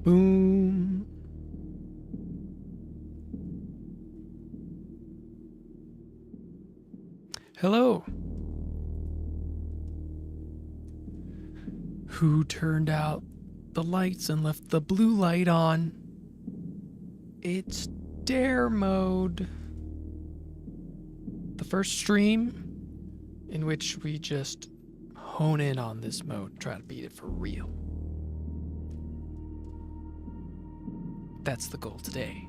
Boom. Hello. Who turned out the lights and left the blue light on? It's dare mode. The first stream in which we just hone in on this mode, try to beat it for real. That's the goal today.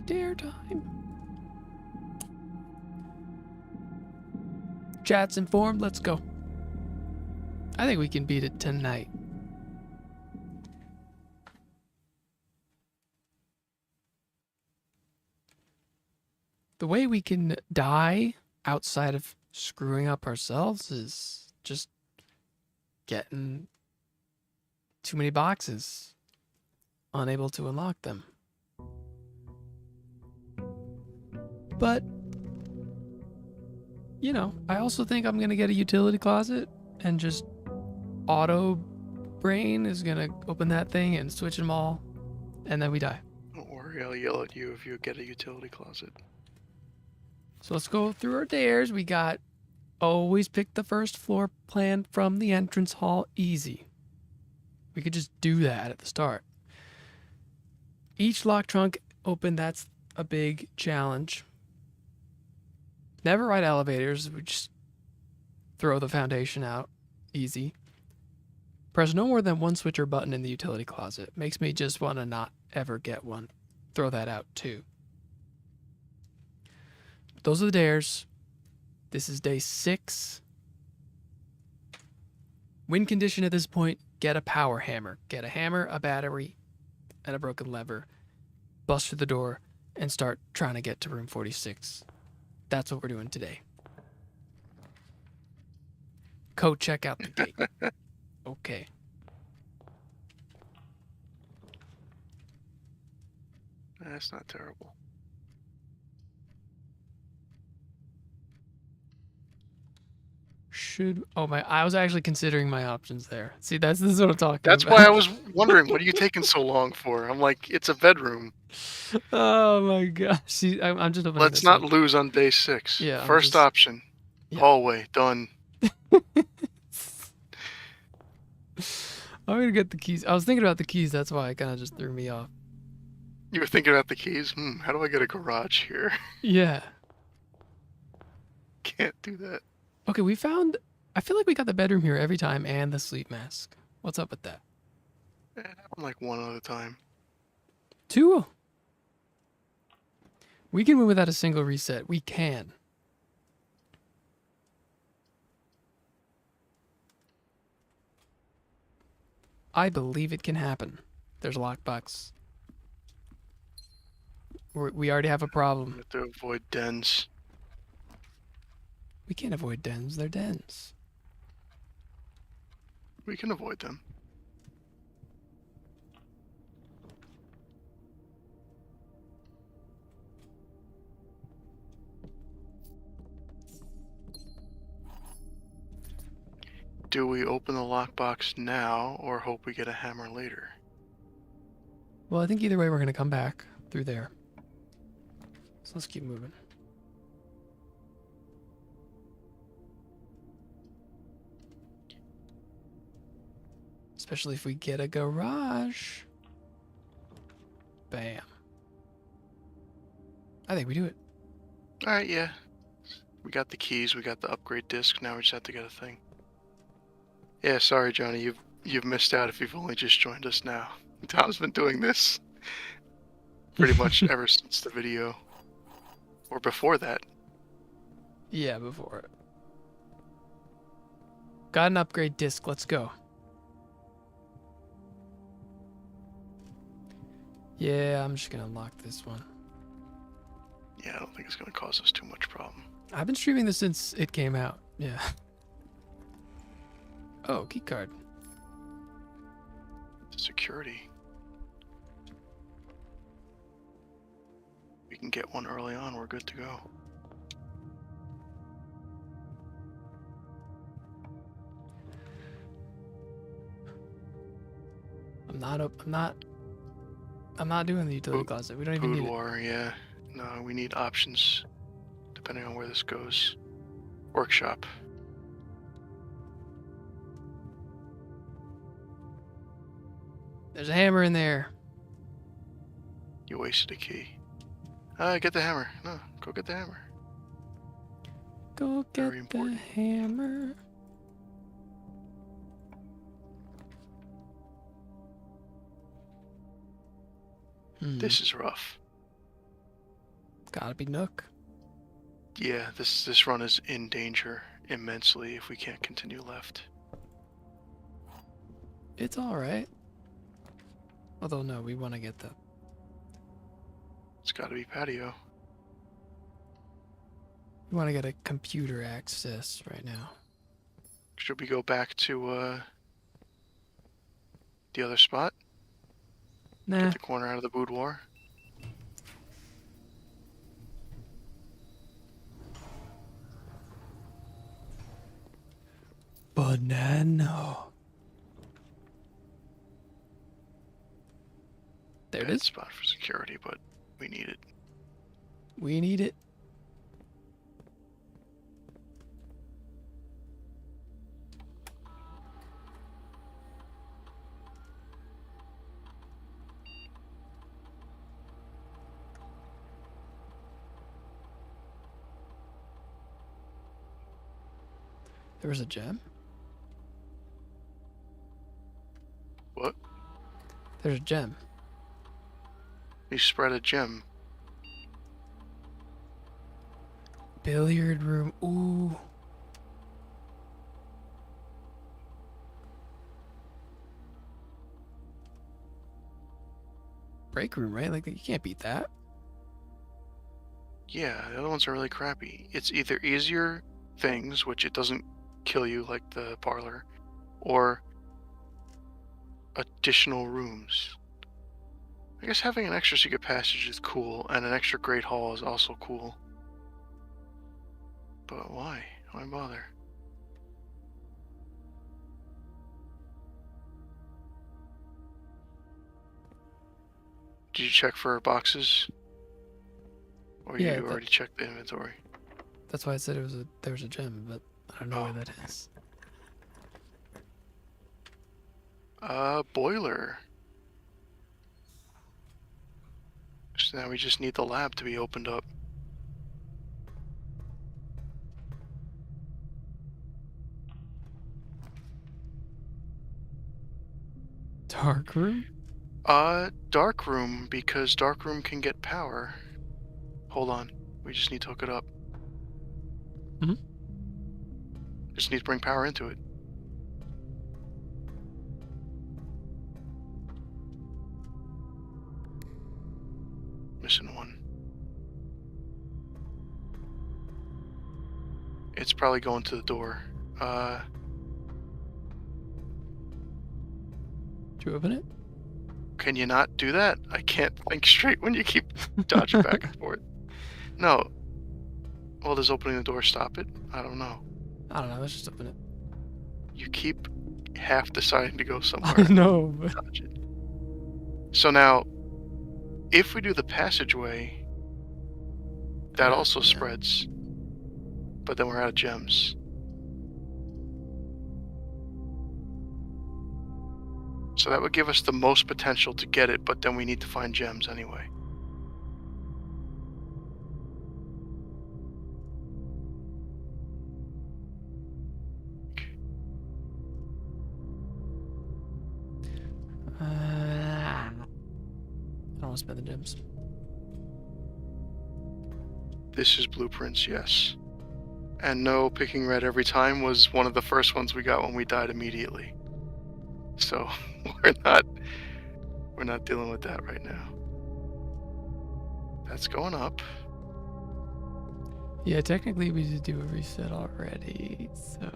Dare time. Chat's informed, let's go. I think we can beat it tonight. The way we can die outside of screwing up ourselves is just getting too many boxes, unable to unlock them. But, you know, I also think I'm gonna get a utility closet and just auto brain is gonna open that thing and switch them all, and then we die. Don't worry, I'll yell at you if you get a utility closet. So let's go through our dares. We got always pick the first floor plan from the entrance hall. Easy. We could just do that at the start. Each lock trunk open, that's a big challenge. Never ride elevators. We just throw the foundation out. Easy. Press no more than one switch or button in the utility closet. Makes me just want to not ever get one. Throw that out too. Those are the dares. This is day 6. Win condition at this point, get a power hammer. Get a hammer, a battery, and a broken lever. Bust through the door and start trying to get to room 46. That's what we're doing today. Code check out the gate. Okay. That's not terrible. I was actually considering my options there. See, this is what I'm talking That's about. why I was wondering, what are you taking so long for? I'm like, it's a bedroom. Oh my gosh. See, I'm just opening Let's this not up. lose on day 6. Yeah, First option. Yeah. Hallway, done. I'm gonna get the keys. I was thinking about the keys, that's why it kind of just threw me off. You were thinking about the keys? How do I get a garage here? Yeah. Can't do that. Okay, I feel like we got the bedroom here every time and the sleep mask. What's up with that? I'm like one at a time. 2. We can win without a single reset. We can. I believe it can happen. There's a lockbox. We already have a problem. We have to avoid dens. We can't avoid dens. They're dens. We can avoid them. Do we open the lockbox now or hope we get a hammer later? Well, I think either way we're going to come back through there. So let's keep moving. Especially if we get a garage. Bam. I think we do it. Alright, yeah. We got the keys, we got the upgrade disc, now we just have to get a thing. Yeah, sorry Johnny, you've missed out if you've only just joined us now. Tom's been doing this pretty much ever since the video. Or before that. Yeah, before it. Got an upgrade disc, let's go. Yeah, I'm just gonna unlock this one. Yeah, I don't think it's gonna cause us too much problem. I've been streaming this since it came out. Yeah. Oh, key card. Security. We can get one early on, we're good to go. I'm not doing the utility Food- closet. We don't even need it. Boudoir, yeah. No, we need options depending on where this goes. Workshop. There's a hammer in there. You wasted a key. Get the hammer. No, go get the hammer. Go Very get the important. hammer. This is rough. Gotta be Nook. Yeah, this run is in danger immensely if we can't continue left. It's alright. Although, no, we want to get the... It's gotta be patio. We want to get a computer access right now. Should we go back to the other spot? Nah. Get the corner out of the boudoir? Banana. There it Bad is. spot for security, but we need it. We need it. There was a gem? What? There's a gem. You spread a gem. Billiard room. Ooh. Break room, right? Like, you can't beat that. Yeah, the other ones are really crappy. It's either easier things, which it doesn't kill you like the parlor, or additional rooms. I guess having an extra secret passage is cool, and an extra great hall is also cool. But why? Why bother? Did you check for boxes? Or Yeah, you already checked the inventory? That's why I said there was a gem, but I don't know Oh. where that is. Boiler. So now we just need the lab to be opened up. Dark room? Dark room, because dark room can get power. Hold on. We just need to hook it up. Mhm. Just need to bring power into it. Missing one. It's probably going to the door. Did you open it? Can you not do that? I can't think straight when you keep dodging back and forth. No. Well, does opening the door stop it? I don't know. I don't know. Let's just open it. You keep half deciding to go somewhere. I know, but... Dodge it. So now, if we do the passageway, that also Yeah. spreads. But then we're out of gems. So that would give us the most potential to get it, but then we need to find gems anyway. I don't want to spend the gems. This is blueprints, yes. And no, picking red every time was one of the first ones we got when we died immediately. So we're not dealing with that right now. That's going up. Yeah, technically we did do a reset already, so...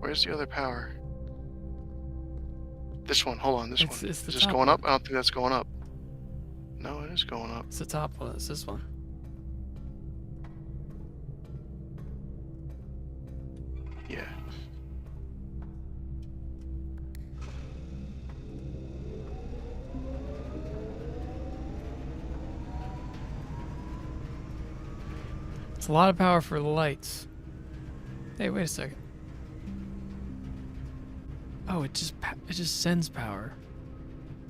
Where's the other power? This one, hold on, this It's one. the Is this top going one. up? I don't think that's going up. No, it is going up. It's the top one. It's this one. Yeah. It's a lot of power for the lights. Hey, wait a second. Oh, it just sends power.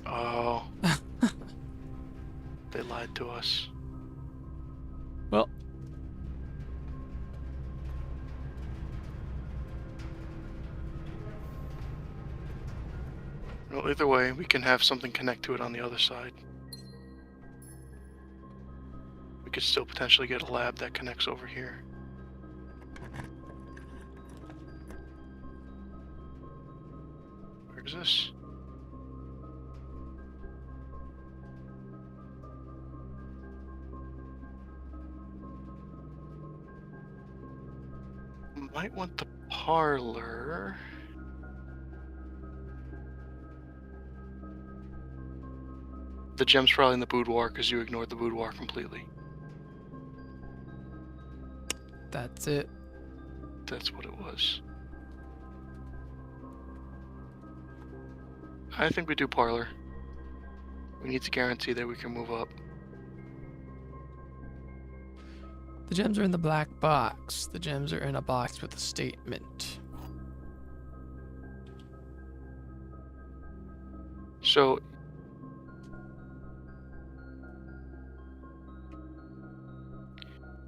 Oh. They lied to us. Well, Well, either way, we can have something connect to it on the other side. We could still potentially get a lab that connects over here. Where is this? Might want the parlor. The gem's probably in the boudoir because you ignored the boudoir completely. that's it. That's what it was. I think we do parlor. We need to guarantee that we can move up. The gems are in the black box. The gems are in a box with a statement. So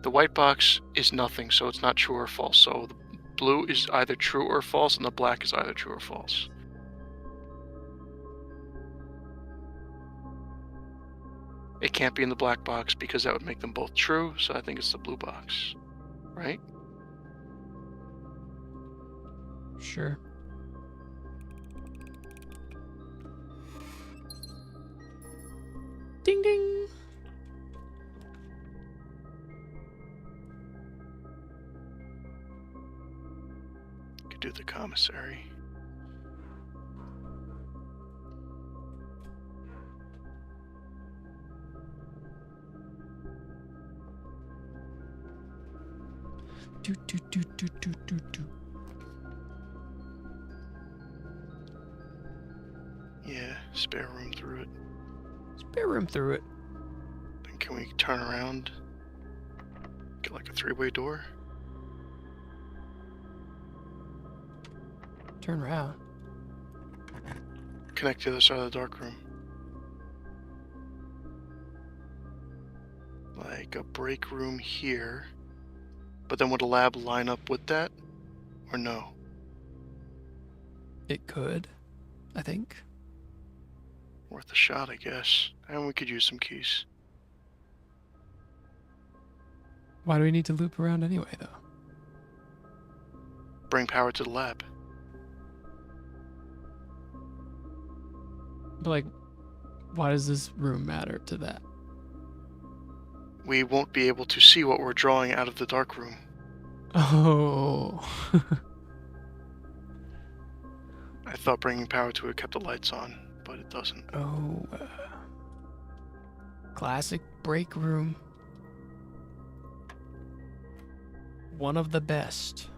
the white box is nothing, so it's not true or false. So the blue is either true or false, and the black is either true or false. It can't be in the black box because that would make them both true, so I think it's the blue box. Right? Sure. Ding ding. Could do the commissary. Do do do do do do do. Yeah, spare room through it. Spare room through it. Then can we turn around? Get like a three-way door? Turn around. Connect to the other side of the dark room. Like a break room here. But then would a lab line up with that? Or no? It could, I think. Worth a shot, I guess. And we could use some keys. Why do we need to loop around anyway, though? Bring power to the lab. But, like, why does this room matter to that? We won't be able to see what we're drawing out of the dark room. Oh. I thought bringing power to it kept the lights on, but it doesn't. Oh. Classic break room. One of the best.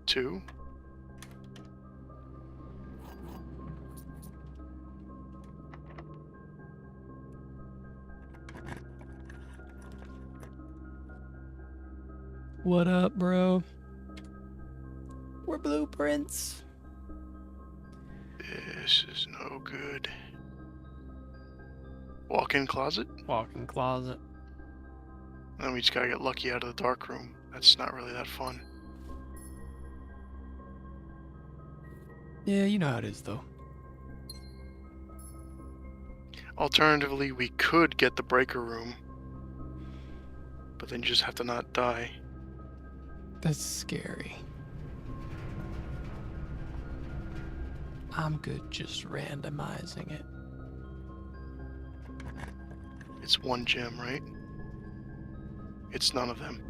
Two. What up, bro? We're blueprints. This is no good. Walk-in closet? Walk-in closet. And then we just gotta get lucky out of the dark room. That's not really that fun. Yeah, you know how it is, though. Alternatively, we could get the breaker room. But then you just have to not die. That's scary. I'm good just randomizing it. It's one gem, right? It's none of them.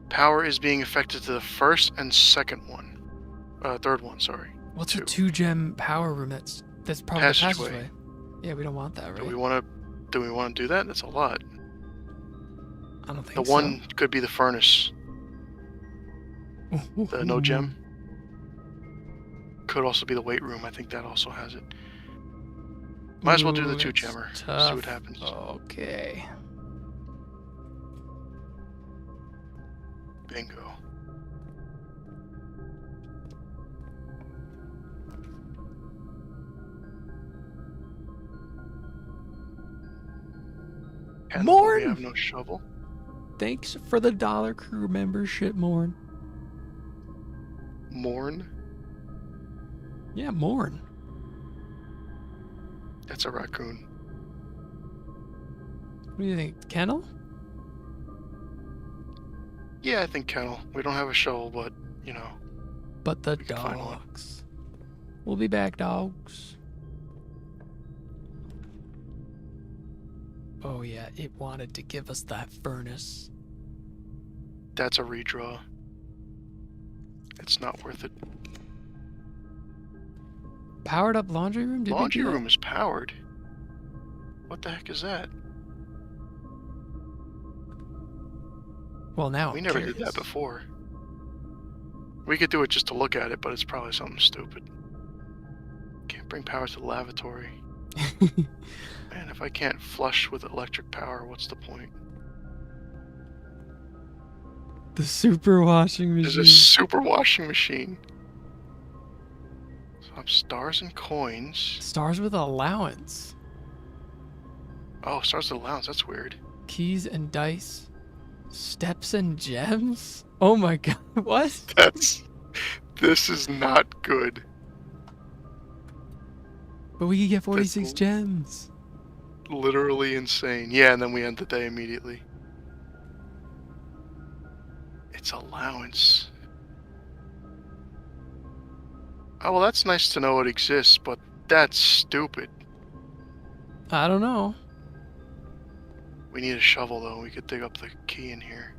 Power is being affected to the first and second one. Third one, sorry. What's Two. a 2-gem power room? That's probably the Passageway. passageway. Yeah, we don't want that, right? Do we want to do that? That's a lot. I don't think The so. one could be the furnace. The no gem. Could also be the weight room. I think that also has it. Might as well do the Ooh, 2 it's gemmer. See tough. what happens. Okay. Bingo. And we Morn! have no shovel. Thanks for the Dollar Crew membership, Morn. Morn. Yeah, Morn. That's a raccoon. What do you think? Kennel? Yeah, I think kennel. We don't have a shovel, but you know. But the We can find one. dogs. We'll be back, dogs. Oh yeah, it wanted to give us that furnace. That's a redraw. It's not worth it. Powered up laundry room? Did Laundry we do room is powered. What the heck is that? that? Well, now We I'm never curious. did that before. We could do it just to look at it, but it's probably something stupid. Can't bring power to the lavatory. Man, if I can't flush with electric power, what's the point? The super washing There's machine. a super washing machine. Some stars and coins. Stars with allowance. Oh, stars with allowance. That's weird. Keys and dice. Steps and gems? Oh my god, what? This is not good. But we could get 46 That's- gems. Literally insane. Yeah, and then we end the day immediately. It's allowance. Oh, well, that's nice to know it exists, but that's stupid. I don't know. We need a shovel, though. We could dig up the key in here.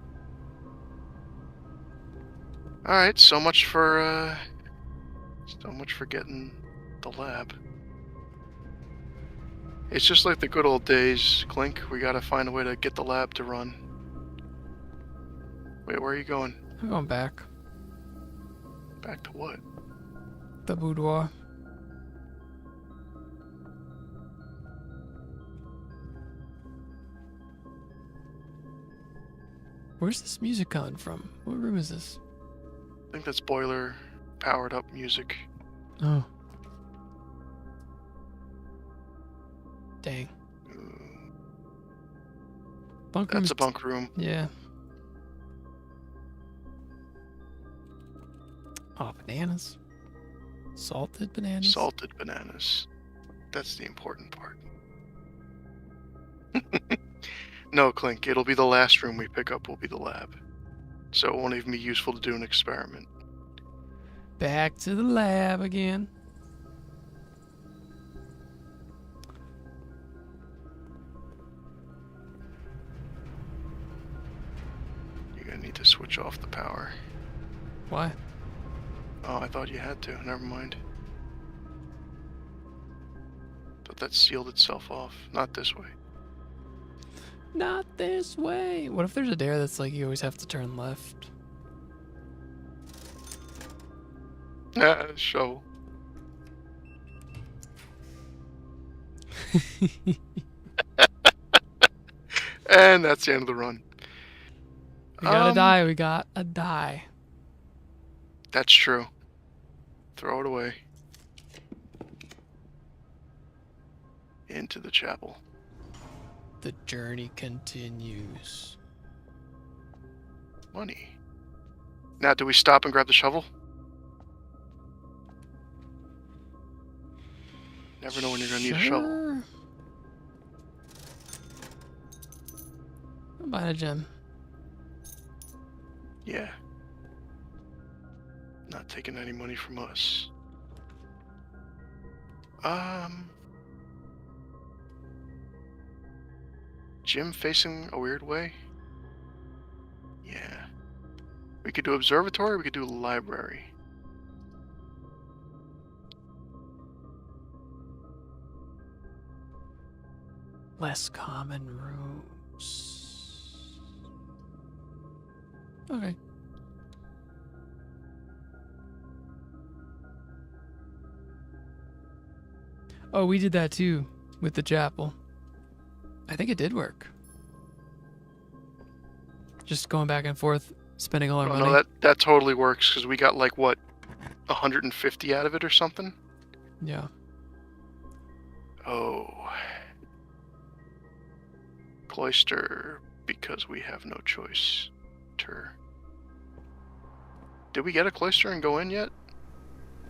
Alright, so much for getting the lab. It's just like the good old days, Clink. We gotta find a way to get the lab to run. Wait, where are you going? I'm going back. Back to what? The boudoir. Where's this music coming from? What room is this? I think that's boiler powered up music. Oh. Dang. Ooh, Bunk room that's is a bunk room. Yeah. Oh, bananas. Salted bananas. Salted bananas. That's the important part. No, Clink, it'll be the last room we pick up will be the lab. So it won't even be useful to do an experiment. Back to the lab again. You're gonna need to switch off the power. Why? Oh, I thought you had to. Never mind. Thought that sealed itself off. Not this way. Not this way. What if there's a dare that's like you always have to turn left? Ah, shovel. And that's the end of the run. We got a die. We got a die. That's true. Throw it away. Into the chapel. The journey continues. Money. Now, do we stop and grab the shovel? Never know when you're gonna need a shovel. Sure. I'm buying a gem. Yeah. Not taking any money from us. Gym facing a weird way? Yeah. We could do observatory, we could do library. Less common rooms. Okay. Oh, we did that too with the chapel. I think it did work. Just going back and forth, spending all our Oh money. no, that totally works because we got like what, 150 out of it or something. Yeah. Oh. Cloister, because we have no choice. Did we get a cloister and go in yet?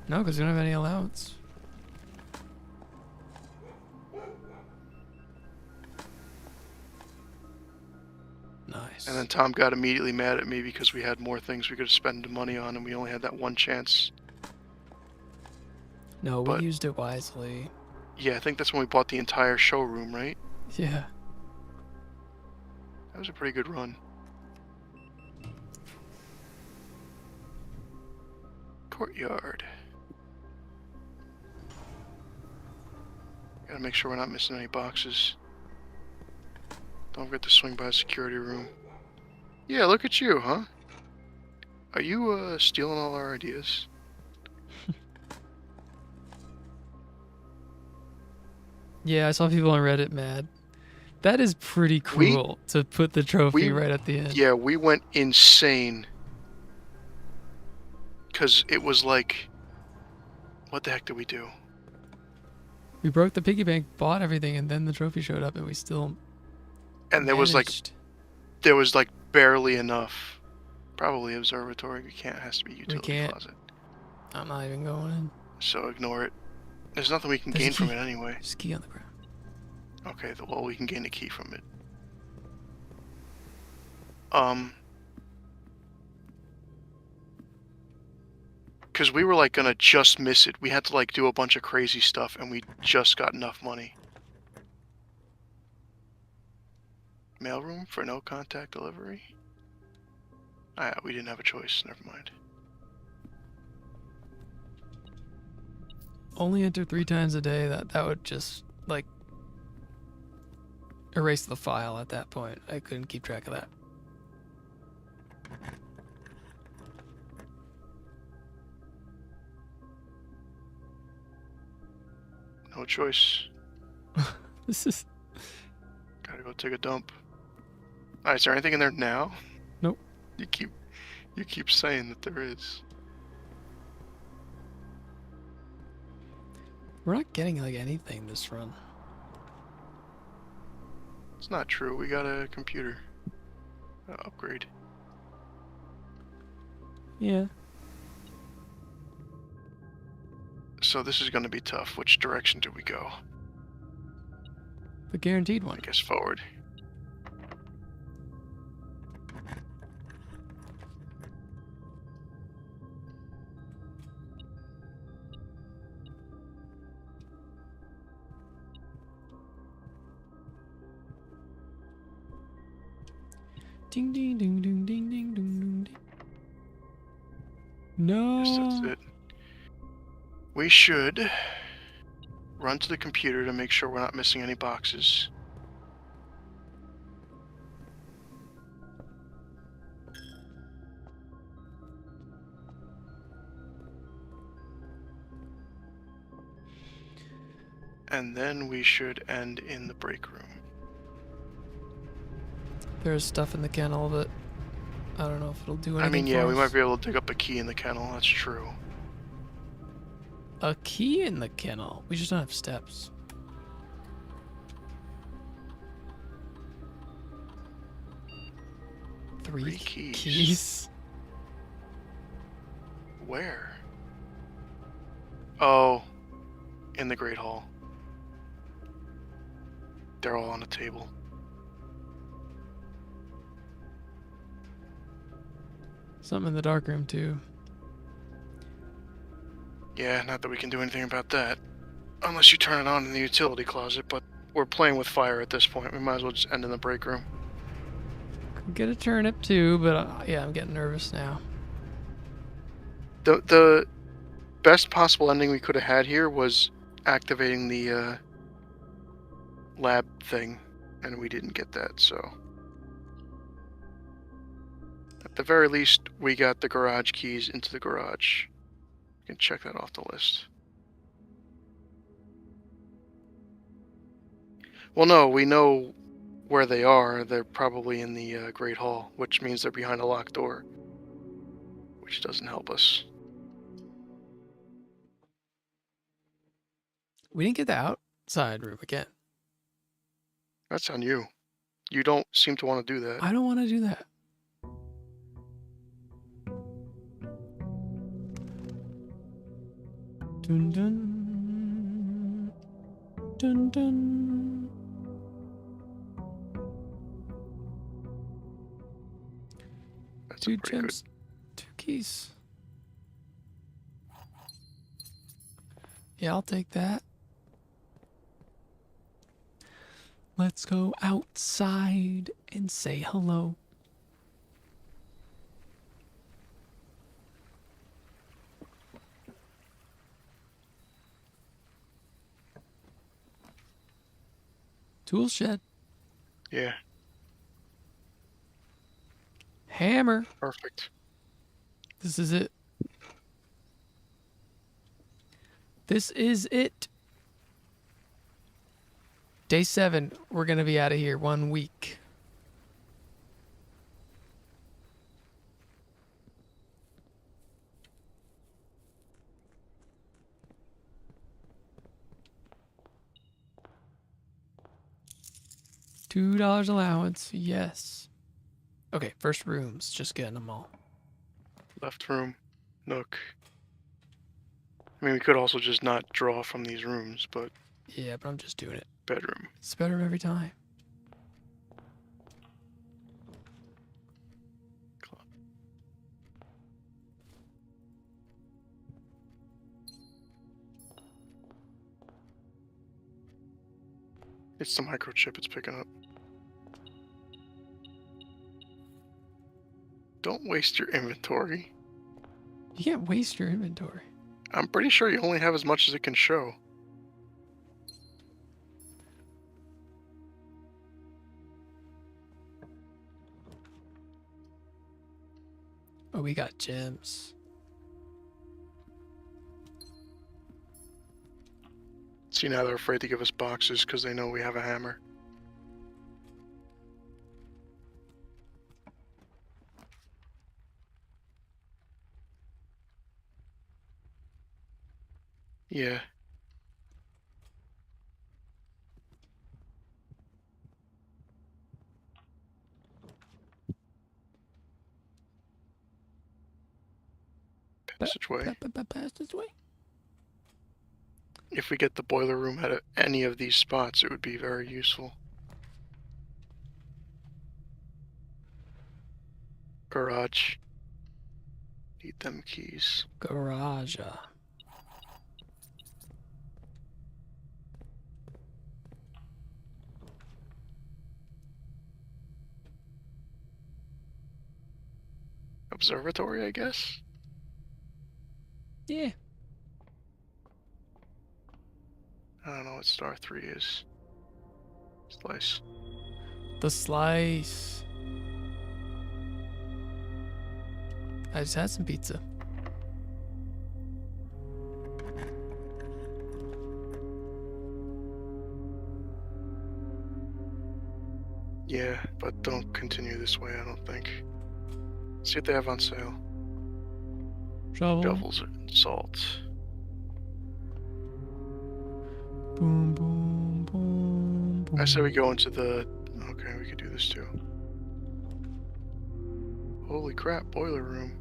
No, because we don't have any allowance. Nice. And then Tom got immediately mad at me because we had more things we could spend the money on and we only had that one chance. No, but- we used it wisely. Yeah, I think that's when we bought the entire showroom, right? Yeah. That was a pretty good run. Courtyard. Gotta make sure we're not missing any boxes. Don't forget to swing by the security room. Yeah, look at you, huh? Are you, stealing all our ideas? Yeah, I saw people on Reddit mad. That is pretty cruel to put the trophy right at the end. Yeah, we went insane. Because it was like... What the heck did we do? We broke the piggy bank, bought everything, and then the trophy showed up, and we still And there was managed. like barely enough. Probably observatory. We can't. It has to be utility can't. closet. I'm not even going in. So ignore it. There's nothing we can There's a gain from key. it anyway. Just key on the ground. Okay, well we can gain a key from it. Because we were like gonna just miss it. We had to like do a bunch of crazy stuff and we just got enough money. Mailroom for no contact delivery? Ah, yeah, we didn't have a choice. Never mind. Only enter 3 times a day. That would just like erase the file at that point. I couldn't keep track of that. No choice. This is Gotta go take a dump. Alright, is there anything in there now? Nope. You keep saying that there is. we're not getting like anything this run. It's not true. We got a computer upgrade. Yeah. So this is going to be tough. Which direction do we go? The guaranteed one. I guess forward. Ding ding ding ding ding ding ding ding ding. No. Yes, that's it. We should run to the computer to make sure we're not missing any boxes. And then we should end in the break room. There's stuff in the kennel that I don't know if it'll do anything. I mean, yeah, for we us. might be able to dig up a key in the kennel. That's true. A key in the kennel. We just don't have steps. Three keys. keys. Where? Oh, in the Great Hall. They're all on a table. Something in the dark room too. Yeah, not that we can do anything about that. Unless you turn it on in the utility closet, but we're playing with fire at this point. We might as well just end in the break room. Could get a turnip too, but yeah, I'm getting nervous now. The best possible ending we could have had here was activating the lab thing, and we didn't get that, so... At the very least, we got the garage keys into the garage. You can check that off the list. Well, no, we know where they are. They're probably in the Great Hall, which means they're behind a locked door, which doesn't help us. We didn't get the outside room again. That's on you. You don't seem to want to do that. I don't want to do that. Dun dun. Dun dun. That's Two pretty gems, 2 keys. Yeah, I'll take that. Let's go outside and say hello. Tool shed. good. Yeah, Hammer. perfect. This is it. This is it. Day 7. We're going to be out of here 1 week. $2 allowance. Yes. Okay, first rooms. Just getting them all. Left room, nook. I mean, we could also just not draw from these rooms, but Yeah, but I'm just doing it. bedroom. It's better every time. It's the microchip it's picking up. Don't waste your inventory. You can't waste your inventory. I'm pretty sure you only have as much as it can show. Oh, we got gems. See, now they're afraid to give us boxes because they know we have a hammer. Yeah. Passageway. Pass this way. If we get the boiler room at any of these spots, it would be very useful. Garage. Need them keys. Garage. Observatory, I guess? Yeah. I don't know what star 3 is. Slice. The slice. I just had some pizza. Yeah, but don't continue this way, I don't think. See what they have on sale. Shovel. Shovels and salt. Boom, boom, boom, boom. I say we go into the... Okay, we could do this too. Holy crap, boiler room.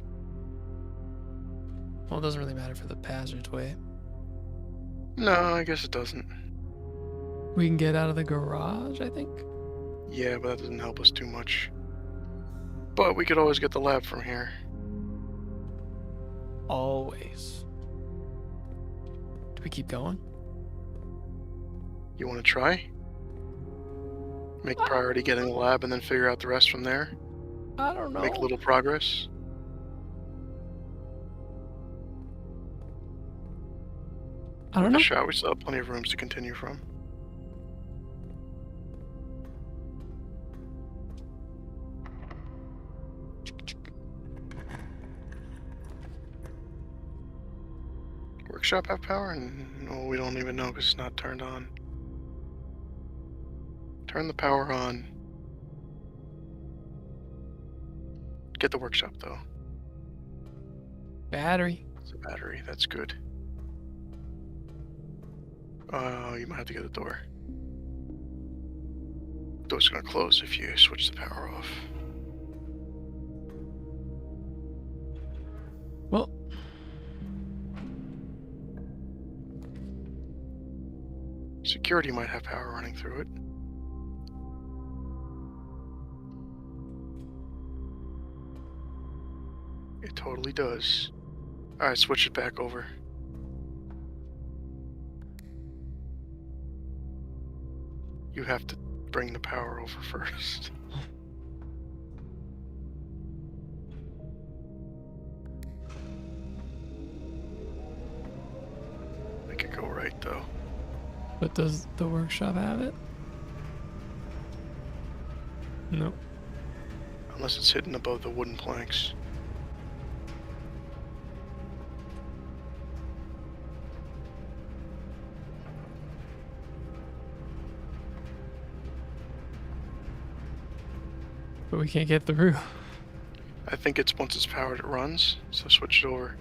Well, it doesn't really matter for the passageway. No, I guess it doesn't. We can get out of the garage, I think. Yeah, but that doesn't help us too much. But we could always get the lab from here. Always. Do we keep going? You want to try? Make priority getting the lab and then figure out the rest from there? I don't know. Make little progress? I don't know. A shot, we still have plenty of rooms to continue from. Workshop have power? No, we don't even know because it's not turned on. Turn the power on. Get the workshop, though. Battery. It's a battery. That's good. You might have to get a door. Door's gonna close if you switch the power off. Well, security might have power running through it. It totally does. Alright, switch it back over. You have to bring the power over first. Make it go right, though. but does the workshop have it? Nope. Unless it's hidden above the wooden planks. But we can't get through. I think it's once it's powered, it runs. So switch it over.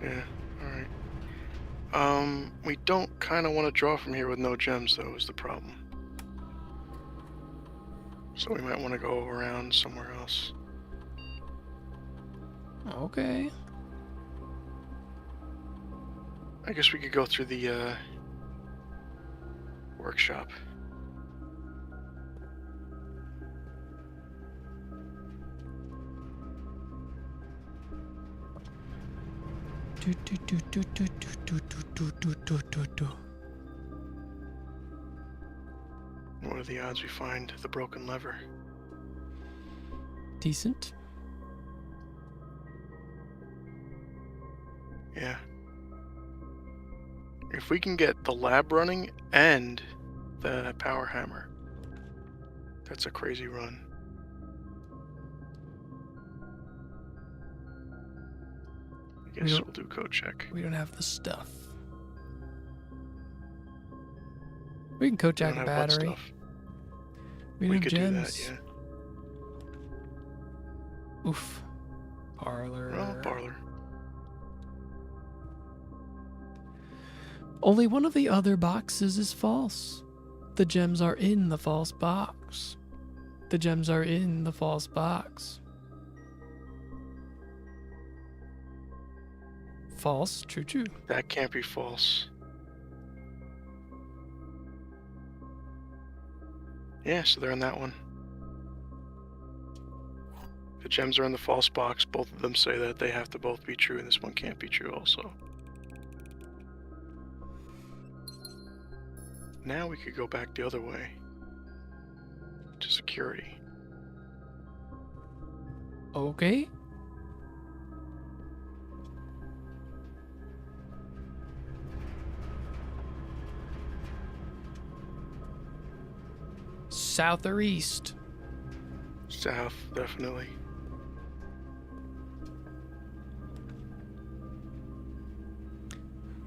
Yeah, alright. We don't kind of want to draw from here with no gems, though, is the problem. So we might want to go around somewhere else. Okay. I guess we could go through the, workshop. What are the odds we find the broken lever? Decent. Yeah. If we can get the lab running and the power hammer, that's a crazy run. I guess we'll do code check. We don't have the stuff. We can code check a battery. We We need could gems. do that, yeah. Oof. Parlor. Well, parlor. Only one of the other boxes is false. The gems are in the false box. The gems are in the false box. False? True, true. That can't be false. Yeah, so they're in that one. The gems are in the false box. Both of them say that they have to both be true, and this one can't be true also. Now we could go back the other way. To security. Okay. South or east? South, definitely.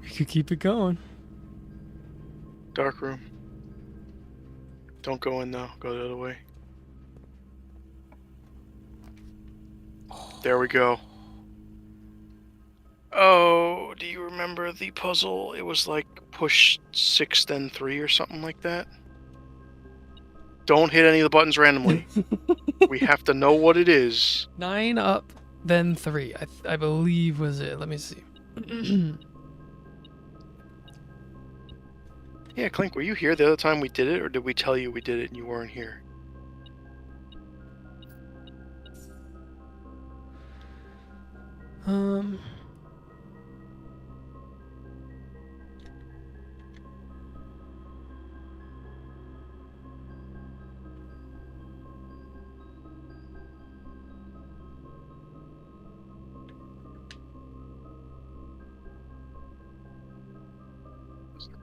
We could keep it going. Dark room. Don't go in though. Go the other way. There we go. Oh, do you remember the puzzle? It was like push 6 then 3 or something like that. Don't hit any of the buttons randomly. We have to know what it is. 9 up, then 3. I believe was it. Let me see. Yeah, Clink, were you here the other time we did it, or did we tell you we did it and you weren't here?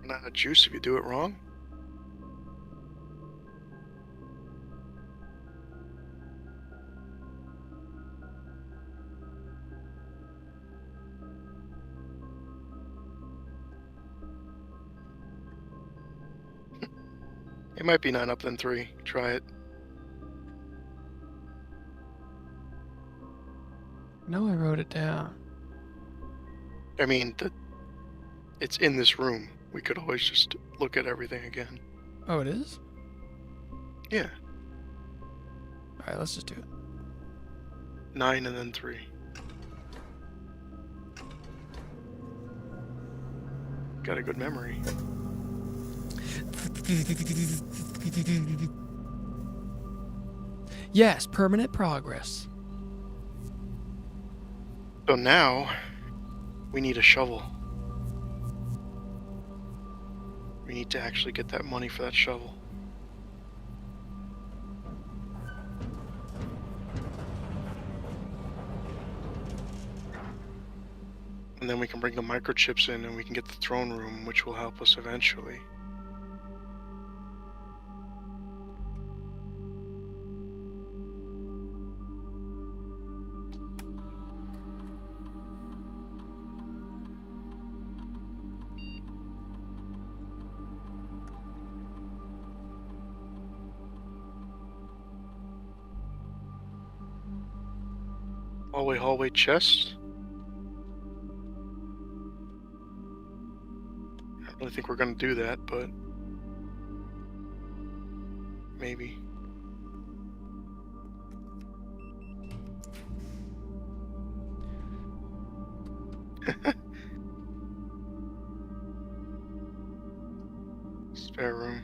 Run out of juice if you do it wrong? It might be 9 up then 3. Try it. No, I wrote it down. I mean, it's in this room. We could always just look at everything again. Oh, it is? Yeah. Alright, let's just do it. 9 and then 3. Got a good memory. Yes, permanent progress. So now, we need a shovel. We need to actually get that money for that shovel. And then we can bring the microchips in and we can get the throne room, which will help us eventually. Hallway chest. I don't really think we're gonna do that, but maybe. Spare room.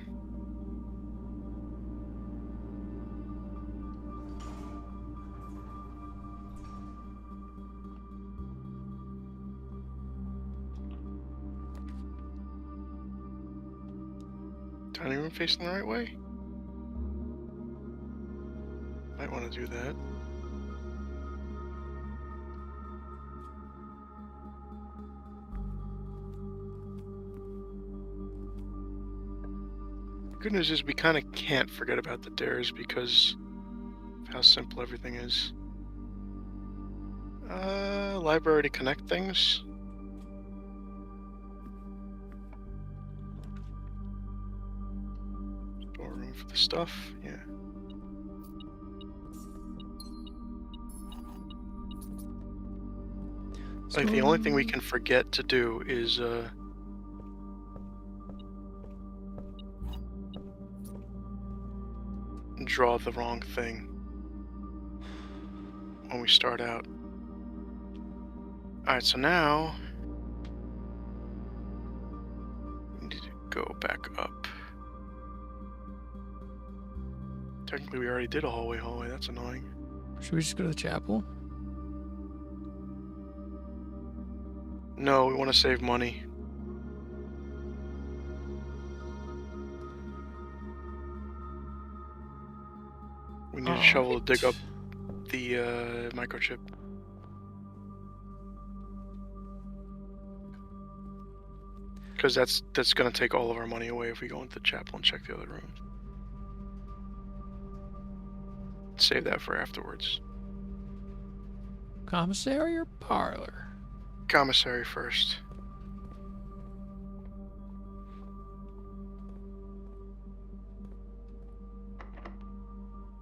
Dining room facing the right way? Might want to do that. Good news is we kind of can't forget about the stairs because of how simple everything is. Library to connect things. Storeroom for the stuff, yeah. Like the only thing we can forget to do is draw the wrong thing when we start out. Alright, so now we need to go back up. Technically we already did a hallway, that's annoying. Should we just go to the chapel? No, we want to save money. We need a shovel to dig up the microchip. Because that's going to take all of our money away if we go into the chapel and check the other rooms. Save that for afterwards. Commissary or parlor? Commissary first.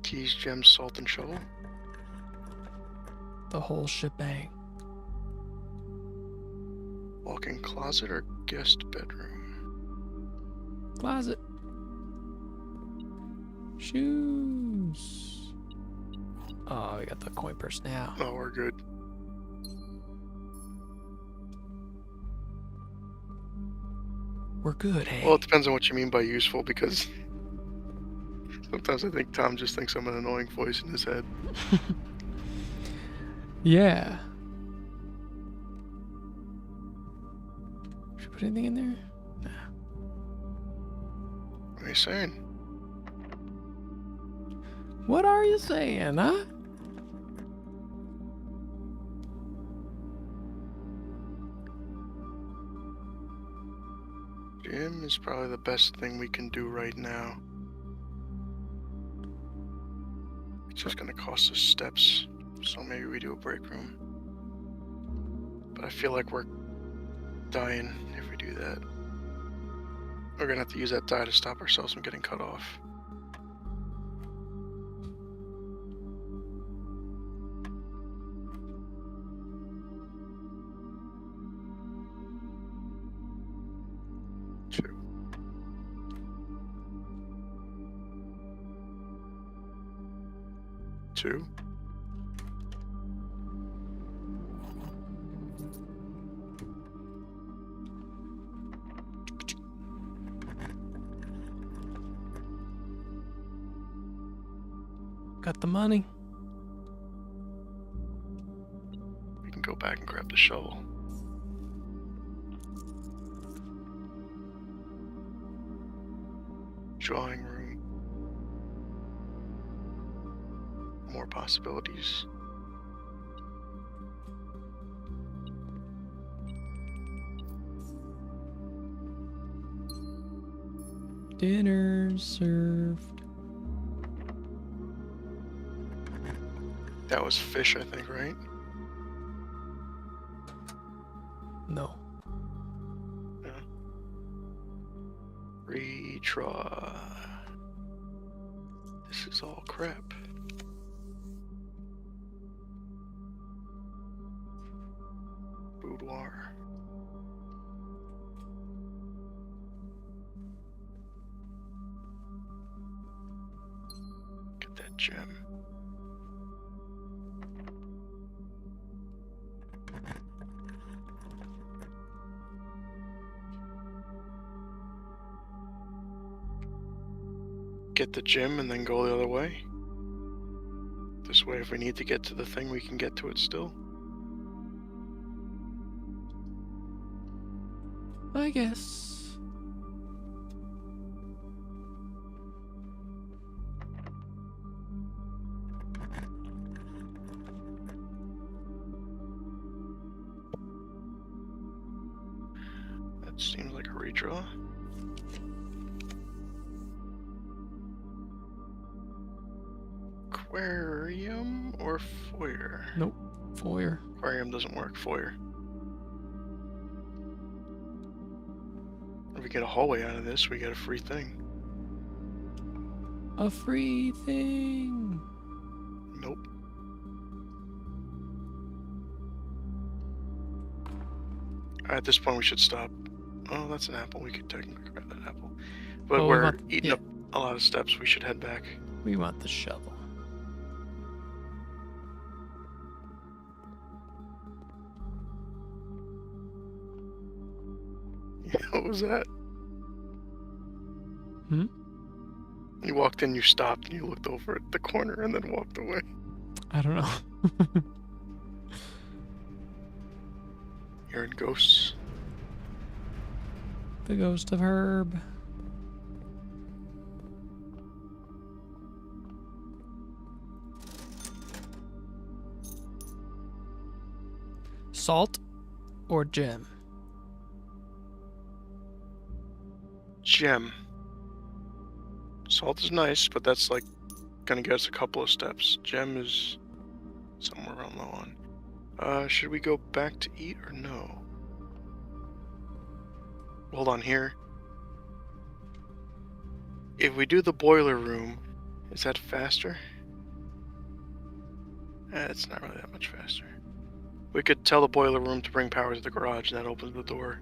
Keys, gems, salt, and shovel. The whole shebang. Walk-in closet or guest bedroom? Closet. Shoes. Oh, we got the coin purse now. Oh, we're good. We're good, hey? Well, it depends on what you mean by useful, because sometimes I think Tom just thinks I'm an annoying voice in his head. Yeah. Should we put anything in there? Nah. What are you saying? What are you saying, huh? Gym is probably the best thing we can do right now. It's just gonna cost us steps, so maybe we do a break room. But I feel like we're dying if we do that. We're gonna have to use that die to stop ourselves from getting cut off. Two. Two. Got the money. We can go back and grab the shovel. Drawing room. More possibilities. Dinner served. That was fish, I think, right? No. Redraw. This is all crap. Boudoir. Get that gem. Get the gem and then go the other way. This way, if we need to get to the thing, we can get to it still. I guess. That seems like a redraw. Aquarium or foyer? Nope. Foyer. Aquarium doesn't work. Foyer. If we get a hallway out of this, we get a free thing. A free thing. Nope. At this point, we should stop. Oh, that's an apple. We could technically grab that apple. But Oh, we we're want- eating yeah. up a lot of steps. We should head back. We want the shovel. What was that? Hmm? You walked in, you stopped, and you looked over at the corner and then walked away. I don't know. Hearing ghosts. The ghost of Herb. Salt or gem? Gem. Salt is nice, but that's like gonna get us a couple of steps. Gem is somewhere around low on. Should we go back to eat or no? Hold on here. If we do the boiler room, is that faster? It's not really that much faster. We could tell the boiler room to bring power to the garage, and that opens the door.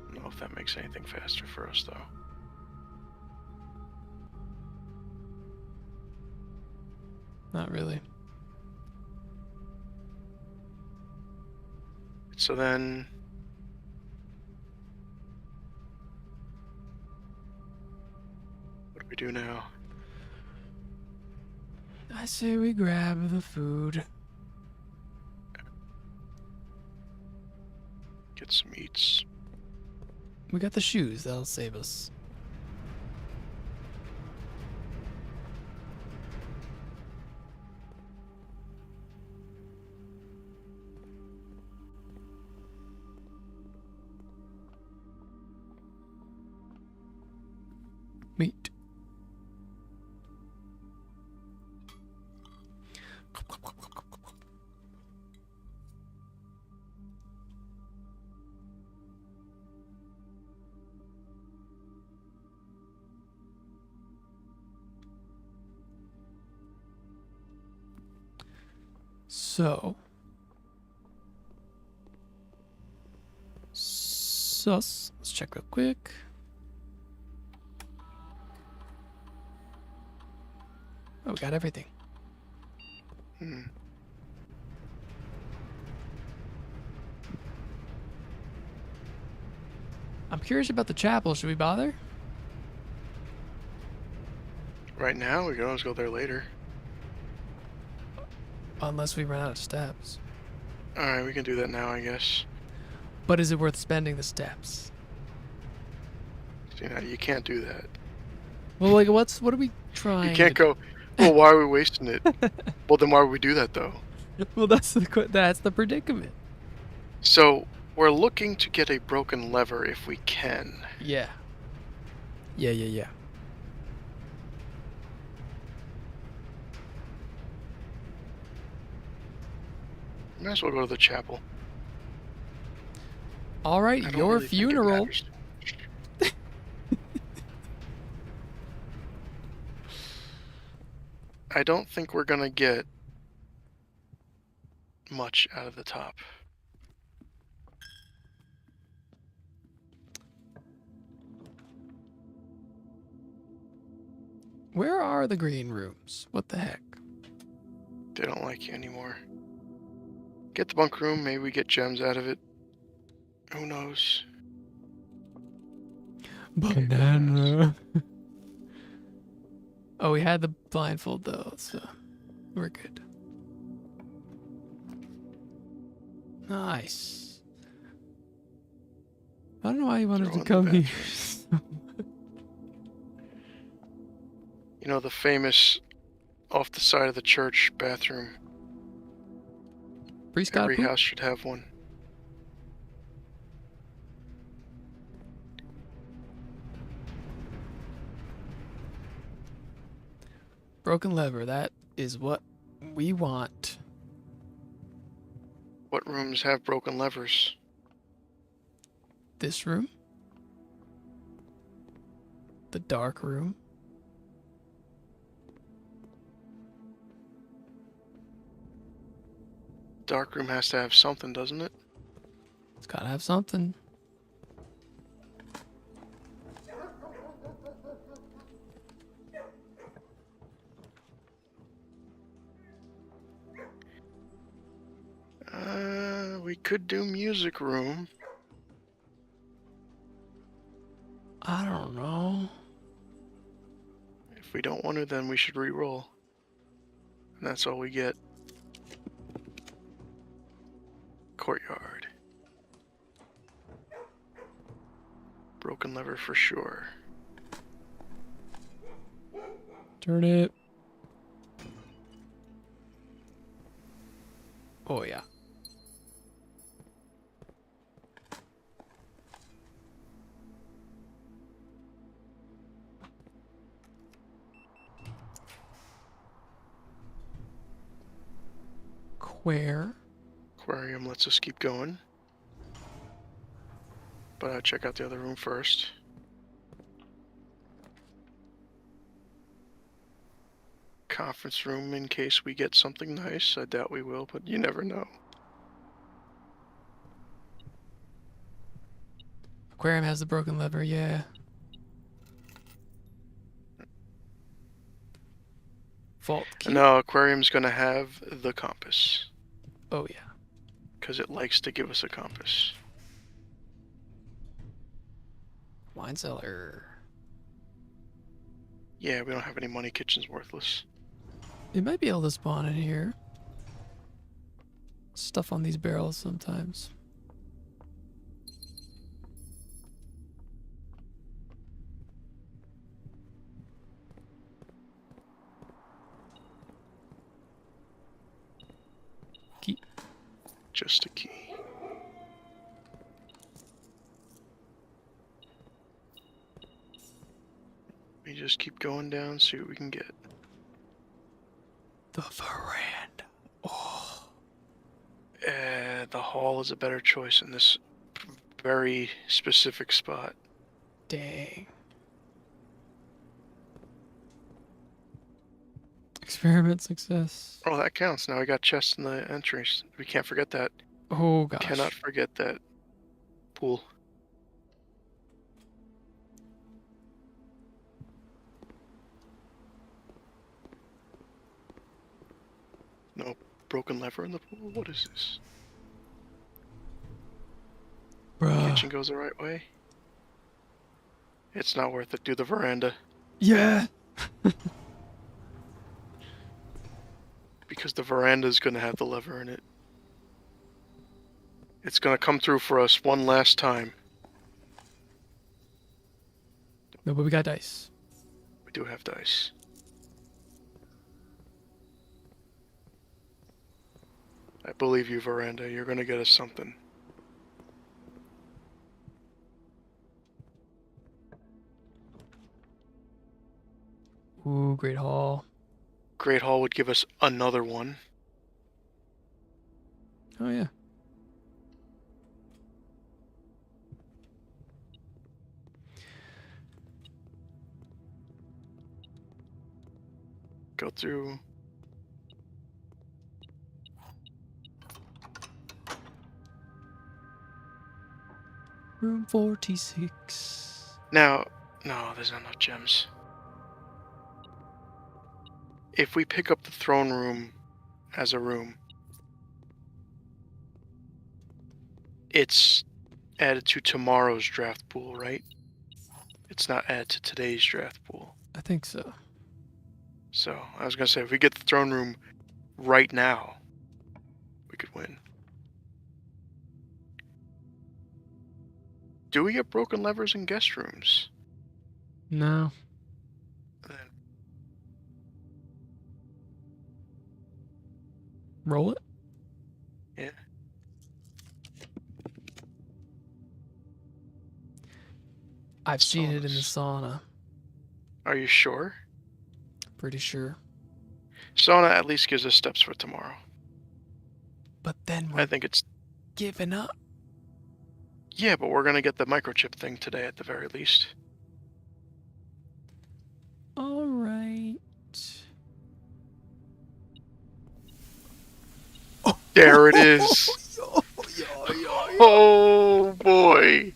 I don't know if that makes anything faster for us, though. Not really. So then... what do we do now? I say we grab the food. Get some eats. We got the shoes. That'll save us. Meat. So. Sus. Let's check real quick. Oh, we got everything. Hmm. I'm curious about the chapel. Should we bother? Right now, we can always go there later. Unless we run out of steps. Alright, we can do that now, I guess. But is it worth spending the steps? See, now you can't do that. Well, like, what are we trying You can't to go, well, why are we wasting it? Well, then why would we do that, though? Well, that's the predicament. So, we're looking to get a broken lever if we can. Yeah. Yeah. Might as well go to the chapel. All right, I don't your really think it funeral. matters. I don't think we're gonna get much out of the top. Where are the green rooms? What the heck? They don't like you anymore. Get the bunk room, maybe we get gems out of it. Who knows? Banana. Oh, we had the blindfold though, so we're good. Nice. I don't know why you wanted Throw to in the come here. You know, the famous off the side of the church bathroom. Priest got Every poop? house should have one. Broken lever. That is what we want. What rooms have broken levers? This room. The dark room. Dark room has to have something, doesn't it? It's gotta have something. We could do music room. I don't know. If we don't want to, then we should re-roll. And that's all we get. Courtyard. Broken lever for sure. Turn it. Oh, yeah. Where? Aquarium lets us keep going. But I'll check out the other room first. Conference room in case we get something nice. I doubt we will, but you never know. Aquarium has the broken lever, yeah. Vault key. No, aquarium's gonna have the compass. Oh, yeah. Because it likes to give us a compass. Wine cellar. Yeah, we don't have any money. Kitchen's worthless. It might be able to spawn in here. Stuff on these barrels sometimes. Key. Just a key. We just keep going down, see what we can get. The veranda. Oh. The hall is a better choice in this very specific spot. Dang. Experiment success. Oh, that counts. Now we got chests in the entries. We can't forget that. Oh gosh. Cannot forget that. Pool. No broken lever in the pool? What is this? Bruh. Kitchen goes the right way? It's not worth it. Do the veranda. Yeah. Because the veranda is going to have the lever in it. It's going to come through for us one last time. No, but we got dice. We do have dice. I believe you, veranda. You're going to get us something. Ooh, Great Hall. Great Hall would give us another one. Oh yeah. Go through. Room 46. Now, no, there's not enough gems. If we pick up the throne room as a room, it's added to tomorrow's draft pool, right? It's not added to today's draft pool. I think so. So, I was going to say, if we get the throne room right now, we could win. Do we get broken levers in guest rooms? No. Then Roll it. yeah. I've seen it in the Saunas. sauna. Are you sure? Pretty sure. Sauna at least gives us steps for tomorrow. But then I we're think it's... giving up. Yeah, but we're going to get the microchip thing today at the very least. All right. There it is. Oh, boy.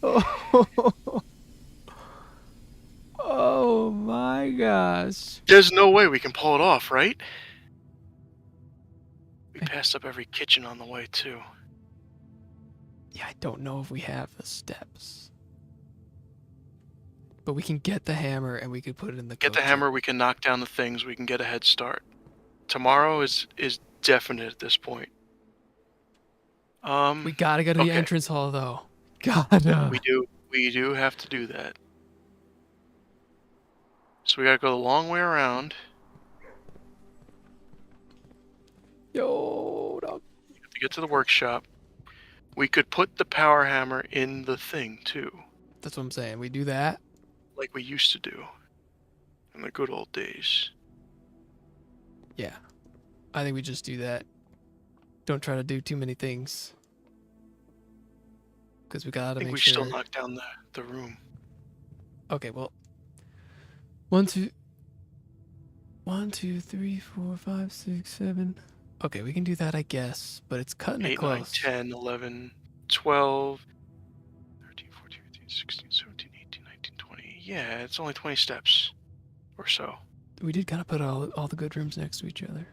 Oh my gosh. There's no way we can pull it off, right? We passed up every kitchen on the way, too. Yeah, I don't know if we have the steps. But we can get the hammer and we could put it in the Get the coach. hammer, we can knock down the things, we can get a head start. Tomorrow is definite at this point. We gotta go to the okay. entrance hall though. Gotta. We do have to do that. So we gotta go the long way around. Yo, dog. We have to get to the workshop. We could put the power hammer in the thing too, That's what I'm saying. We do that. like we used to do in the good old days. Yeah. I think we just do that. Don't try to do too many things. Because we gotta I think make we sure. still knock down the room. Okay, well. 1, 2, 3, 4, 5, 6, 7. Okay, we can do that, I guess. But it's cutting it 8, 9, close. 10, 11, 12, 13, 14, 15, 16, 17, 18, 19, 20. Yeah, it's only 20 steps or so. We did kind of put all the good rooms next to each other.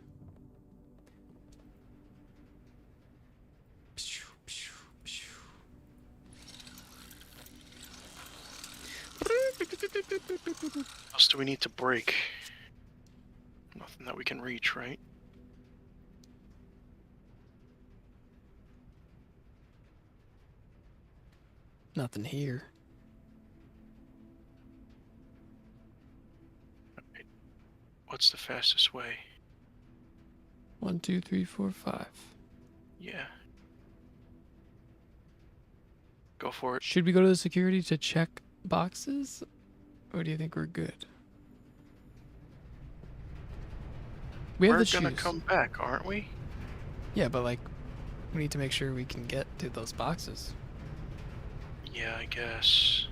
What else do we need to break? Nothing that we can reach, right? Nothing here. Alright. What's the fastest way? 1, 2, 3, 4, 5. Yeah. Go for it. Should we go to the security to check boxes? Or do you think we're good? We have We're the gonna shoes. come back, aren't we? Yeah, but like, we need to make sure we can get to those boxes. Yeah, I guess.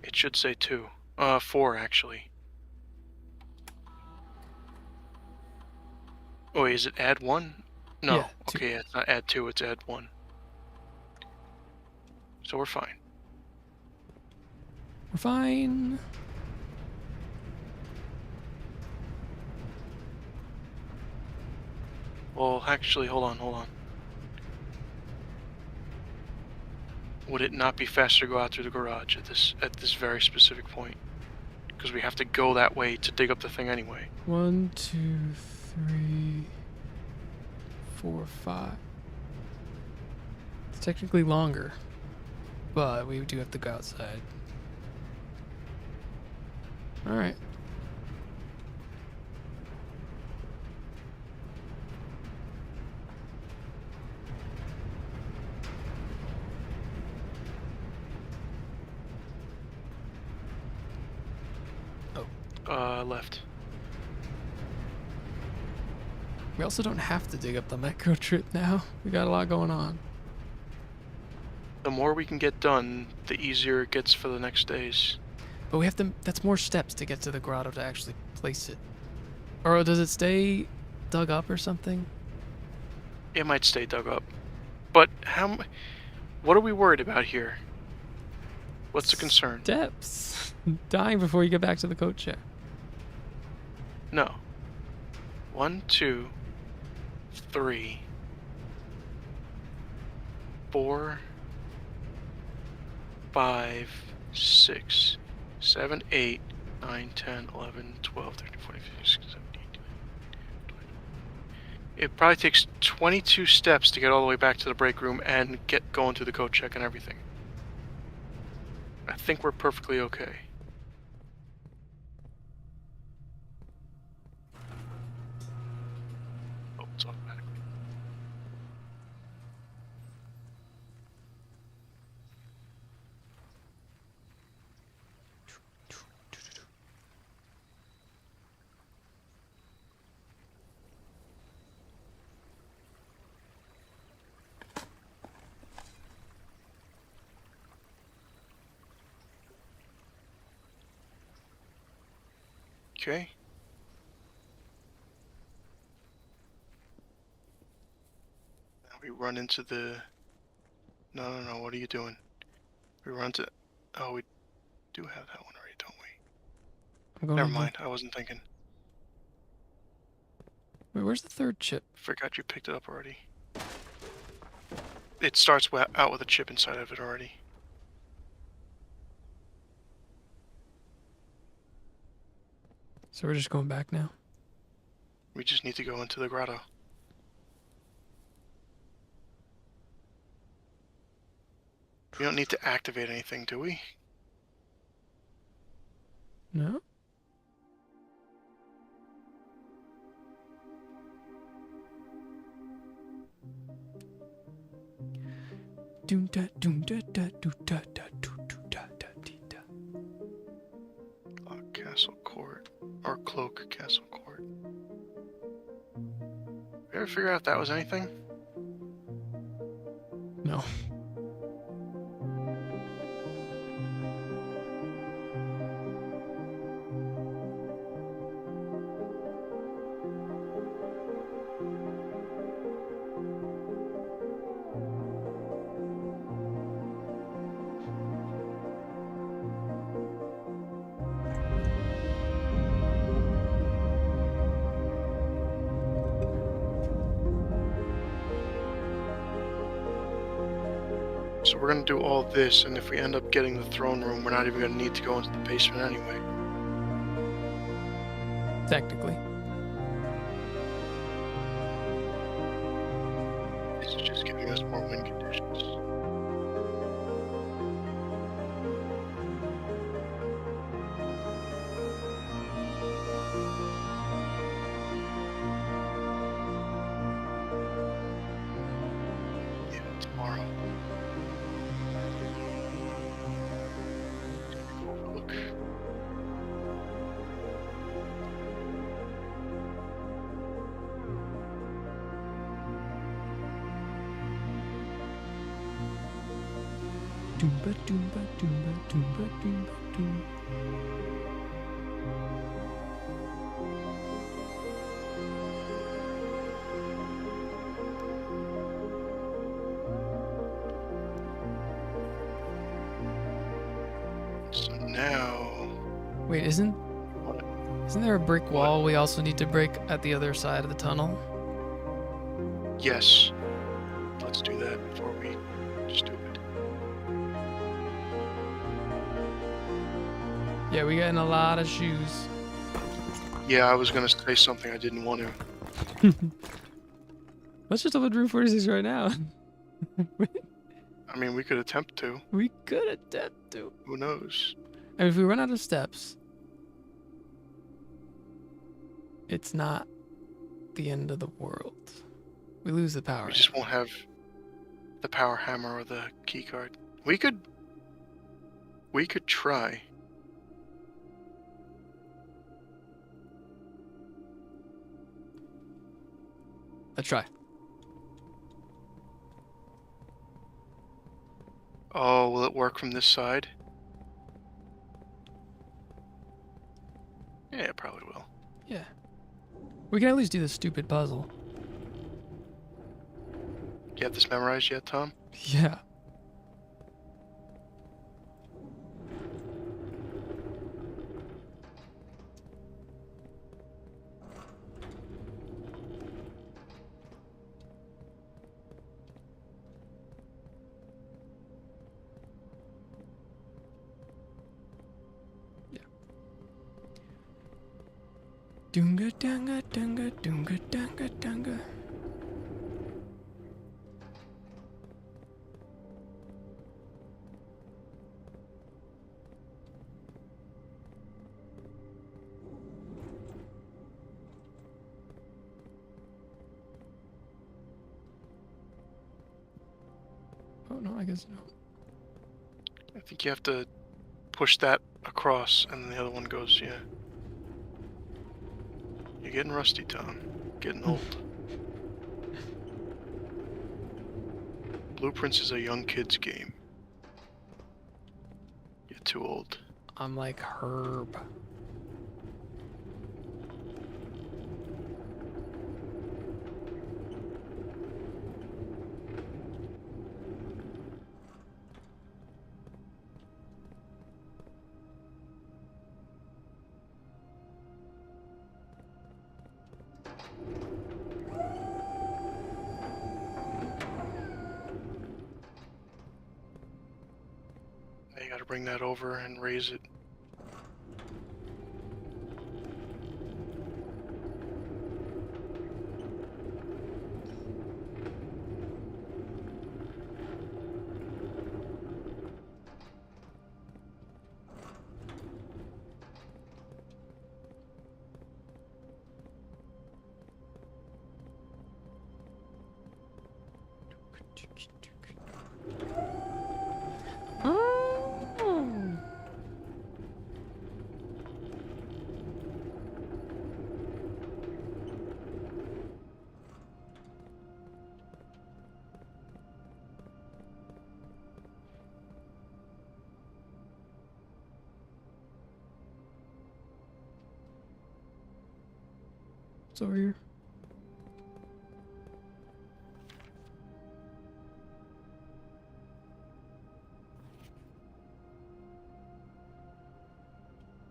It should say 2. 4, actually. Oh, wait, is it add 1? No. Yeah, 2. Okay, it's not add 2, it's add 1. So we're fine. We're fine. Well, actually, hold on. Would it not be faster to go out through the garage at this very specific point? Because we have to go that way to dig up the thing anyway. 1, 2, 3, 4, 5. It's technically longer, but we do have to go outside. All right. Left. We also don't have to dig up the micro trip now. We got a lot going on. The more we can get done, the easier it gets for the next days. But we have to. That's more steps to get to the grotto to actually place it. Or does it stay dug up or something? It might stay dug up. But what are we worried about here? What's the concern? Steps. Dying before you get back to the coat check. No. 1, 2, 3, 4, 5, 6, 7, 8, 9, 10, 11, 12, 13, 14, 15, 16, 17, 18, 19, 20. It probably takes 22 steps to get all the way back to the break room and get going through the code check and everything. I think we're perfectly okay. Oh, it's automatic. Okay. Now we run into the... No, what are you doing? We run to... Oh, we do have that one already, don't we? I'm going Never over- mind, I wasn't thinking. Wait, where's the third chip? Forgot you picked it up already. It starts out with a chip inside of it already. So we're just going back now. We just need to go into the grotto. We don't need to activate anything, do we? No? Doom da doom da da doo da da doo doo da da dee da. Castle Court. Or Cloak Castle Court. We ever figure out if that was anything? No. So we're gonna do all this, and if we end up getting the throne room, we're not even gonna need to go into the basement anyway. Technically. This is just giving us more win conditions. Yeah, tomorrow. Overlook. Doomba doomba doomba doomba doomba doom. Wait, isn't there a brick wall we also need to break at the other side of the tunnel? Yes. Let's do that before we stupid. Yeah, we got in a lot of shoes. Yeah, I was gonna say something I didn't want to. Let's just open room 46 right now. I mean, we could attempt to. We could attempt to. Who knows? I mean, if we run out of steps, it's not the end of the world. We lose the power. We just won't have the power hammer or the key card. We could try. Let's try. Oh, will it work from this side? Yeah, it probably will. Yeah. We can at least do the stupid puzzle. You have this memorized yet, Tom? Yeah. Dunga dunga dunga dunga dunga dunga. Oh no, I guess no. I think you have to push that across, and then the other one goes, yeah. You're getting rusty, Tom. Getting old. Blueprints is a young kid's game. You're too old. I'm like Herb. Now you gotta bring that over and raise it. It's over here.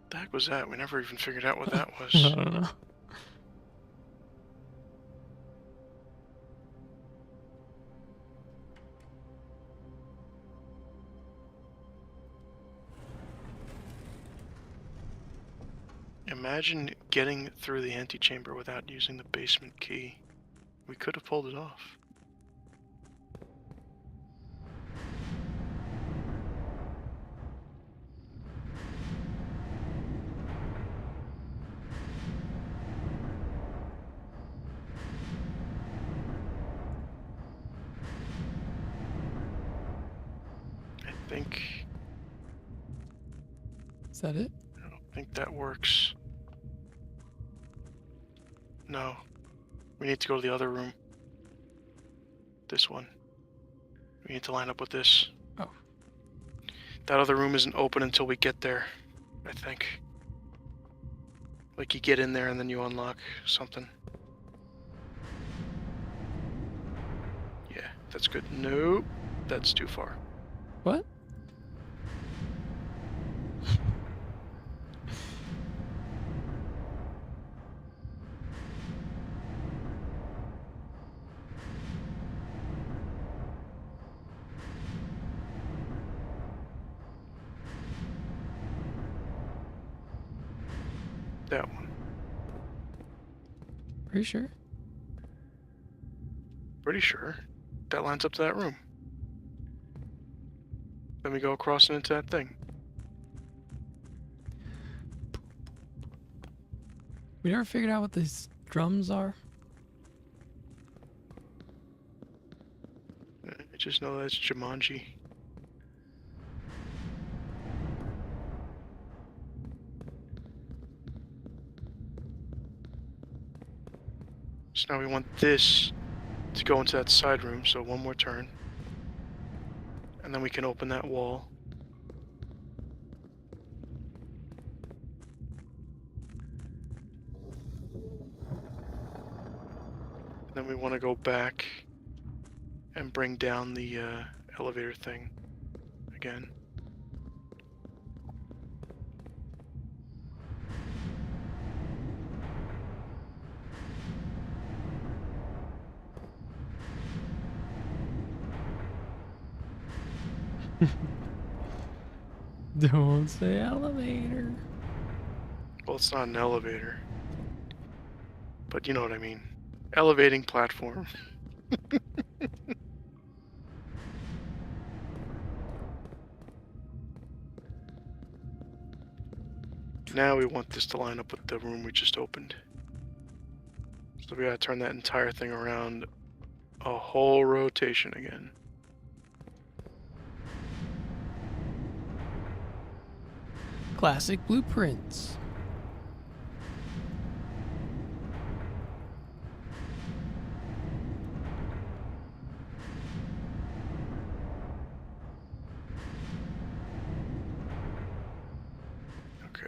The heck was that? We never even figured out what that I was. don't know. Imagine getting through the antechamber without using the basement key. We could have pulled it off. I Is that it? don't think that works. No. We need to go to the other room. This one. We need to line up with this. Oh. That other room isn't open until we get there, I think. Like you get in there and then you unlock something. Yeah, that's good. Nope. That's too far. What? That one. Are you sure? Pretty sure. That lines up to that room. Then we go across and into that thing. We never figured out what these drums are. I just know that's Jumanji. So now we want this to go into that side room, so one more turn. And then we can open that wall. Then we want to go back and bring down the elevator thing again. Don't say elevator. Well, it's not an elevator. But you know what I mean. Elevating platform. Now we want this to line up with the room we just opened. So we gotta turn that entire thing around a whole rotation again. Classic blueprints. Okay.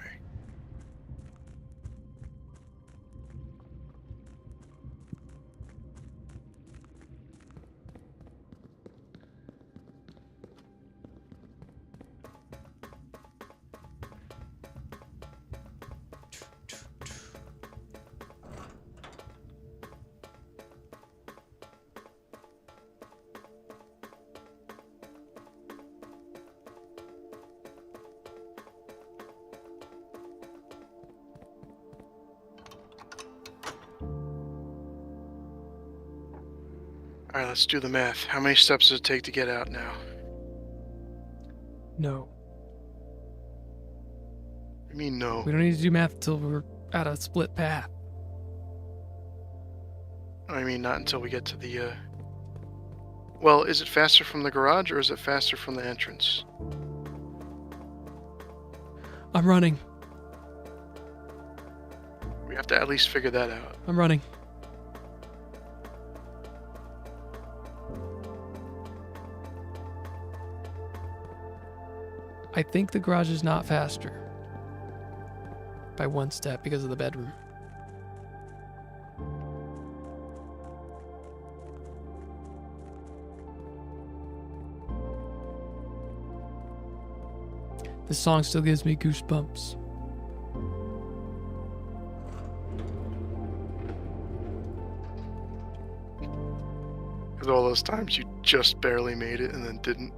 Alright, let's do the math. How many steps does it take to get out now? No. I mean, no. We don't need to do math until we're at a split path. I mean, not until we get to the, Well, is it faster from the garage, or is it faster from the entrance? I'm running. We have to at least figure that out. I'm running. I think the garage is not faster by one step because of the bedroom. This song still gives me goosebumps. Because all those times you just barely made it and then didn't.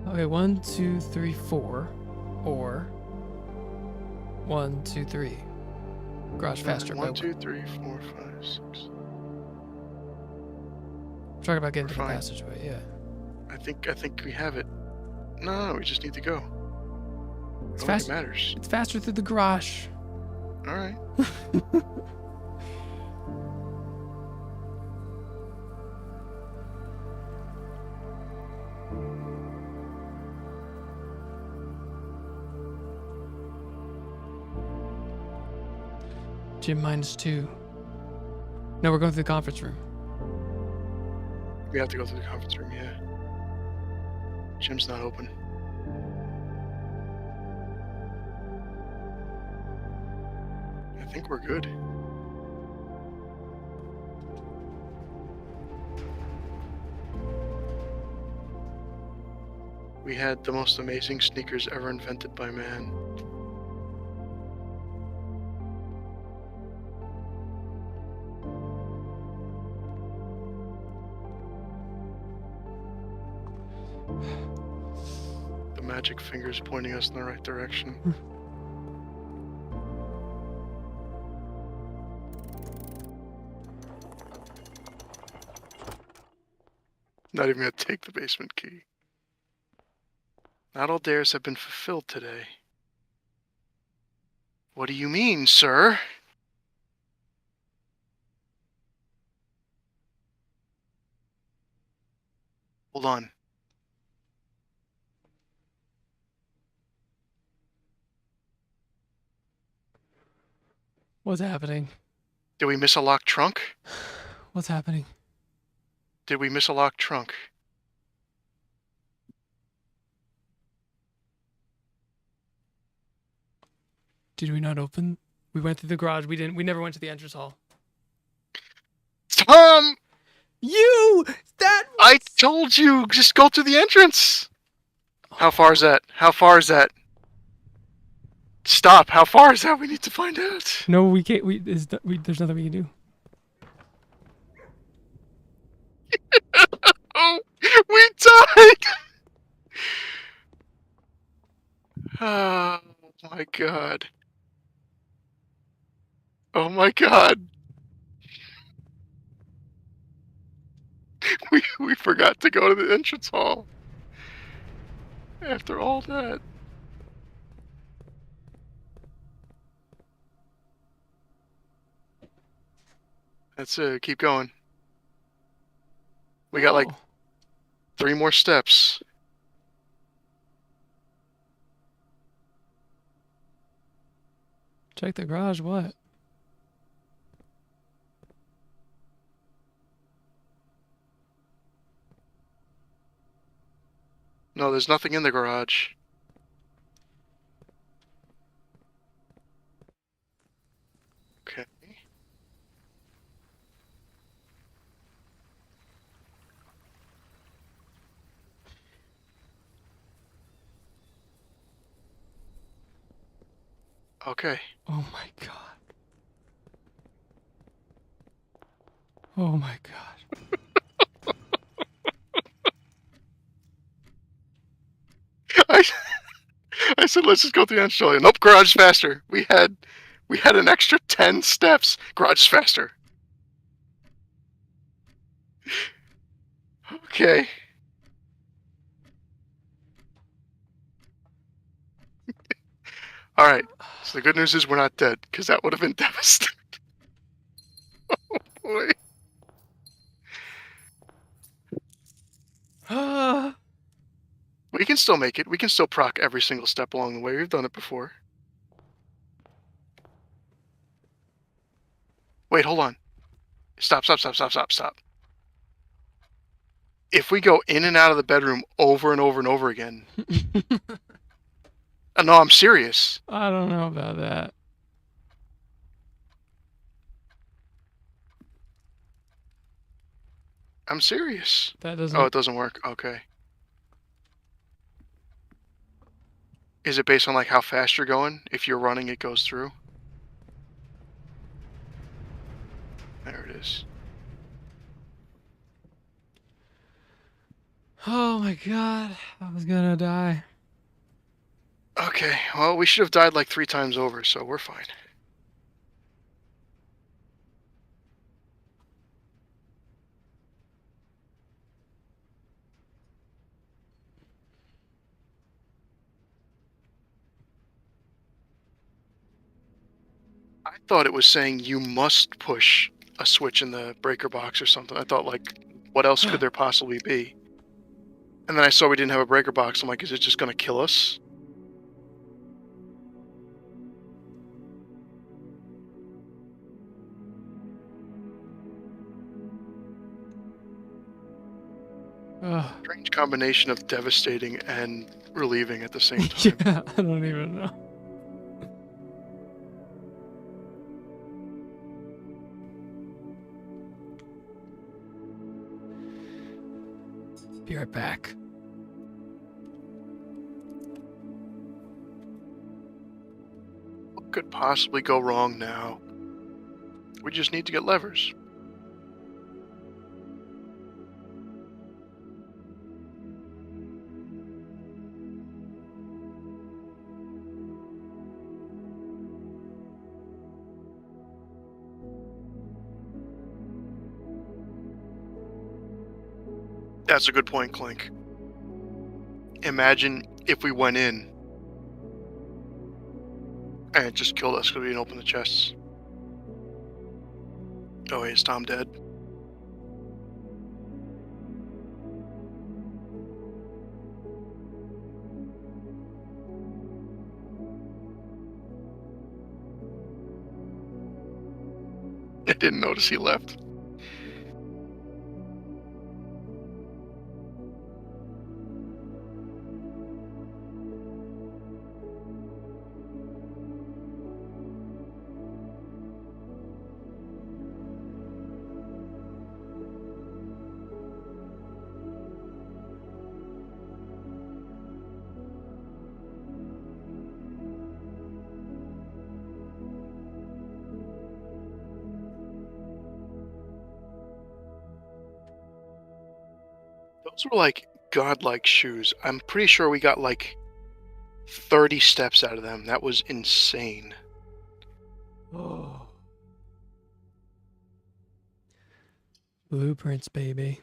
Okay, 1, 2, 3, 4, or 1, 2, 3. Garage faster. by 1, 2, 3, 4, 5, 6. I'm talking about getting to the Fine. passageway. Yeah. I think we have it. No, we just need to go. It's It fast. matters. It's faster through the garage. All right. Gym -2. No, we're going through the conference room. We have to go through the conference room, yeah. Gym's not open. I think we're good. We had the most amazing sneakers ever invented by man. magic fingers pointing us in the right direction. Not even gonna take the basement key. Not all dares have been fulfilled today. What do you mean, sir? Hold on. What's happening? Did we miss a locked trunk? What's happening? Did we miss a locked trunk? Did we not open? We went through the garage. We didn't. We never went to the entrance hall. Tom! You! That I told you! Just go through the entrance! How far is that? How far is that? Stop! How far is that? We need to find out. No, we can't. There's nothing we can do. Oh, we died! Oh my god. Oh my god. We forgot to go to the entrance hall. After all that. That's it. Keep going. We got like 3 more steps. Check the garage. What? No, there's nothing in the garage. Okay. Okay. Oh my god. Oh my god. I said let's just go through the entrance. Nope, garage is faster. We had an extra 10 steps. Garage is faster. Okay. Alright. So the good news is we're not dead, because that would have been devastating. Oh boy. We can still make it. We can still proc every single step along the way. We've done it before. Wait, hold on. Stop. If we go in and out of the bedroom over and over and over again... No, I'm serious. I don't know about that. I'm serious. That doesn't... Oh, it doesn't work. Okay. Is it based on like how fast you're going? If you're running, it goes through. There it is. Oh my god. I was gonna die. Okay, well, we should have died like 3 times over, so we're fine. I thought it was saying you must push a switch in the breaker box or something. I thought, like, what else could there possibly be? And then I saw we didn't have a breaker box. I'm like, is it just gonna kill us? Strange combination of devastating and relieving at the same time. Yeah, I don't even know. Be right back. What could possibly go wrong now? We just need to get levers. That's a good point, Clink. Imagine if we went in and it just killed us because we didn't open the chests. Oh, wait, is Tom dead? I didn't notice he left. Those were like godlike shoes. I'm pretty sure we got like 30 steps out of them. That was insane. Oh. Blueprints, baby.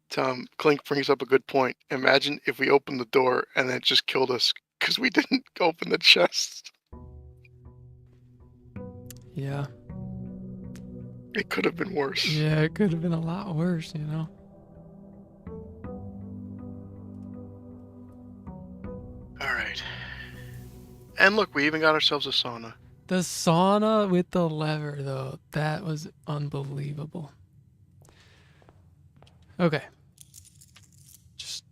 Tom, Clink brings up a good point. Imagine if we opened the door and then it just killed us because we didn't open the chest. Yeah. It could have been worse. Yeah, it could have been a lot worse, you know? Alright. And look, we even got ourselves a sauna. The sauna with the lever, though, that was unbelievable. Okay. Just,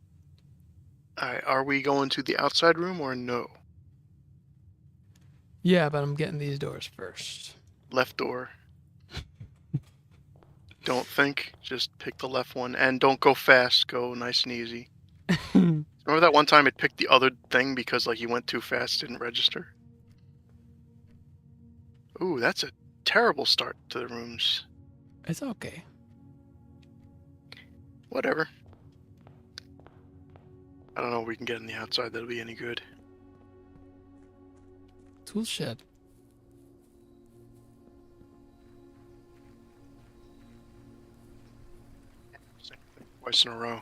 Alright, are we going to the outside room or no? yeah, but I'm getting these doors first. Left door. Don't think, just pick the left one. And don't go fast, go nice and easy. Remember that one time it picked the other thing because like you went too fast, didn't register? Ooh, that's a terrible start to the rooms. It's okay. Whatever. I don't know if we can get in the outside that'll be any good. Tool shed. Twice in a row.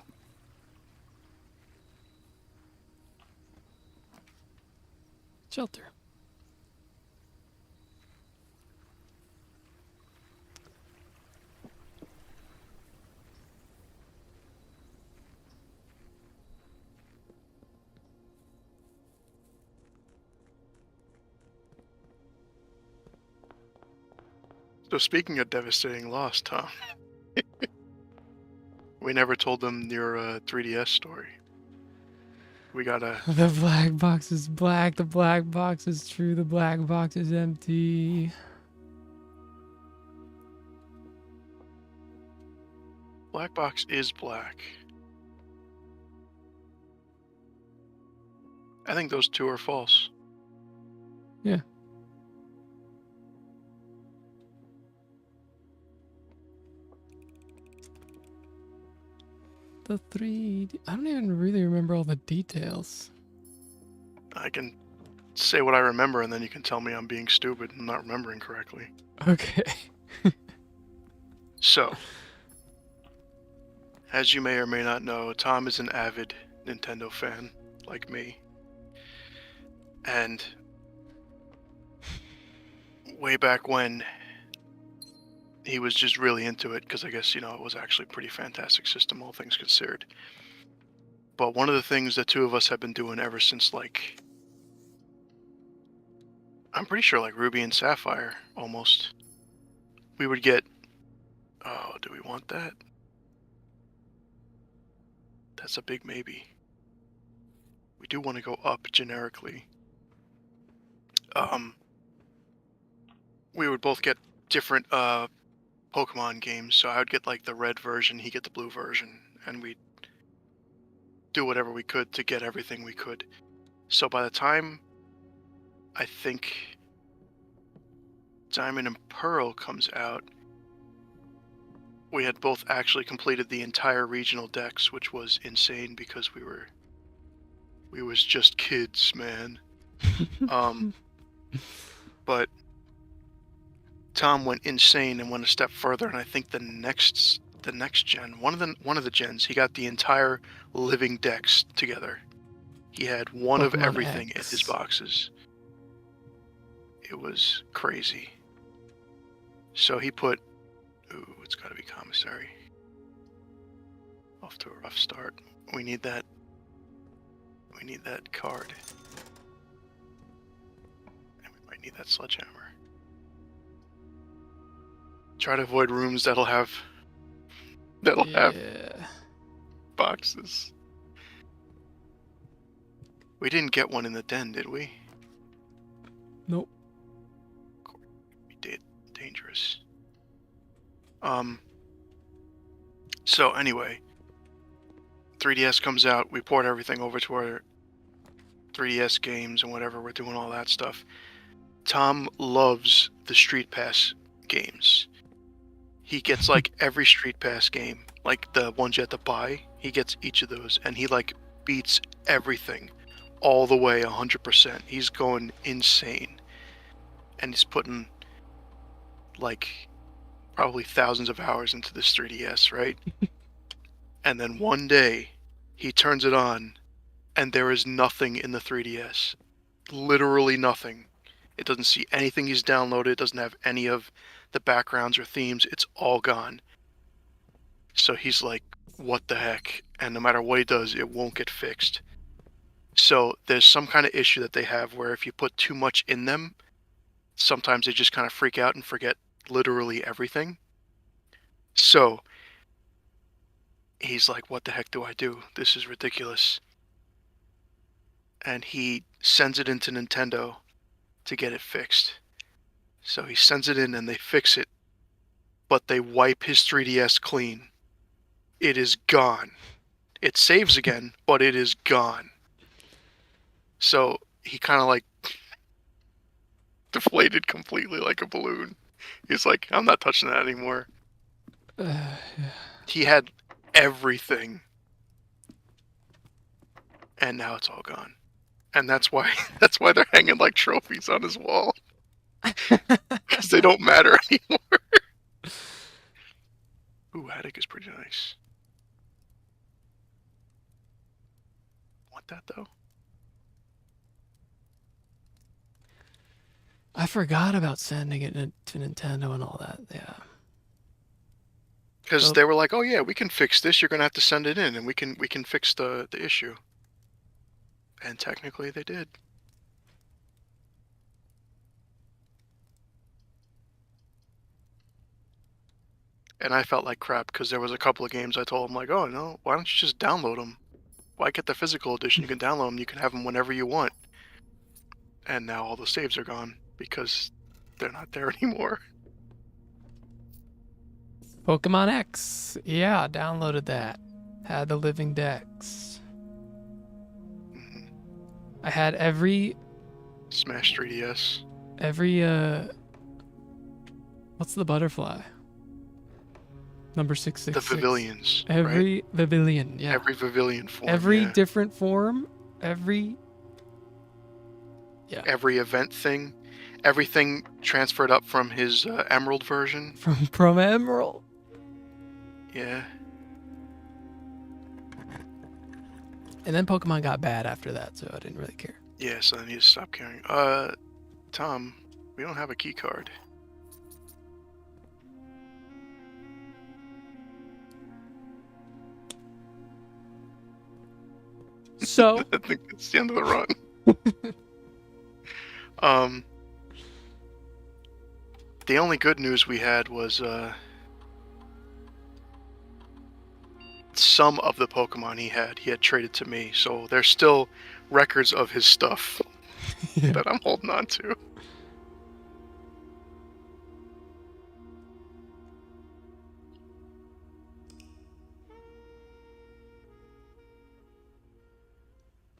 Shelter. So speaking of devastating loss, Tom, we never told them your 3DS story. We gotta... The black box is black, the black box is true, the black box is empty. Black box is black. I think those two are false. Yeah. The 3D. I don't even really remember all the details. I can say what I remember and then you can tell me I'm being stupid and not remembering correctly. Okay. So, as you may or may not know, Tom is an avid Nintendo fan, like me. And way back when, he was just really into it, because I guess, you know, it was actually a pretty fantastic system, all things considered. But one of the things the two of us have been doing ever since, like, I'm pretty sure, like, Ruby and Sapphire, almost, we would get... Oh, do we want that? That's a big maybe. We do want to go up generically. We would both get different Pokemon games, so I would get like the red version, he'd get the blue version, and we'd do whatever we could to get everything we could. So by the time I think Diamond and Pearl comes out, we had both actually completed the entire regional dex, which was insane because we was just kids, man. But Tom went insane and went a step further, and I think the next the next gen, one of the gens, he got the entire living decks together. He had one of Pokemon everything X. in his boxes. It was crazy. So he put, ooh, it's got to be commissary. Off to a rough start. We need that. We need that card. And we might need that sledgehammer. Try to avoid rooms that'll have Yeah. boxes. We didn't get one in the den, did we? Nope. We did. Dangerous. So anyway, 3DS comes out. We port everything over to our 3DS games and whatever. We're doing all that stuff. Tom loves the Street Pass games. He gets like every Street Pass game, like the ones you have to buy. He gets each of those, and he like beats everything all the way 100%. He's going insane, and he's putting like probably thousands of hours into this 3DS, right? And then one day he turns it on, and there is nothing in the 3DS. Literally nothing. It doesn't see anything he's downloaded. It doesn't have any of the backgrounds or themes. It's all gone. So he's like, what the heck? And no matter what he does, it won't get fixed. So there's some kind of issue that they have where if you put too much in them, sometimes they just kind of freak out and forget literally everything. So he's like, what the heck do I do? This is ridiculous. And he sends it into Nintendo to get it fixed. So he sends it in and they fix it, but they wipe his 3DS clean. It is gone. It saves again, but it is gone. So he kind of like deflated completely like a balloon. He's like, I'm not touching that anymore. He had everything, and now it's all gone. And that's why they're hanging like trophies on his wall. Because they don't matter anymore. Ooh, Attic is pretty nice. Want that though? I forgot about sending it to Nintendo and all that. Yeah. Because Oh. they were like, oh yeah, we can fix this. You're gonna have to send it in, and we can fix the issue. And technically, they did. And I felt like crap because there was a couple of games I told them like, oh no, why don't you just download them? Why get the physical edition? You can download them. You can have them whenever you want. And now all the saves are gone because they're not there anymore. Pokemon X. Yeah, downloaded that. Had the living decks. Mhm. I had every Smash 3DS. what's the butterfly? Number 666. The Pavilions. Every right? Pavilion, yeah. Every Pavilion form. Every yeah. different form, every Every event thing. Everything transferred up from his Emerald version. from Emerald. Yeah. And then Pokemon got bad after that, so I didn't really care. Yeah, so I need to stop caring. Tom, we don't have a key card. So I think that's the end of the run. The only good news we had was some of the Pokemon he had traded to me, so there's still records of his stuff yeah. that I'm holding on to.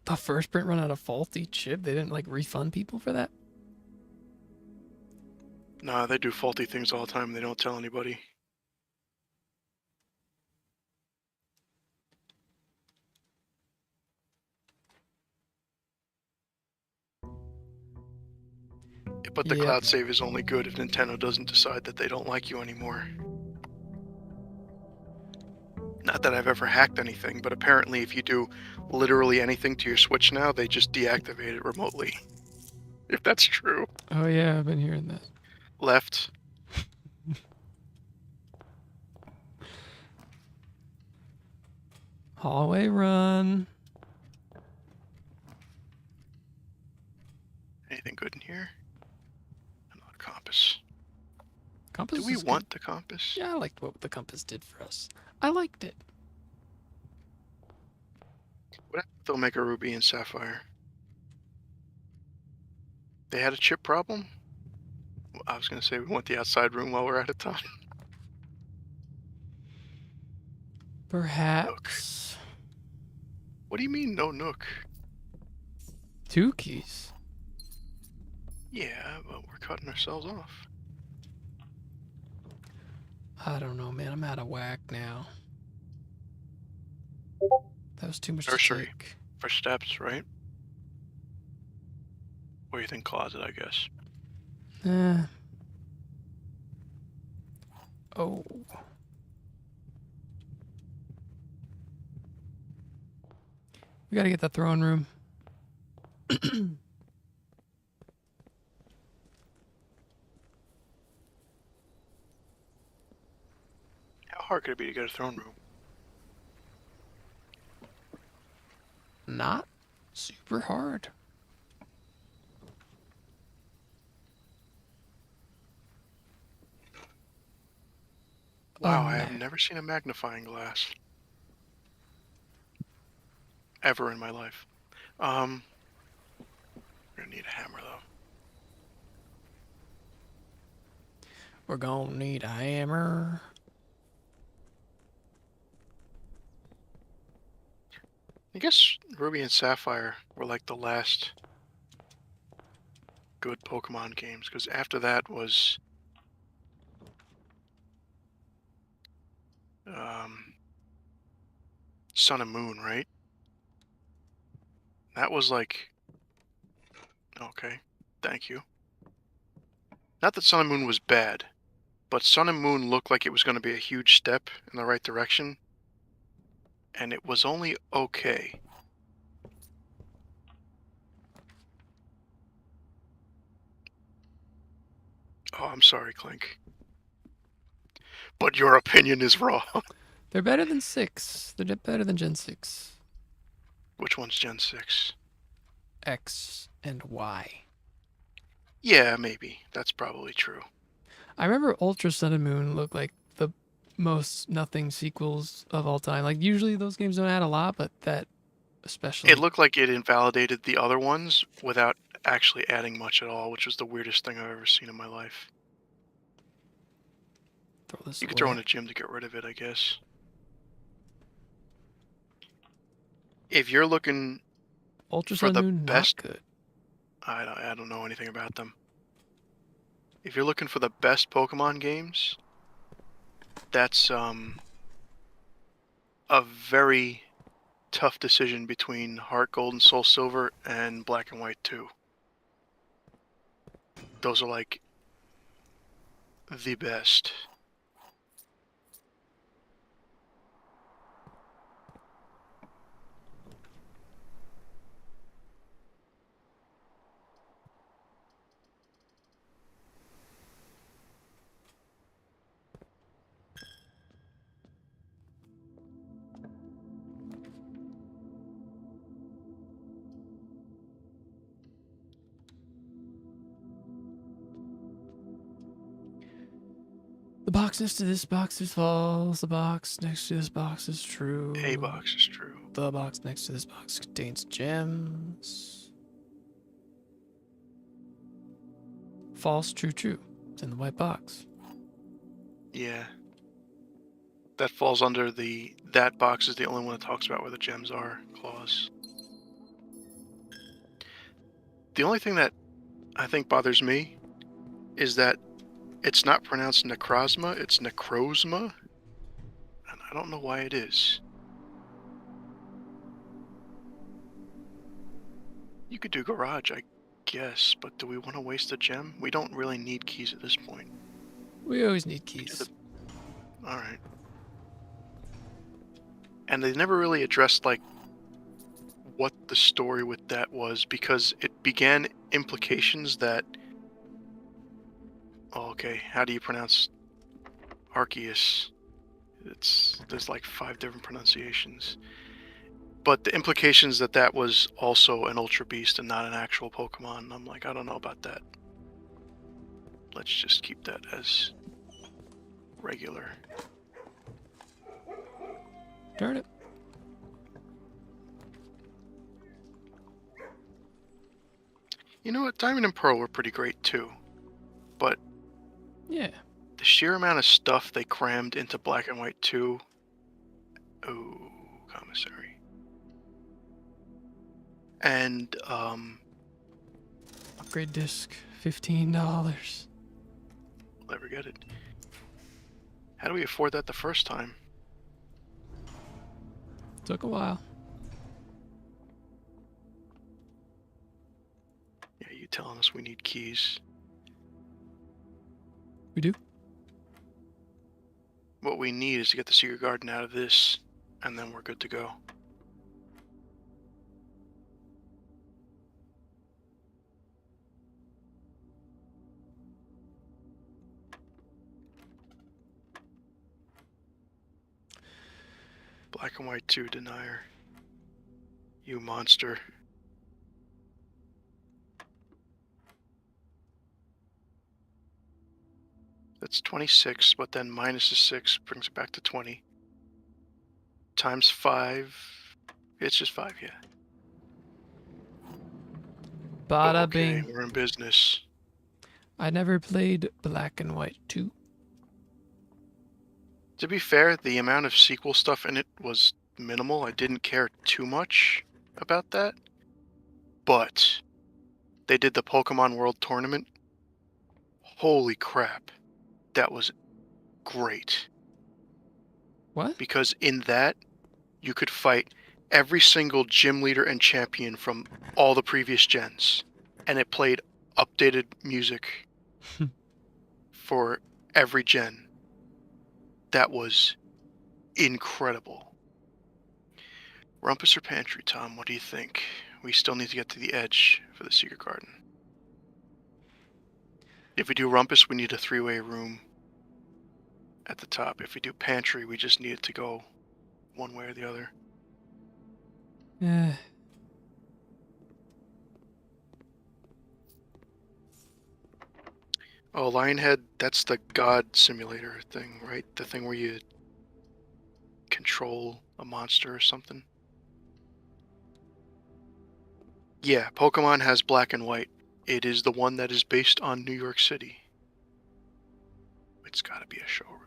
The first print run out of faulty chip. They didn't like refund people for that. Nah, they do faulty things all the time and they don't tell anybody. But the Yeah. cloud save is only good if Nintendo doesn't decide that they don't like you anymore. Not that I've ever hacked anything, but apparently if you do literally anything to your Switch now, they just deactivate it remotely. If that's true. Oh yeah, I've been hearing that. Left. Hallway run. Anything good in here? Another compass. Compass Do we is good. want the compass? Yeah, I liked what the compass did for us. I liked it. What happened with Omega Ruby and Sapphire? They had a chip problem? I was gonna say we want the outside room while we're at it, Tom. Perhaps. What do you mean, no Nook? 2 keys. Yeah, but we're cutting ourselves off. I don't know, man. I'm out of whack now. That was too much Nursery. to take. For steps, right? What do you think, closet, I guess? Oh. We gotta get the throne room. How hard could it be to get a throne room? Not super hard. Wow, I have never seen a magnifying glass. Ever in my life. We're gonna need a hammer, though. We're gonna need a hammer. I guess Ruby and Sapphire were like the last good Pokemon games, because after that was Sun and Moon, right? That was like... Okay, thank you. Not that Sun and Moon was bad, but Sun and Moon looked like it was going to be a huge step in the right direction, and it was only okay. Oh, I'm sorry, Clink. But your opinion is wrong. They're better than 6. They're better than Gen 6. Which one's Gen 6? X and Y. Yeah, maybe. That's probably true. I remember Ultra Sun and Moon looked like the most nothing sequels of all time. Like, usually those games don't add a lot, but that especially. It looked like it invalidated the other ones without actually adding much at all, which was the weirdest thing I've ever seen in my life. Throw this You could away. throw in a gym to get rid of it, I guess. If you're looking Ultra for Sun the and Moon, best... not good. I don't know anything about them. If you're looking for the best Pokemon games, that's a very tough decision between Heart Gold and Soul Silver and Black and White 2. Those are like the best. The box next to this box is false. The box next to this box is true. A box is true. The box next to this box contains gems. False, true, true. It's in the white box. Yeah. That falls under the that box is the only one that talks about where the gems are clause. The only thing that I think bothers me is that it's not pronounced Necrozma, it's Necrozma. And I don't know why it is. You could do garage, I guess, but do we want to waste a gem? We don't really need keys at this point. We always need keys. Alright. and they never really addressed like what the story with that was, because it began implications that, oh, okay, how do you pronounce Arceus? There's like 5 different pronunciations, but the implications that that was also an Ultra Beast and not an actual Pokemon, I'm like, I don't know about that. Let's just keep that as regular. Darn it. You know what? Diamond and Pearl were pretty great too, but Yeah. the sheer amount of stuff they crammed into Black and White 2. Oh, commissary. And Upgrade disc, $15. we'll never get it. How do we afford that the first time? Took a while. Yeah, you telling us we need keys. We do? What we need is to get the Secret Garden out of this, and then we're good to go. Black and White 2 denier. You monster. That's 26, but then minus a 6 brings it back to 20. Times 5. It's just 5, yeah. Bada Okay, bing. we're in business. I never played Black and White 2. To be fair, the amount of sequel stuff in it was minimal. I didn't care too much about that. But they did the Pokemon World Tournament. Holy crap. That was great. What? Because in that, you could fight every single gym leader and champion from all the previous gens. And it played updated music for every gen. That was incredible. Rumpus or Pantry, Tom? What do you think? We still need to get to the edge for the Secret Garden. If we do Rumpus, we need a 3-way room at the top. If we do Pantry, we just need it to go one way or the other. Eh. Oh, Lionhead, that's the God Simulator thing, right? The thing where you control a monster or something? Yeah, Pokemon has Black and White. It is the one that is based on New York City. It's gotta be a showroom.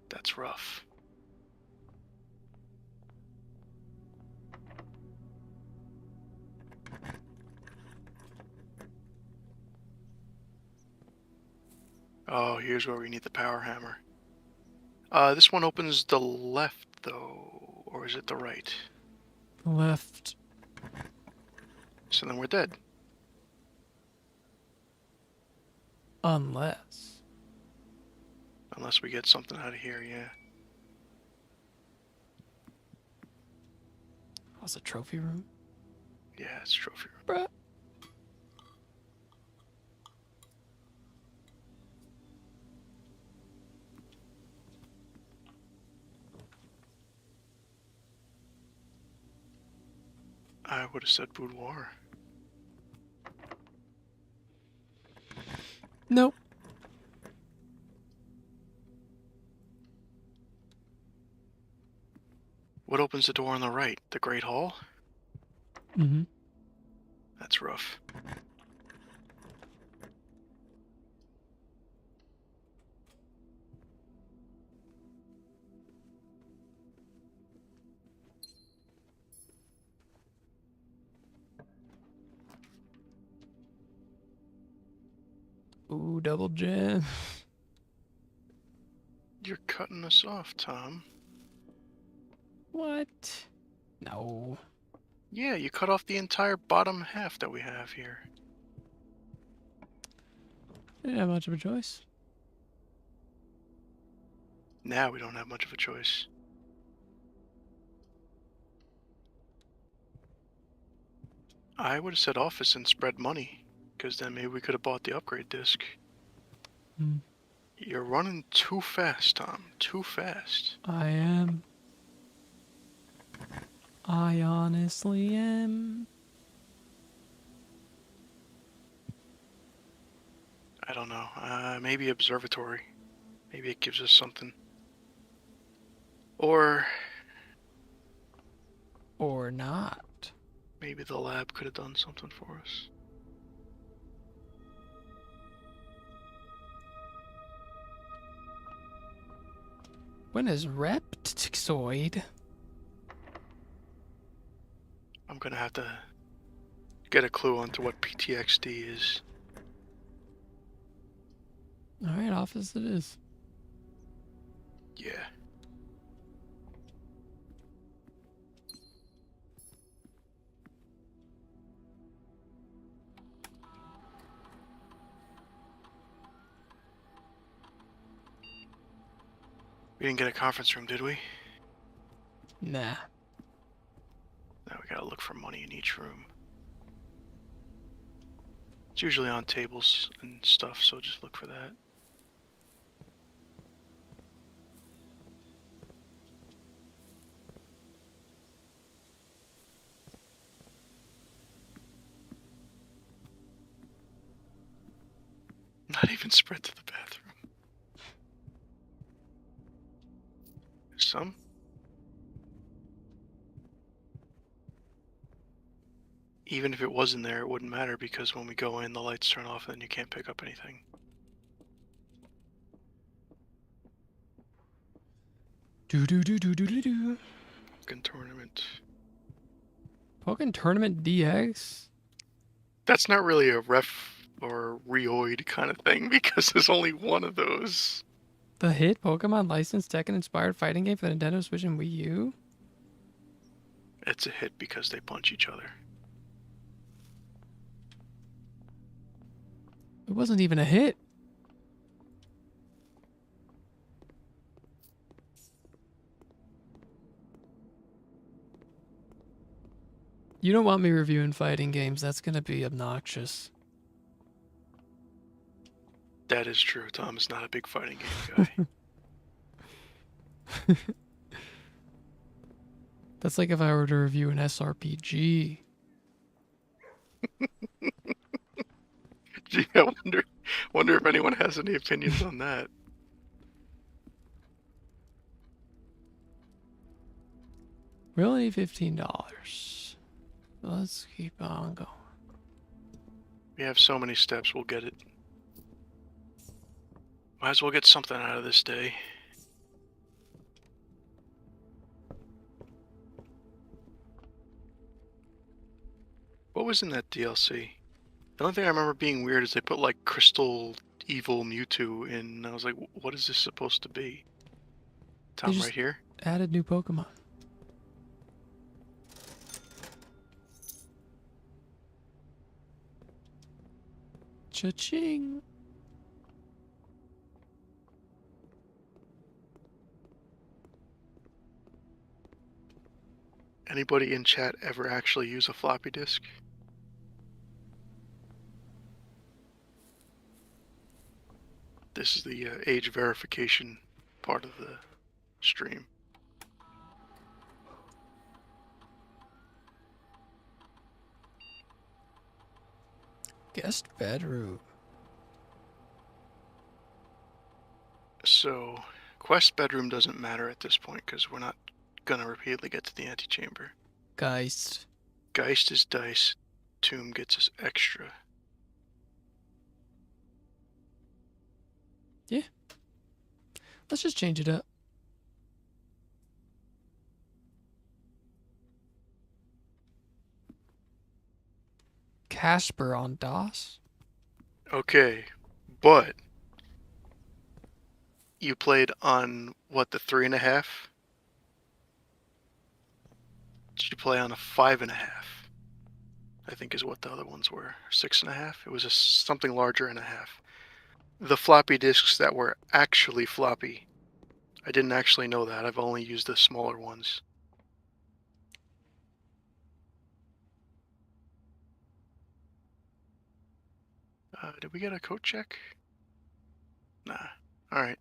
That's rough. Oh, here's where we need the power hammer. This one opens the left, though. Or is it the right? Left. So then we're dead. Unless. Unless we get something out of here, yeah. Oh, it's a trophy room? Yeah, it's trophy room. Bruh. I would have said boudoir. Nope. What opens the door on the right? The Great Hall? Mm-hmm. That's rough. Ooh, double gem. You're cutting us off, Tom. What? No. Yeah, you cut off the entire bottom half that we have here. I didn't have much of a choice. Now we don't have much of a choice. I would have said office and spread money, because then maybe we could have bought the upgrade disc. Hmm. You're running too fast, Tom. Too fast. I am. I honestly am. I don't know. Maybe observatory. Maybe it gives us something. Or not. maybe the lab could have done something for us. When is Reptoid? I'm gonna have to get a clue onto what PTXD is. Alright, office it is. Yeah. We didn't get a conference room, did we? Nah. Now we gotta look for money in each room. It's usually on tables and stuff, so just look for that. Not even spread to the bathroom. There's some. Even if it wasn't there, it wouldn't matter because when we go in, the lights turn off and then you can't pick up anything. Do. Fucking tournament. Pokken Tournament DX? That's not really a ref or reoid kind of thing because there's only one of those. The hit Pokemon licensed Tekken-inspired fighting game for the Nintendo Switch and Wii U? It's a hit because they punch each other. It wasn't even a hit. You don't want me reviewing fighting games. That's going to be obnoxious. That is true. Tom is not a big fighting game guy. That's like if I were to review an SRPG. Gee, I wonder if anyone has any opinions on that. We only need $15. Let's keep on going. We have so many steps, we'll get it. Might as well get something out of this day. What was in that DLC? The only thing I remember being weird is they put like Crystal Evil Mewtwo in, and I was like, what is this supposed to be? Tom, just- right here? Added new Pokemon. Cha-ching. Anybody in chat ever actually use a floppy disk? This is the age verification part of the stream. Guest bedroom. So, quest bedroom doesn't matter at this point because we're not gonna repeatedly get to the antechamber. Geist. Geist is dice. Tomb gets us extra. Let's just change it up. Casper on DOS? Okay, but you played on what, the 3.5? Did you play on a 5.5? I think is what the other ones were. 6.5? It was something larger and a half. The floppy disks that were actually floppy. I didn't actually know that. I've only used the smaller ones. Did we get a coat check? Nah. Alright.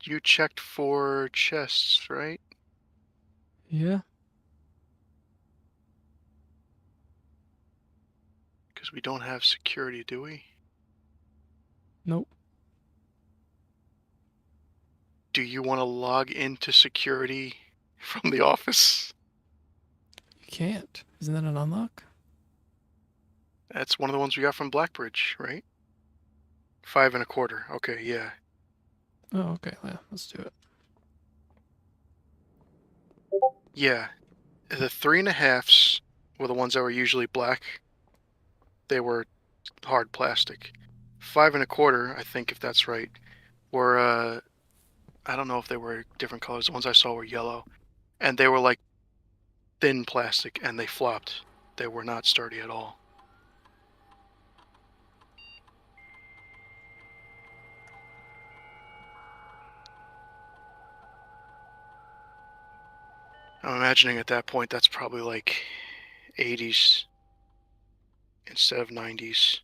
You checked for chests, right? Yeah. Because we don't have security, do we? Nope. Do you want to log into security from the office? You can't. Isn't that an unlock? That's one of the ones we got from Blackbridge, right? 5 1/4. Okay, yeah. Oh, okay. Yeah, let's do it. Yeah. The 3.5s were the ones that were usually black. They were hard plastic. 5 1/4, I think, if that's right, were I don't know if they were different colors. The ones I saw were yellow, and they were like thin plastic, and they flopped. They were not sturdy at all. I'm imagining at that point that's probably like 80s instead of 90s.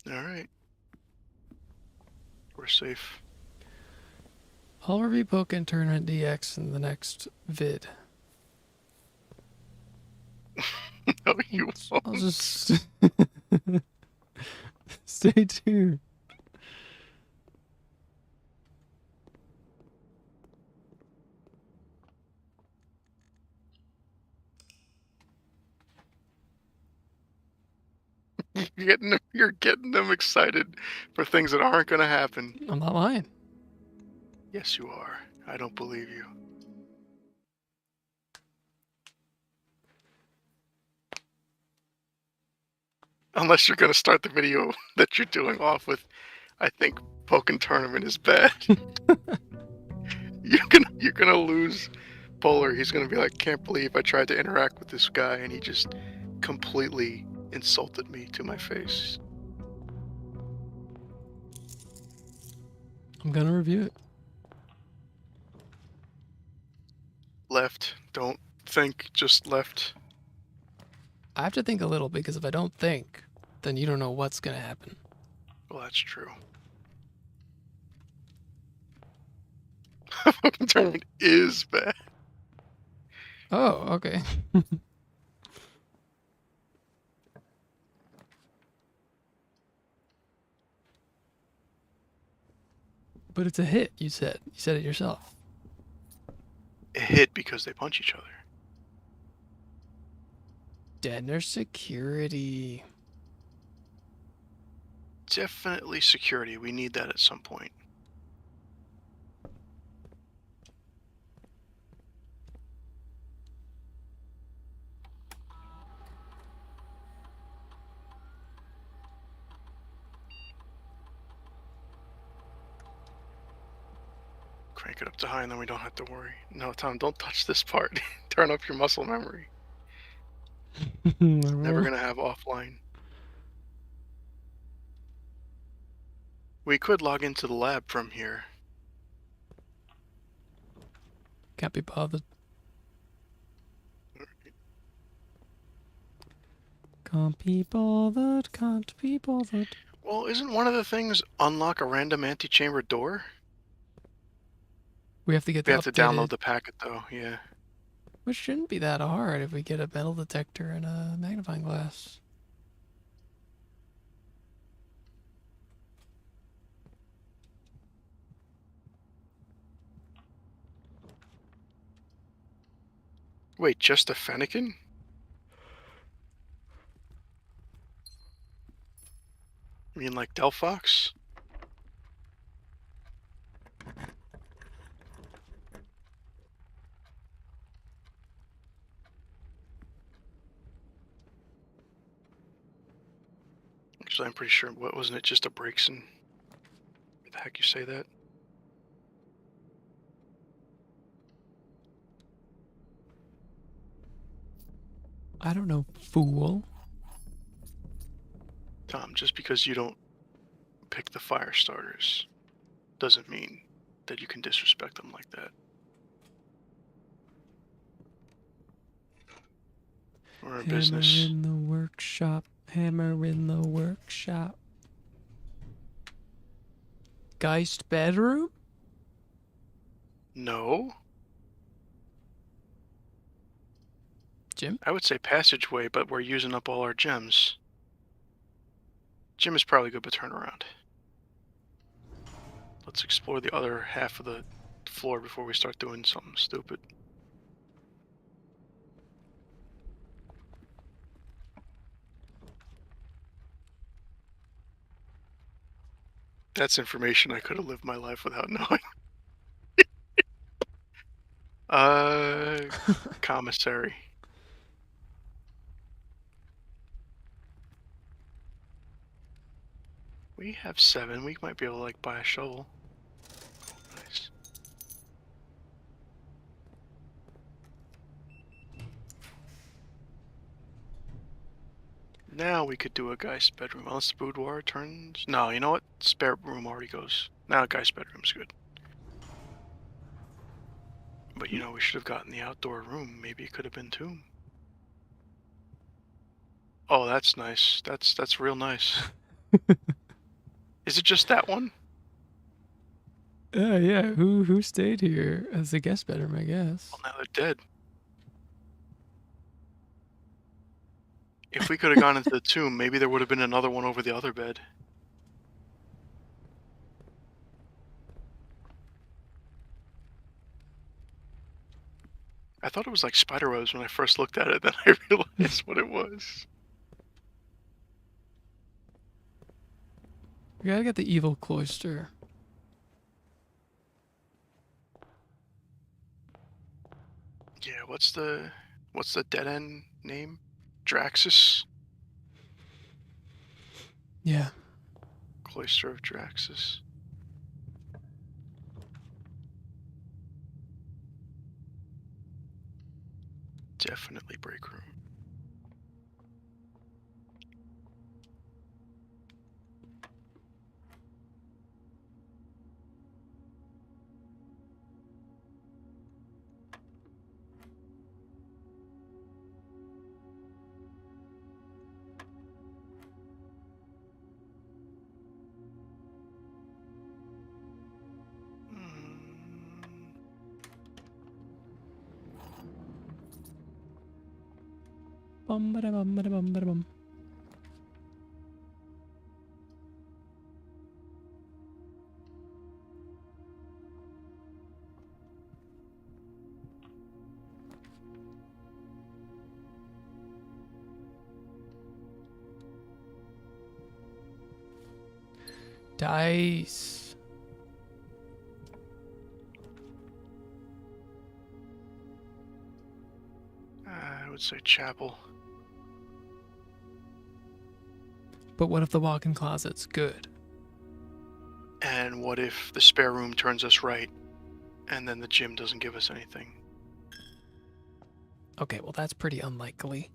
All right, we're safe. I'll review Pokken Tournament DX in the next vid. No, you I'll won't. just stay tuned. You're getting them excited for things that aren't going to happen. I'm not lying. Yes, you are. I don't believe you. Unless you're going to start the video that you're doing off with, I think Pokken Tournament is bad. You're gonna lose Polar. He's gonna be like, can't believe I tried to interact with this guy and he just completely insulted me to my face. I'm gonna review it. Left. Don't think, just left. I have to think a little because if I don't think, then you don't know what's gonna happen. Well, that's true. Pokken Tournament is bad. Oh, okay. But it's a hit, you said. You said it yourself. It hit because they punch each other. Denner security. Definitely security. We need that at some point. Crank it up to high and then we don't have to worry. No, Tom, don't touch this part. Turn up your muscle memory. Never gonna have offline. We could log into the lab from here. Can't be bothered. Can't be bothered, can't be bothered. Well, isn't one of the things unlock a random antechamber door? We have to get We the have to updated, download the packet though, yeah. which shouldn't be that hard if we get a metal detector and a magnifying glass. Wait, just a Fennekin? You mean like Delphox? Actually, I'm pretty sure, what wasn't it, just a Braixen? Where the heck you say that? I don't know, fool. Tom, just because you don't pick the fire starters doesn't mean that you can disrespect them like that. We're in business. Hammer in the workshop. Hammer in the workshop. Geist bedroom? No. Jim? I would say passageway, but we're using up all our gems. Gym is probably good, but turn around. Let's explore the other half of the floor before we start doing something stupid. That's information I could have lived my life without knowing. Commissary. We have 7. We might be able to, like, buy a shovel. Nice. Now we could do a guy's bedroom. Unless the boudoir turns... No, you know what? Spare room already goes. Now guy's bedroom's good. But, you know, we should have gotten the outdoor room. Maybe it could have been 2. Oh, that's nice. That's real nice. Is it just that one? Yeah. Who stayed here as a guest bedroom, I guess? Well, now they're dead. If we could have gone into the tomb, maybe there would have been another one over the other bed. I thought it was like spiderwebs when I first looked at it, then I realized what it was. We gotta get the evil cloister. Yeah, what's the dead end name? Draxus? Yeah. Cloister of Draxus. Definitely break room. Bum ba da bum ba da bum ba da bum. Dice. I would say chapel. But what if the walk-in closet's good? And what if the spare room turns us right, and then the gym doesn't give us anything? Okay, well that's pretty unlikely.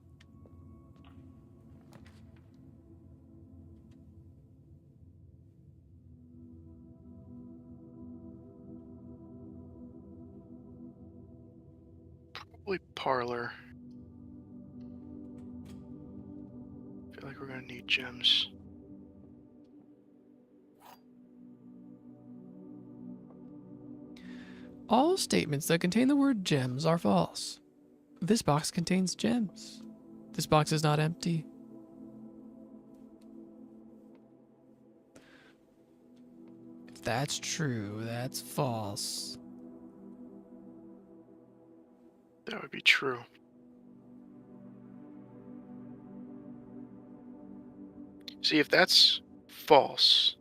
Probably parlor. I feel like we're gonna need gems. All statements that contain the word gems are false. This box contains gems. This box is not empty. If that's true, that's false. That would be true. See, if that's false,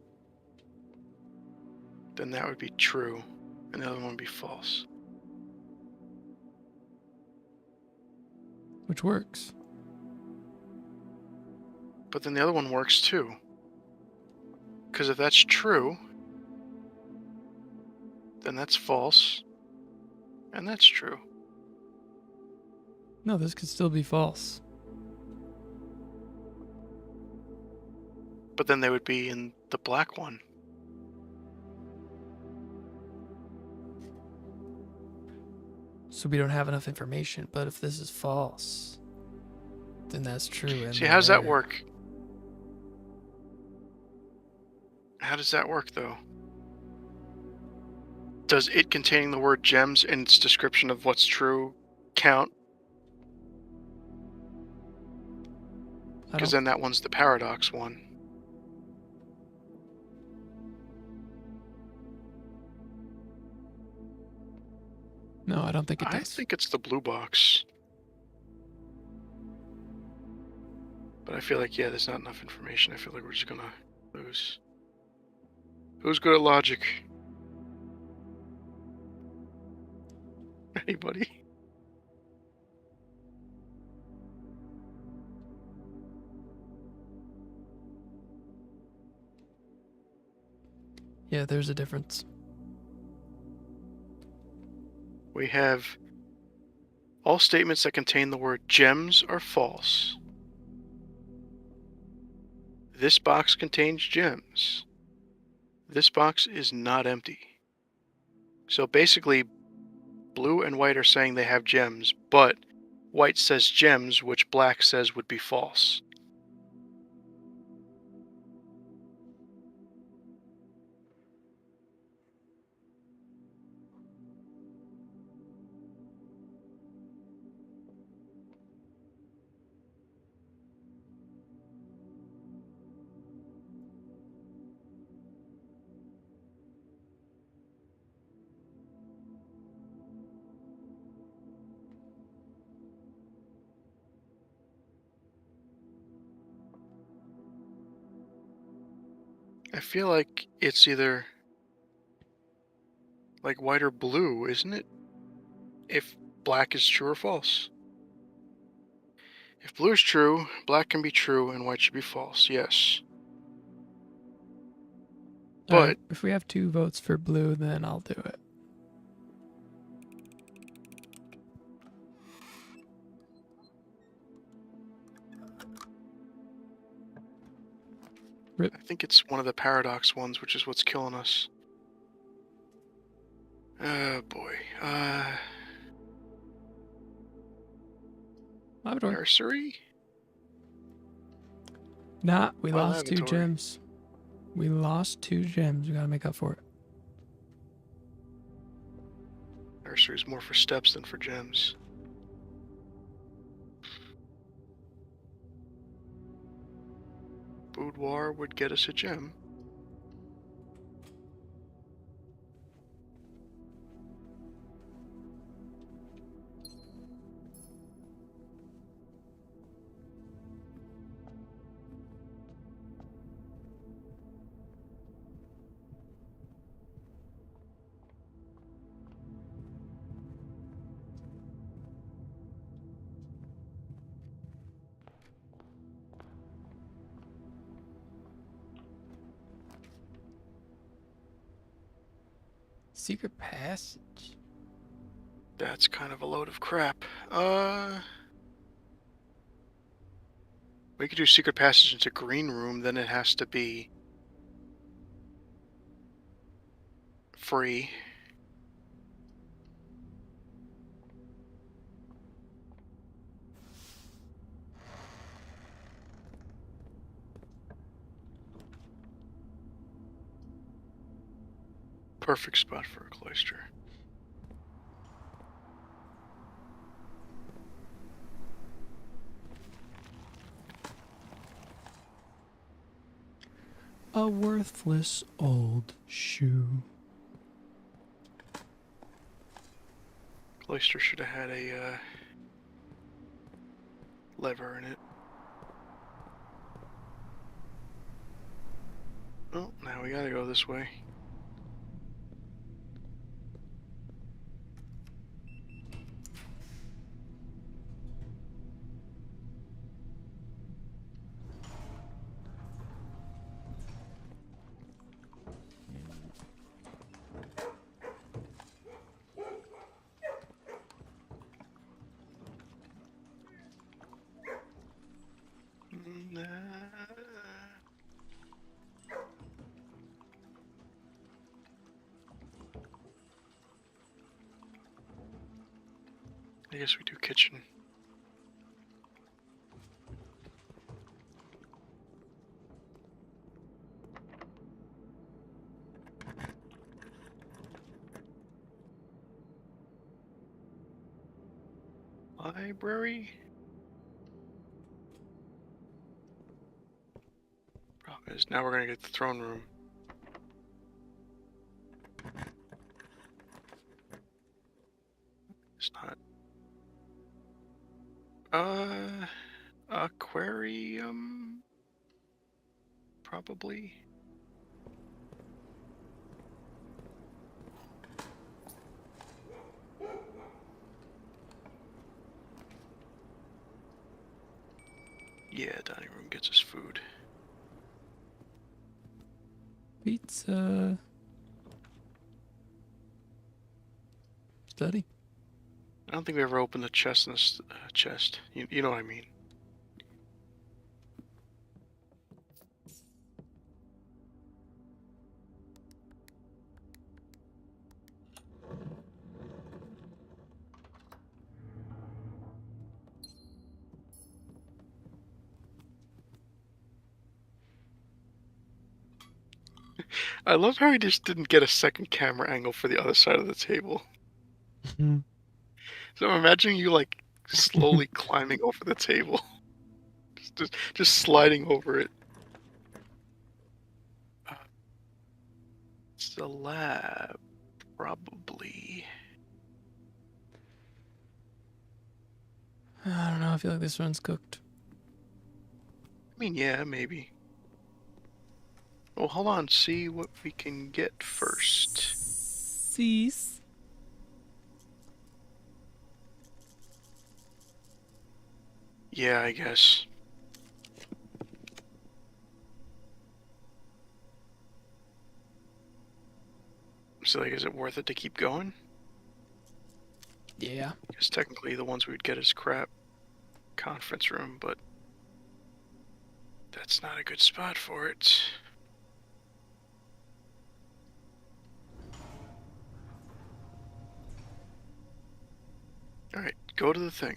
then that would be true, and the other one would be false. Which works. But then the other one works too. Because if that's true, then that's false, and that's true. No, this could still be false. But then they would be in the black one. So we don't have enough information, but if this is false, then that's true. And See, how does that work? How does that work, though? Does it containing the word gems in its description of what's true count? Because then that one's the paradox one. No, I don't think it does. I think it's the blue box. But I feel like, yeah, there's not enough information. I feel like we're just gonna lose. Who's good at logic? Anybody? Yeah, there's a difference. We have all statements that contain the word gems are false. This box contains gems. This box is not empty. So basically, blue and white are saying they have gems, but white says gems, which black says would be false. I feel like it's either like white or blue, isn't it? If black is true or false. If blue is true, black can be true and white should be false, yes. But if we have 2 votes for blue, then I'll do it. I think it's one of the paradox ones, which is what's killing us. Oh boy. Nursery? Nah, we lost 2 gems. We lost 2 gems. We gotta make up for it. Nursery's more for steps than for gems. Boudoir would get us a gem. Secret passage? That's kind of a load of crap. We could do secret passage into green room, then it has to be free. Perfect spot for a cloister. A worthless old shoe. Cloister should have had a lever in it. Oh, now we gotta go this way. I guess we do kitchen. Library? Problem is, now we're gonna get the throne room. It's not. Aquarium? Probably. Yeah, dining room gets us food. Pizza. Study. I don't think we ever opened the chest in this chest. You know what I mean. I love how he just didn't get a second camera angle for the other side of the table. So I'm imagining you like slowly climbing over the table, just sliding over it. It's the lab, probably. I don't know. I feel like this one's cooked. I mean, yeah, maybe. Well, hold on. See what we can get first. Cease. Yeah, I guess. So, like, is it worth it to keep going? Yeah. Because technically the ones we would get is crap. Conference room, but that's not a good spot for it. Alright, go to the thing.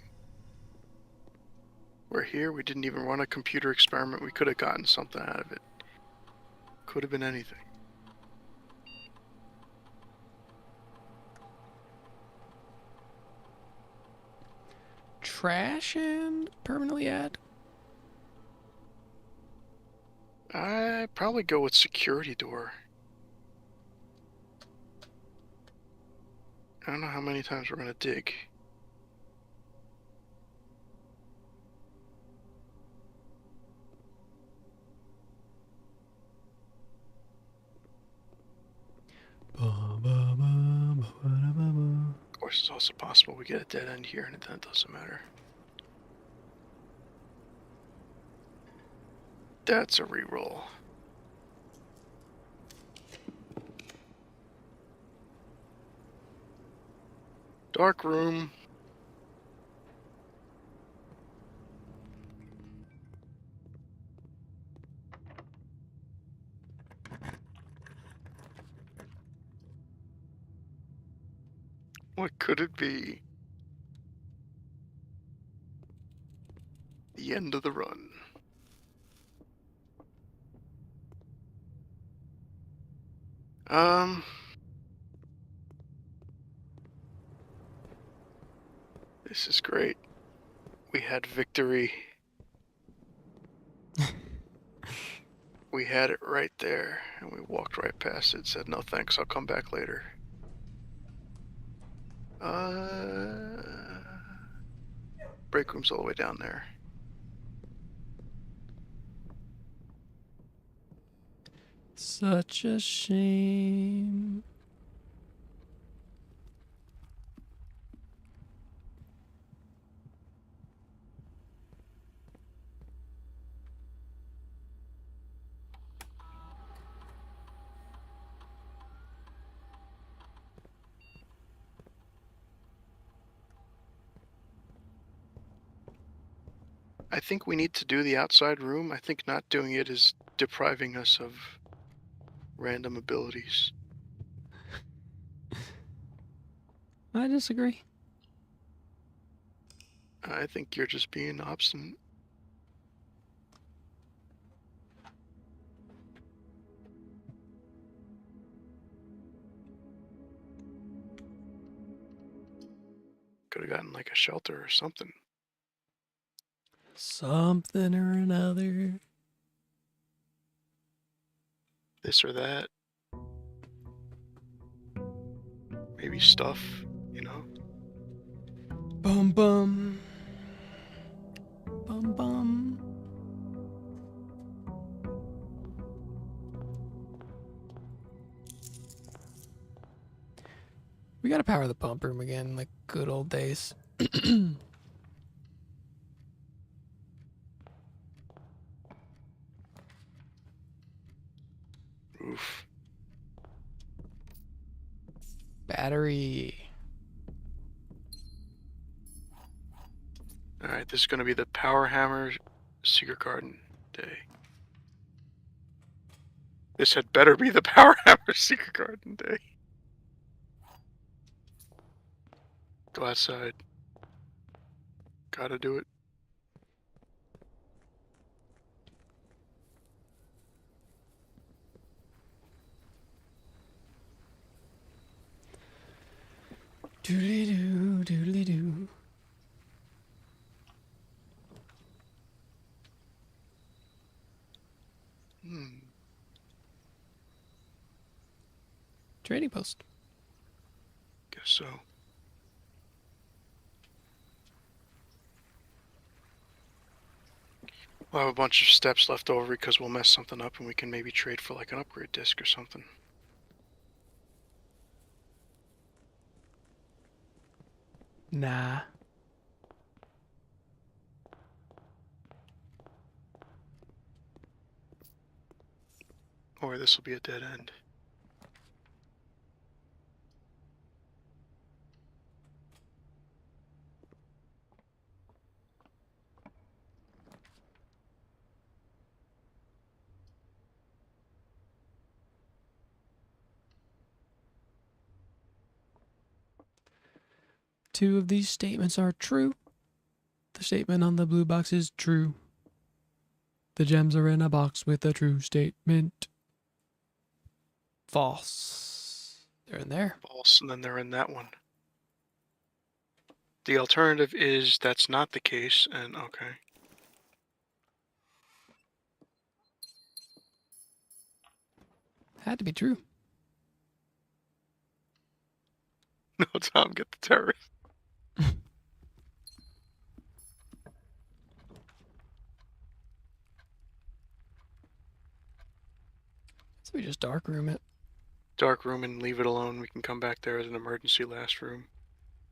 We're here, we didn't even run a computer experiment, we could have gotten something out of it. Could have been anything. Trash and permanently add. I'd probably go with security door. I don't know how many times we're gonna dig. Of course, it's also possible we get a dead end here and then it doesn't matter. That's a reroll. Dark room. What could it be? The end of the run. This is great. We had victory. We had it right there, and we walked right past it, said no thanks, I'll come back later. Break room's all the way down there. Such a shame. I think we need to do the outside room. I think not doing it is depriving us of random abilities. I disagree. I think you're just being obstinate. Could have gotten like a shelter or something. Something or another. This or that. Maybe stuff, you know? Bum bum. Bum bum. We gotta power the pump room again, like good old days. Oof. Battery. Alright, this is going to be the Power Hammer Secret Garden day. This had better be the Power Hammer Secret Garden day. Go outside. Gotta do it. Doodly doo, doodly doo. Trading post. Guess so. We'll have a bunch of steps left over because we'll mess something up and we can maybe trade for like an upgrade disc or something. Nah. Or this will be a dead end. Two of these statements are true. The statement on the blue box is true. The gems are in a box with a true statement. False. They're in there. False, and then they're in that one. The alternative is that's not the case, and okay. Had to be true. No, Tom, get the terrorist. So we just dark room it. Dark room and leave it alone. We can come back there as an emergency last room.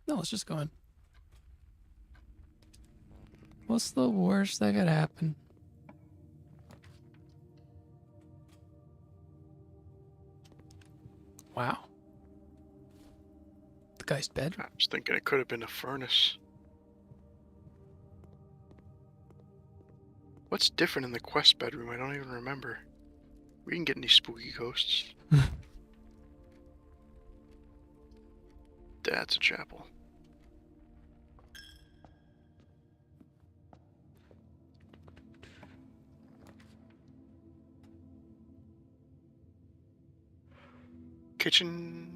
No, let's just go in. What's the worst that could happen? Wow. The guy's bed. I was thinking it could have been a furnace. What's different in the quest bedroom? I don't even remember. We didn't get any spooky ghosts. That's a chapel. Kitchen,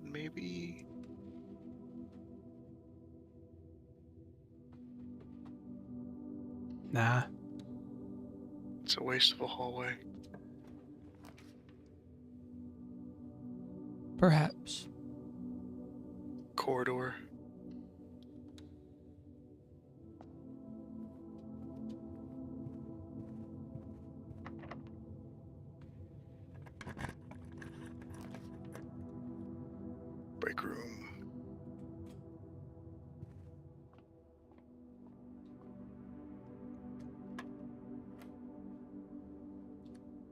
maybe. Nah. It's a waste of a hallway. Perhaps. Corridor. Break room.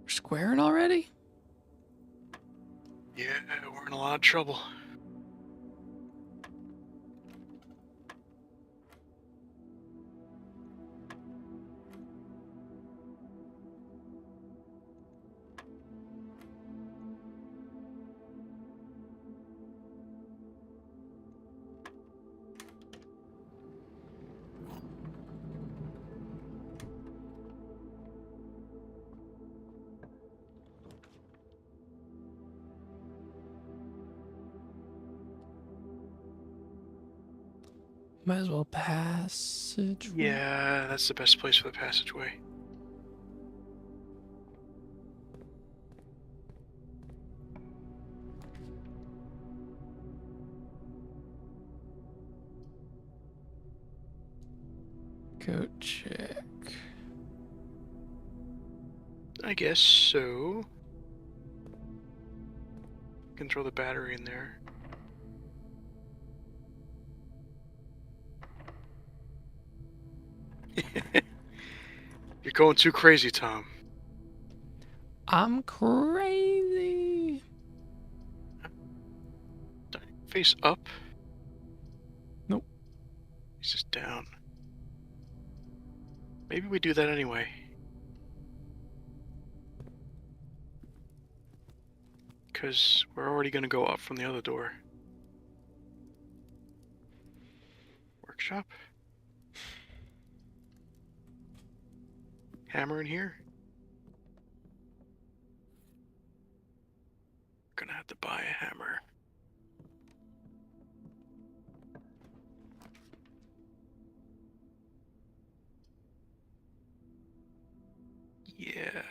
We're squaring already? Yeah, we're in a lot of trouble. Might as well passage. Yeah, that's the best place for the passageway. Go check. I guess so. Can throw the battery in there. You're going too crazy, Tom. I'm crazy. Face up? Nope. He's just down. Maybe we do that anyway. Because we're already going to go up from the other door. Workshop? Hammer in here? Gonna have to buy a hammer. Yeah.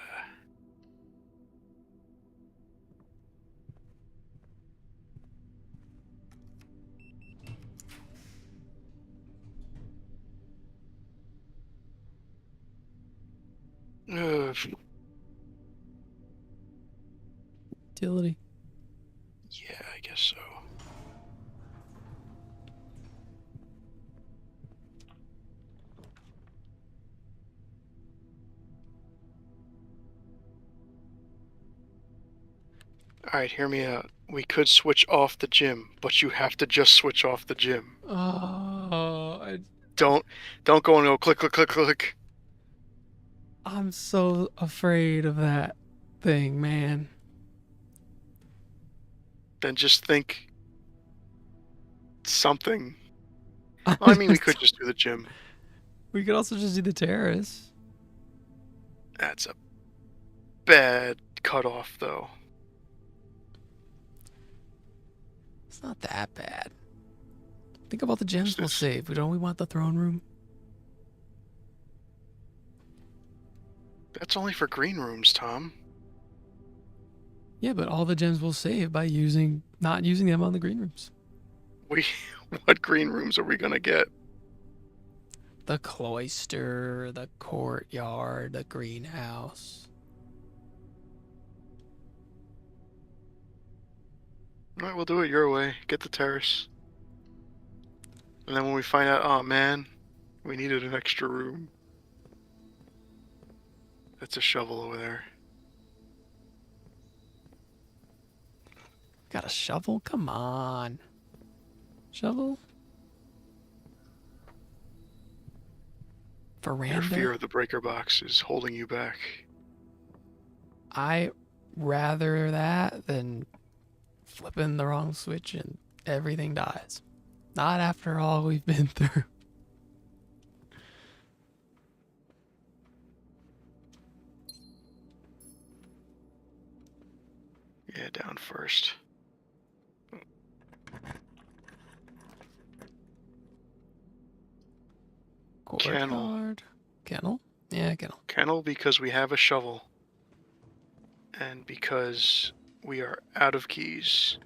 Utility. Yeah, I guess so. Alright, hear me out. We could switch off the gym, but you have to just switch off the gym. Oh, Don't go and go click, click, click, click. I'm so afraid of that thing, man. Then just think something. Well, I mean, we could just do the gym. We could also just do the terrace. That's a bad cutoff, though. It's not that bad. Think about the gems we'll This- save. Don't we want the throne room? That's only for green rooms, Tom. Yeah, but all the gems we'll save by not using them on the green rooms. What green rooms are we gonna get? The cloister, the courtyard, the greenhouse. Alright, we'll do it your way. Get the terrace. And then when we find out, oh man, we needed an extra room. That's a shovel over there. Got a shovel? Come on. Shovel? Your Veranda? fear of the breaker box is holding you back. I rather that than flipping the wrong switch and everything dies. Not after all we've been through. Yeah, down first. Courtyard. Kennel? Yeah, kennel. Kennel because we have a shovel. And because we are out of keys.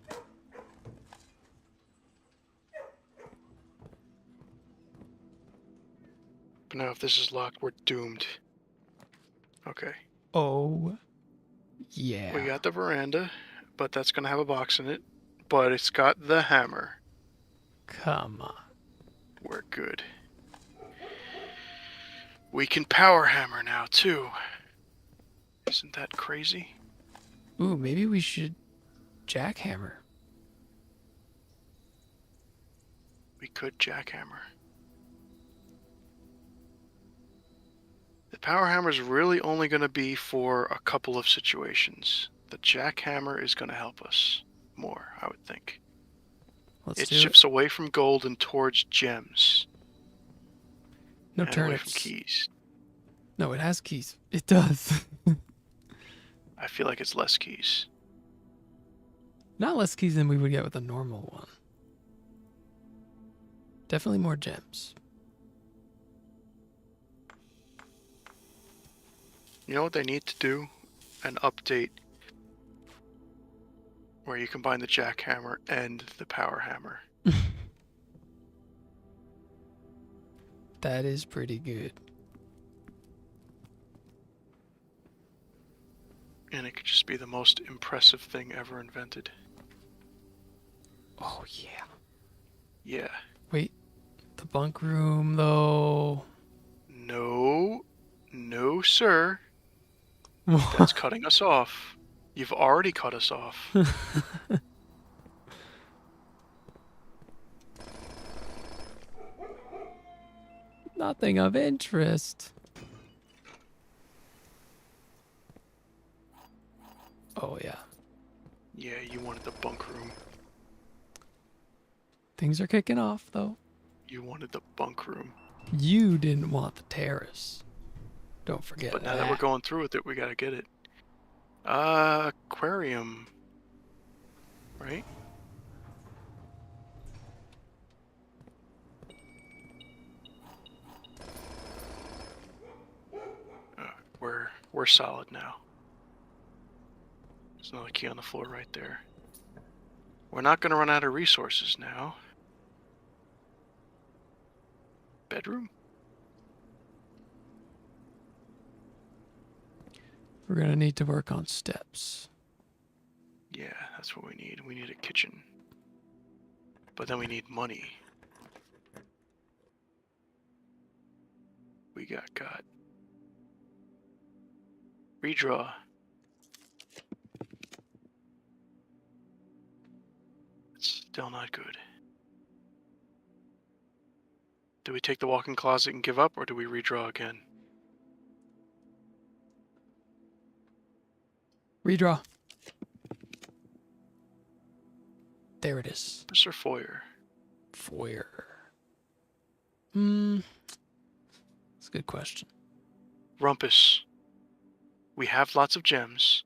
But now if this is locked, we're doomed. Okay. Oh, yeah. We got the veranda, but that's gonna have a box in it. But it's got the hammer. Come on. We're good. We can power hammer now, too. Isn't that crazy? Ooh, maybe we should jackhammer. We could jackhammer. The power hammer is really only going to be for a couple of situations. The jackhammer is going to help us more, I would think. Let's It do shifts away from gold and towards gems. No and away from turnips. keys. No, it has keys. It does. I feel like it's less keys. Not less keys than we would get with a normal one. Definitely more gems. You know what they need to do? An update where you combine the jackhammer and the power hammer. That is pretty good. And it could just be the most impressive thing ever invented. Oh, yeah. Yeah. Wait. The bunk room, though. No. No, sir. That's cutting us off. You've already cut us off. Nothing of interest. Oh, yeah. Yeah, you wanted the bunk room. Things are kicking off, though. You wanted the bunk room. You didn't want the terrace. Don't forget But now that we're going through with it, we gotta get it. Aquarium. Right? We're solid now. There's another key on the floor right there. We're not gonna run out of resources now. Bedroom? We're gonna need to work on steps. Yeah, that's what we need. We need a kitchen. But then we need money. We got redraw. It's still not good. Do we take the walk-in closet and give up, or do we redraw again? Redraw. There it is. Mr. Foyer. Foyer. That's a good question. Rumpus. We have lots of gems.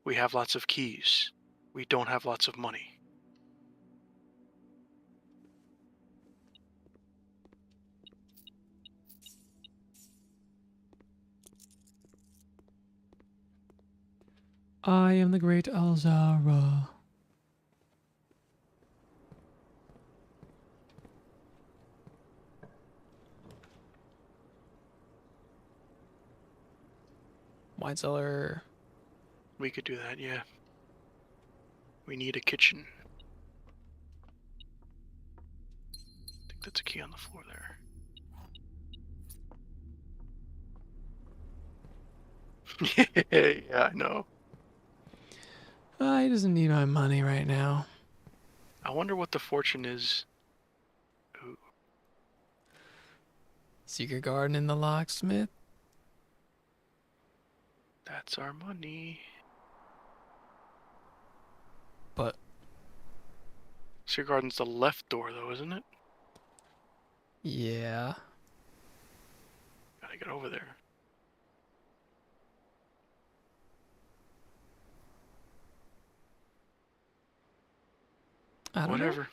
We have lots of keys. We don't have lots of money. I am the great Alzara. Wine cellar. We could do that, yeah. We need a kitchen. I think that's a key on the floor there. Yeah, I know. He doesn't need my money right now. I wonder what the fortune is. Ooh. Secret garden in the locksmith. That's our money. But Secret garden's the left door, though, isn't it? yeah. Gotta get over there. I don't Whatever.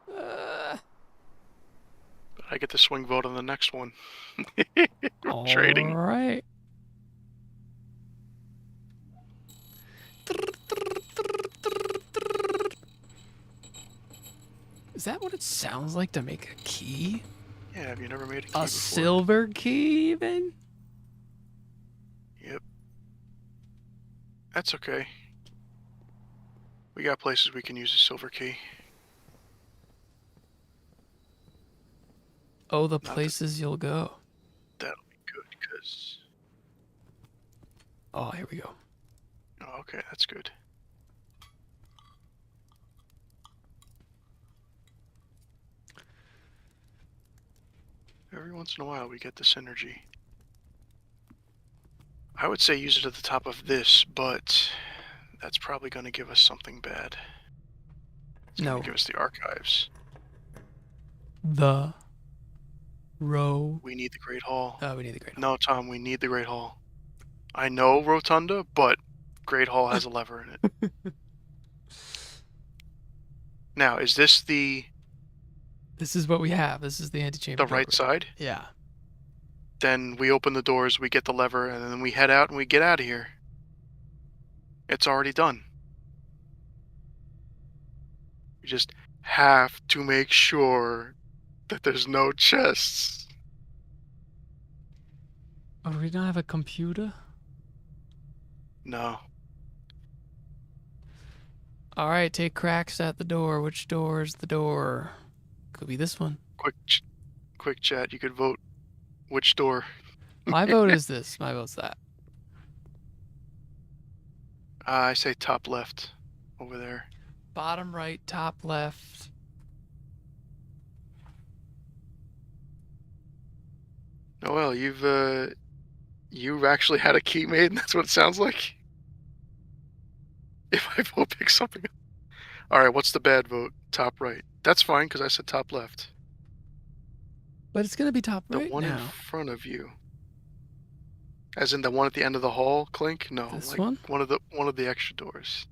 know. But I get to swing vote on the next one. All Trading. right. Is that what it sounds like to make a key? Yeah, have you never made a key A before? silver key, even? Yep. That's okay. We got places we can use a silver key. Oh, the Not places you'll go. That'll be good, because... Oh, here we go. Oh, okay, that's good. Every once in a while we get this energy. I would say use it at the top of this, but that's probably going to give us something bad. It's No. going to give us the archives. The row. We need the Great Hall. Oh, we need the great. No, Tom, we need the Great Hall. I know Rotunda, but Great Hall has a lever in it. Now, is this the This is what we have. This is the antechamber The door. right side. Yeah. Then we open the doors, we get the lever, and then we head out and we get out of here. It's already done. We just have to make sure that there's no chests. Oh, do we not have a computer? No. All right, take cracks at the door. Which door is the door? Could be this one. Quick chat. You could vote which door. My vote is this. My vote's that. I say top left over there. Bottom right, top left. Noel, you've actually had a key made, and that's what it sounds like. If I vote pick something up. All right, what's the bad vote? Top right. That's fine because I said top left. But it's gonna be top The right one in now. front of you. As in the one at the end of the hall, Clink? No, This like one? one of the extra doors.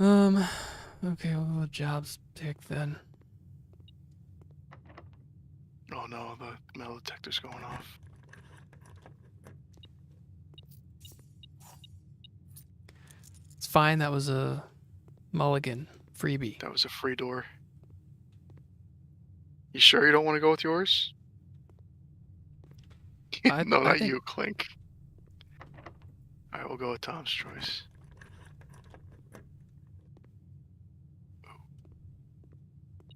Okay, we'll go jobs pick then. Oh no, the metal detector's going off. It's fine. That was a mulligan freebie. That was a free door. You sure you don't want to go with yours? No, I not think- you, Clink. Alright, we'll go with Tom's choice.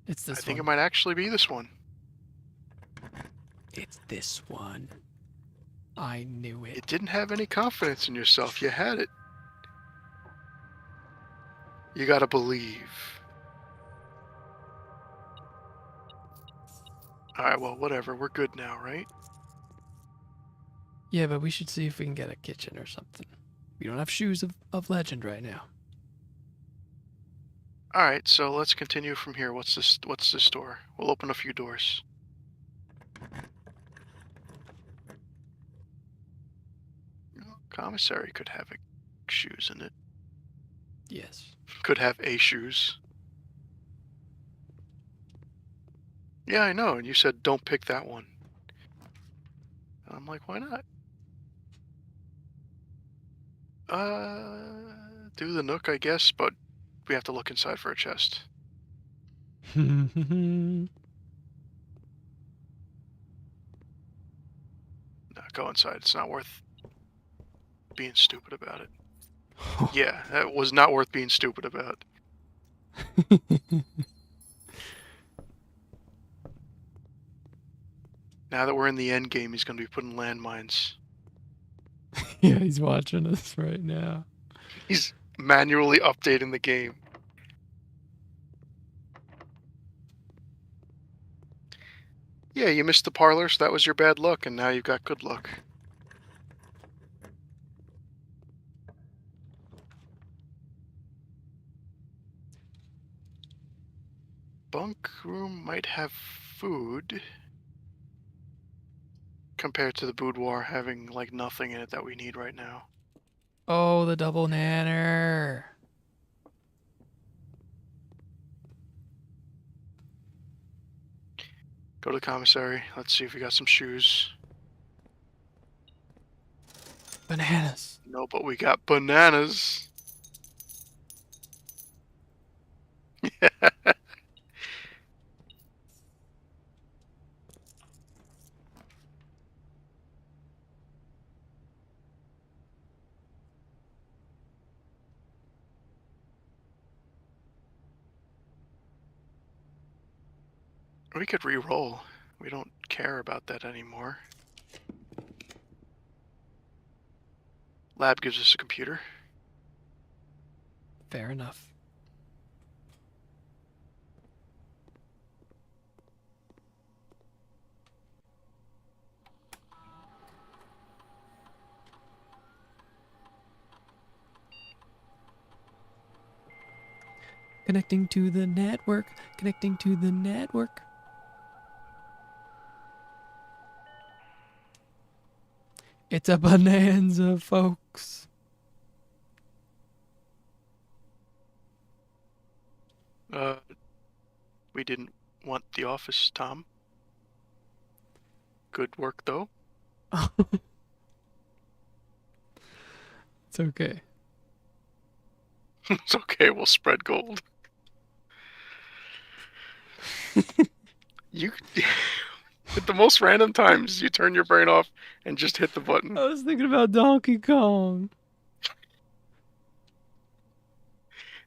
It's this I think one. it might actually be this one. It's this one. I knew You it. didn't have any confidence in yourself. You had it. You gotta believe. Alright, well, whatever. We're good now, right? Yeah, but we should see if we can get a kitchen or something. We don't have shoes of legend right now. Alright, so let's continue from here. What's this door? We'll open a few doors. Commissary could have shoes in it. Yes. Could have a shoes. Yeah, I know, and you said don't pick that one. And I'm like, why not? Do the Nook, I guess, but we have to look inside for a chest. No, go inside. It's not worth being stupid about it. Yeah, that was not worth being stupid about. Now that we're in the end game, he's going to be putting landmines. Yeah, he's watching us right now. He's manually updating the game. Yeah, you missed the parlor, so that was your bad luck, and now you've got good luck. Bunk room might have food. Compared to the boudoir having, like, nothing in it that we need right now. Oh, the double nanner. Go to the commissary. Let's see if we got some shoes. Bananas. No, but we got bananas. We could re-roll. We don't care about that anymore. Lab gives us a computer. Fair enough. Connecting to the network. Connecting to the network. It's a bonanza, folks. We didn't want the office, Tom. Good work, though. It's okay. It's okay, we'll spread gold. You, at the most random times, you turn your brain off and just hit the button. I was thinking about Donkey Kong.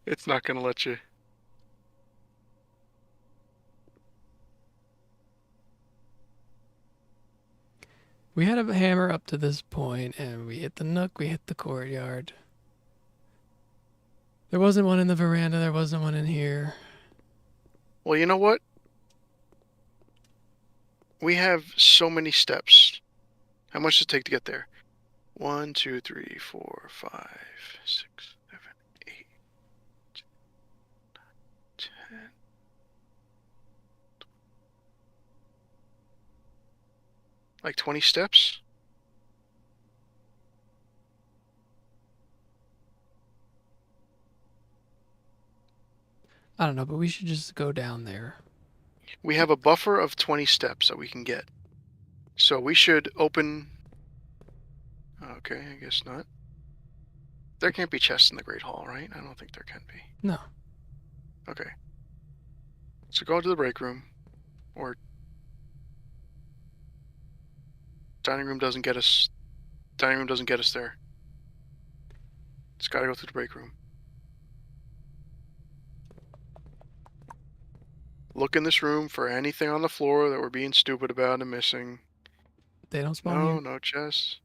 It's not gonna let you. We had a hammer up to this point, and we hit the nook, we hit the courtyard. There wasn't one in the veranda, there wasn't one in here. Well, you know what? We have so many steps. How much does it take to get there? 1, 2, 3, 4, 5, 6, 7, 8, 9, 10. Like 20 steps? I don't know, but we should just go down there. We have a buffer of 20 steps that we can get. So we should open... Okay, I guess not. There can't be chests in the Great Hall, right? I don't think there can be. No. Okay. So go to the break room. Or... Dining room doesn't get us... Dining room doesn't get us there. It's gotta go through the break room. Look in this room for anything on the floor that we're being stupid about and missing. They don't spawn No, here. no chests.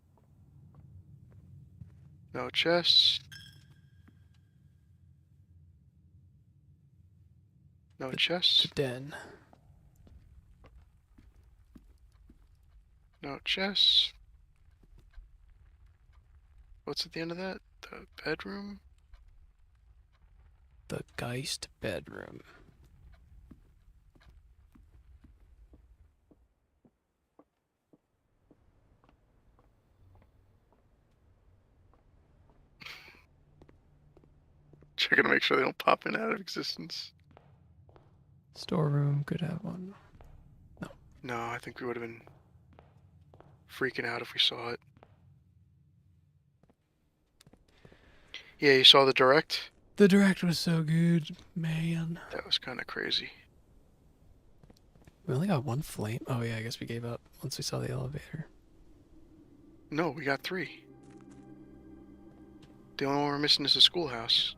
No chests. No chests. The den. No chests. What's at the end of that? The bedroom? The Geist bedroom. Checking to make sure they don't pop in out of existence. Storeroom could have one. No, I think we would have been freaking out if we saw it. Yeah, you saw the direct? The direct was so good, man. That was kind of crazy. We only got one flame. Oh yeah, I guess we gave up once we saw the elevator. No, we got 3. The only one we're missing is the schoolhouse.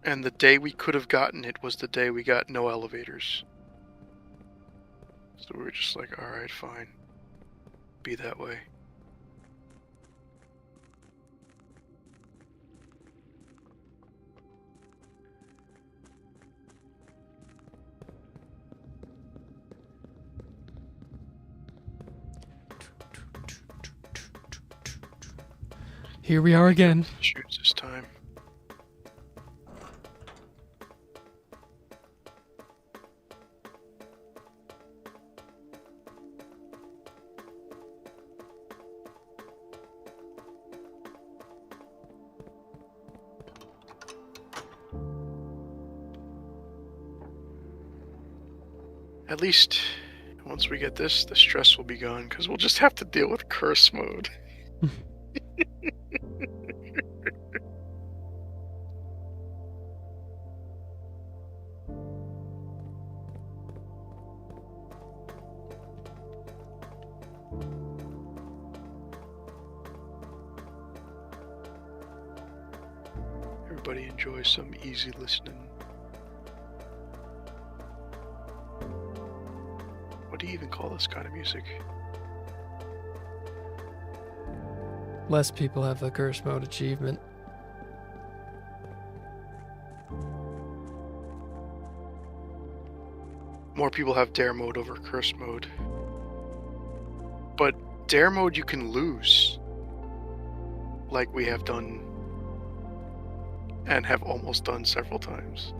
And the day we could have gotten it was the day we got no elevators. So we were just like, alright, fine. Be that way. Here we are again. Shoots this time. At least, once we get this, the stress will be gone, because we'll just have to deal with curse mode. Everybody enjoy some easy listening. What do you even call this kind of music? Less people have the curse mode achievement. More people have dare mode over curse mode. But dare mode you can lose. Like we have done and have almost done several times.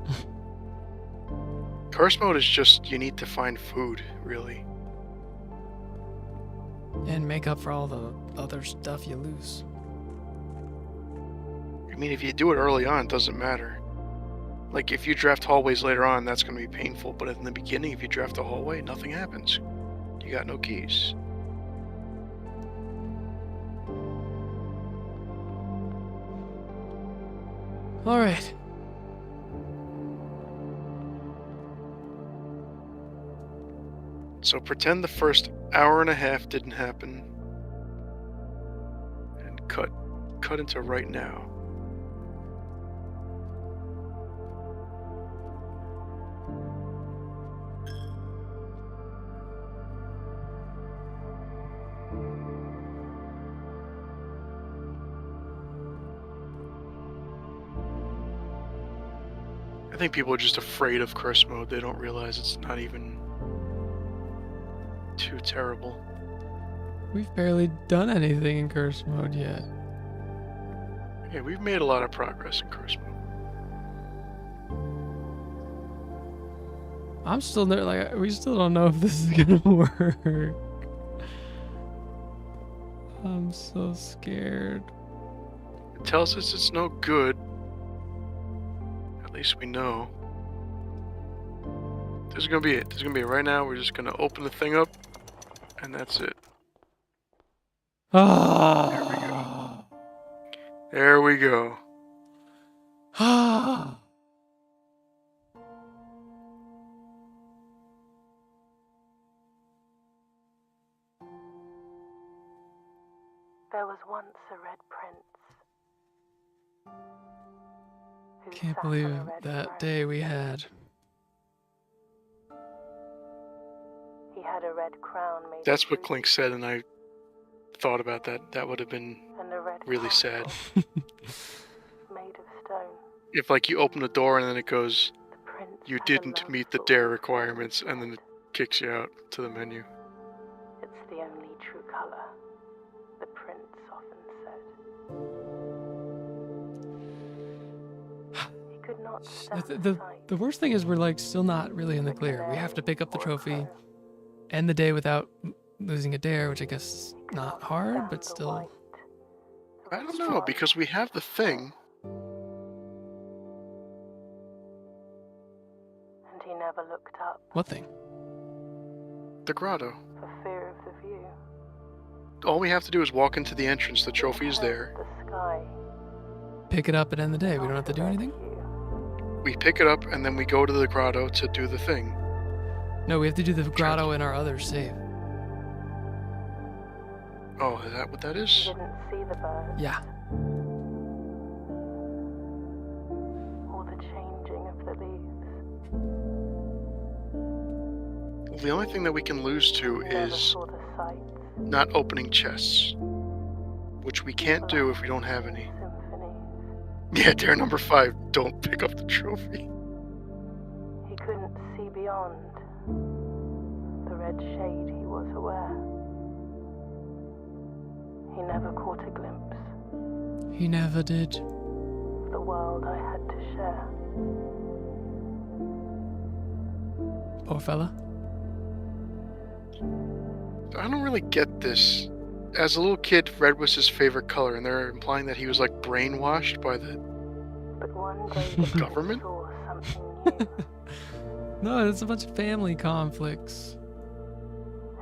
Curse mode is just you need to find food, really. And make up for all the other stuff you lose. I mean, if you do it early on, it doesn't matter. Like, if you draft hallways later on, that's going to be painful. But in the beginning, if you draft a hallway, nothing happens. You got no keys. All right. So pretend the first hour and a half didn't happen. And cut into right now. I think people are just afraid of curse mode. They don't realize it's not even too terrible. We've barely done anything in curse mode yet. Yeah, we've made a lot of progress in curse mode. I'm still there. Like, we still don't know if this is gonna work. I'm so scared. It tells us it's no good. At least we know. This is gonna be it. This is gonna be it right now. We're just gonna open the thing up, and that's it. Ah. There we go. Ah. There was once a red prince. Who Can't sat believe on a red that throne. day we had. He had a red crown made That's of what rubies Clink said, and I thought about that. That would have been and a red really castle sad. made of stone. If, like, you open the door and then it goes, The prince you had a didn't love meet the for dare all requirements, fairy and then it kicks you out to the menu. It's the only true color, the prince often said. He could not stand The sight. worst thing is we're like still not really in the clear. We have to pick up the trophy, end the day without losing a dare, which I guess is not hard, but still. I don't know, because we have the thing. And he never looked up What thing? The grotto. for fear of the view. All we have to do is walk into the entrance. The trophy is He there. held the sky, Pick it up and end the day. We don't have to do not a red anything? hue. We pick it up, and then we go to the grotto to do the thing. No, we have to do the grotto in our other save. Oh, is that what that He is? didn't see the birds Yeah. or the changing of the leaves. Well, the only thing that we can lose to He never is saw the sights, not opening chests, which we can't do if we don't have any. symphonies. Yeah, dare number 5, don't pick up the trophy. He couldn't see beyond the red shade. He was aware. He never caught a glimpse He never did. of the world I had to share. Poor fella. I don't really get this. As a little kid, red was his favorite color, and they're implying that he was like brainwashed by the But one day the prince government? saw something new. No, it's a bunch of family conflicts.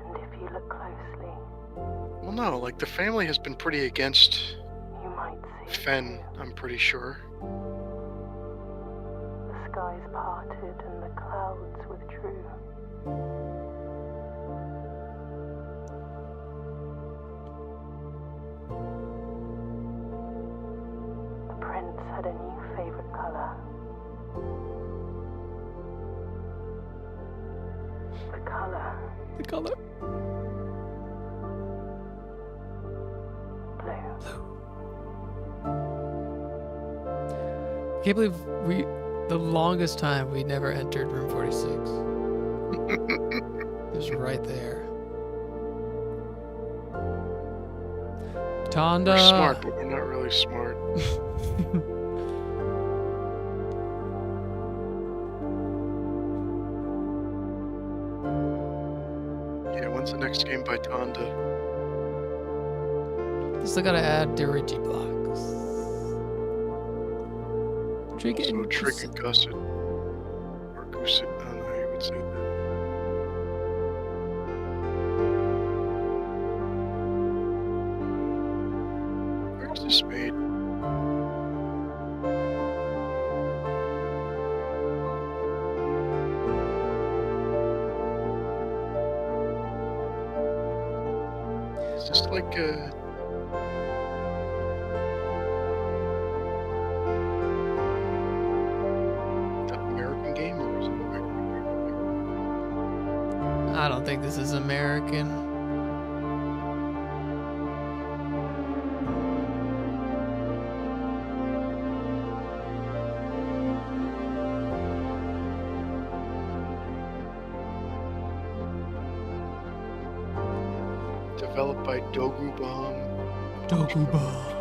And if you look closely, Well, no, like the family has been pretty against you might see it Fen, too. I'm pretty sure. The skies parted and the clouds withdrew. The prince had a new favorite color. The color The color. blue. I can't believe the longest time we never entered room 46. It was right there. Tonda. We're smart, but we're not really smart. Yeah, when's the next game by Tonda? Still gotta add Dirigi blocks. Trinket So and Trinket Gusset. Gusset. Or Gusset, I don't know how you would say that. Where's the spade? Is this like a... an American game, or is it a American game? I don't think this is American. Developed by Dogu Bomb. Dokuba.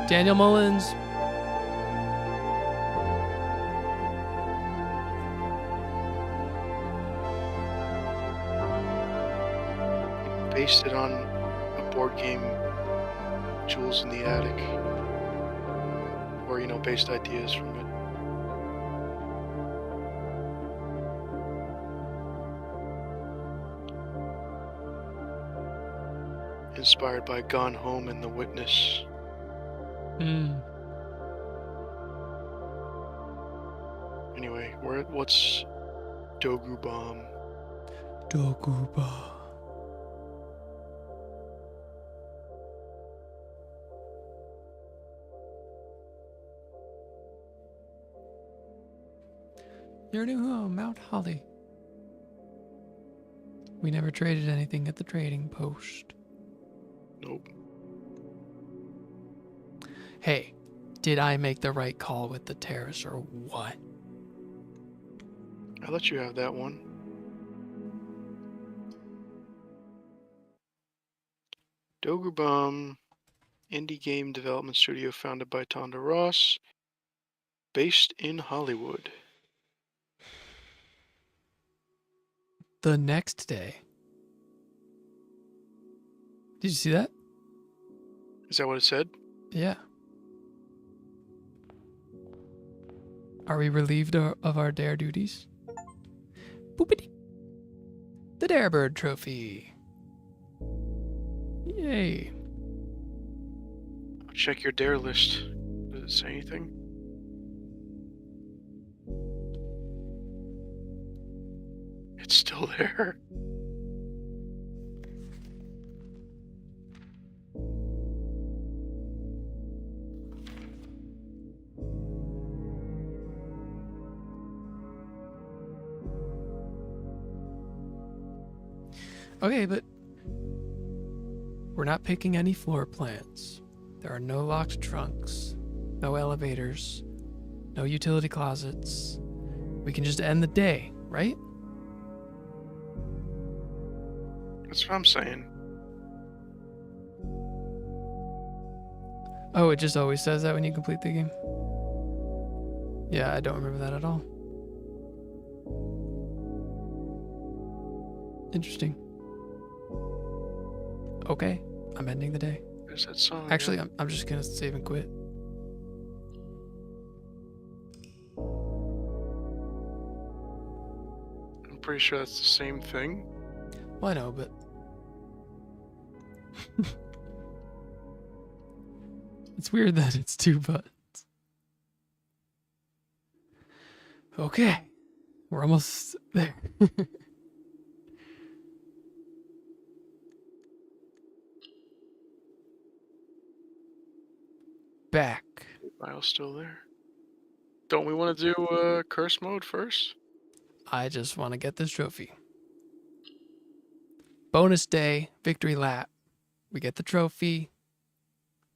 Daniel Mullins. Based it on a board game, Jewels in the Attic. Or, you know, based ideas from it. Inspired by Gone Home and The Witness. Anyway, what's Dogu Bomb? Dokuba. Your new home, Mount Holly. We never traded anything at the trading post. Nope. Hey, did I make the right call with the terrace or what? I'll let you have that one. Dogu Bomb, indie game development studio founded by Tonda Ross, based in Hollywood. The next day. Did you see that? Is that what it said? Yeah. Are we relieved of our dare duties? Boopity. The Darebird Trophy. Yay. Check your dare list. Does it say anything? It's still there. Okay, but we're not picking any floor plans. There are no locked trunks, no elevators, no utility closets. We can just end the day, right? That's what I'm saying. Oh, it just always says that when you complete the game? Yeah, I don't remember that at all. Interesting. Okay, I'm ending the day. There's that song. Actually, yeah. I'm just gonna save and quit. I'm pretty sure that's the same thing. Well, I know, but it's weird that it's 2 buttons. Okay, we're almost there. Back. Miles still there. Don't we want to do curse mode first? I just want to get this trophy. Bonus day, victory lap. We get the trophy,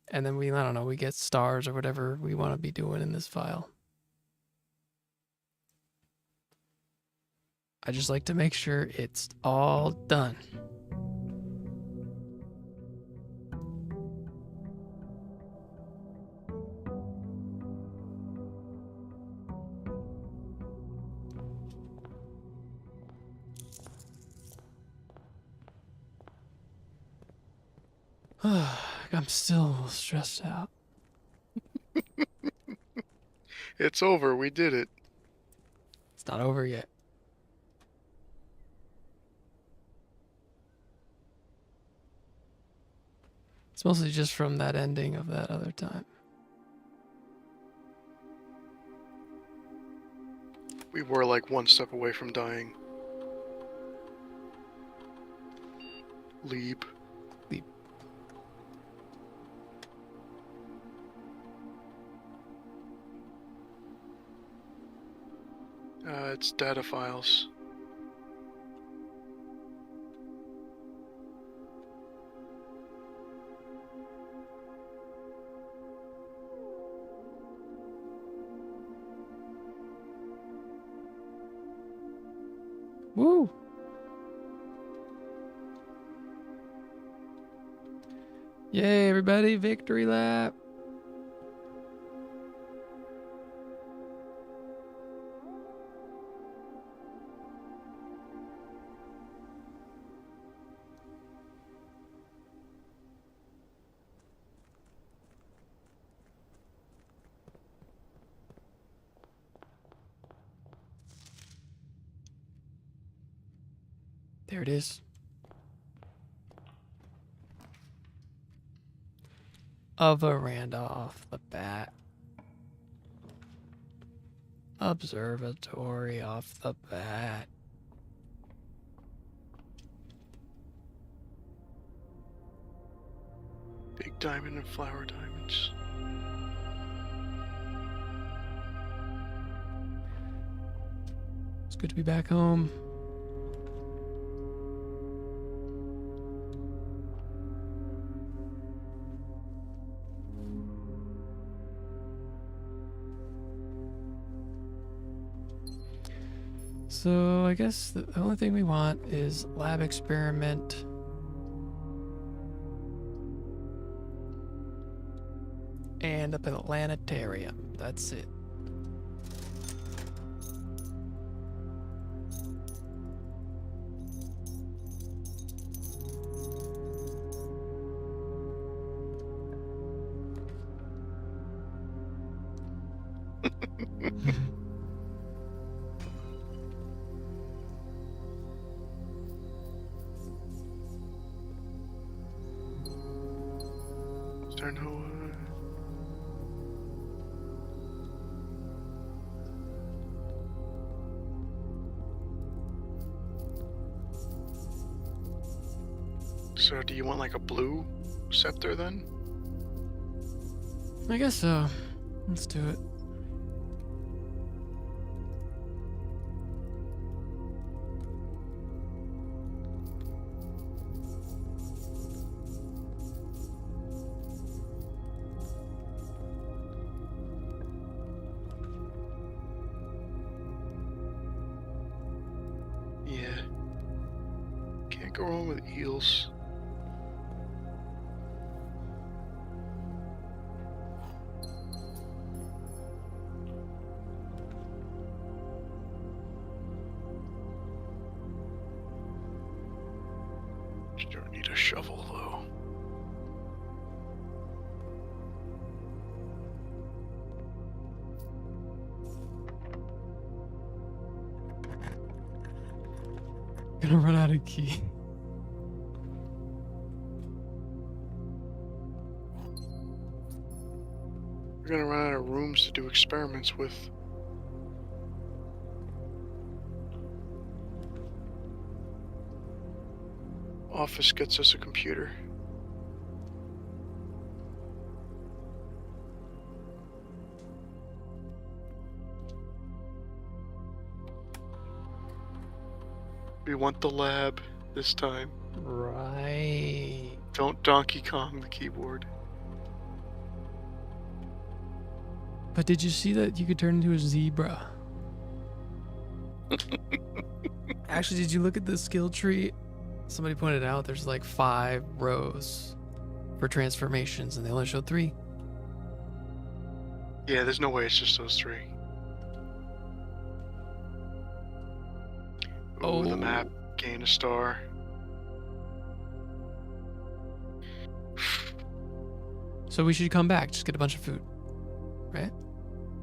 and then I don't know, we get stars or whatever we want to be doing in this file. I just like to make sure it's all done. I'm still stressed out. It's over. We did it. It's not over yet. It's mostly just from that ending of that other time. We were like one step away from dying. Leap. Leap. It's data files. Woo! Yay, everybody, victory lap! There it is. A veranda off the bat. Observatory off the bat. Big diamond and flower diamonds. It's good to be back home. So I guess the only thing we want is lab experiment. And a planetarium. That's it. Is there no... So do you want like a blue scepter then? I guess so. Let's do it. Yeah. Can't go wrong with eels. Sure need a shovel though. Gonna run out of key. We're gonna run out of rooms to do experiments with. Office gets us a computer. We want the lab this time. Right. Don't Donkey Kong the keyboard. But did you see that you could turn into a zebra? Actually, did you look at the skill tree? Somebody pointed out there's like 5 rows for transformations and they only showed 3. Yeah, there's no way it's just those 3. Oh, the map. Gain a star. So we should come back, just get a bunch of food, right?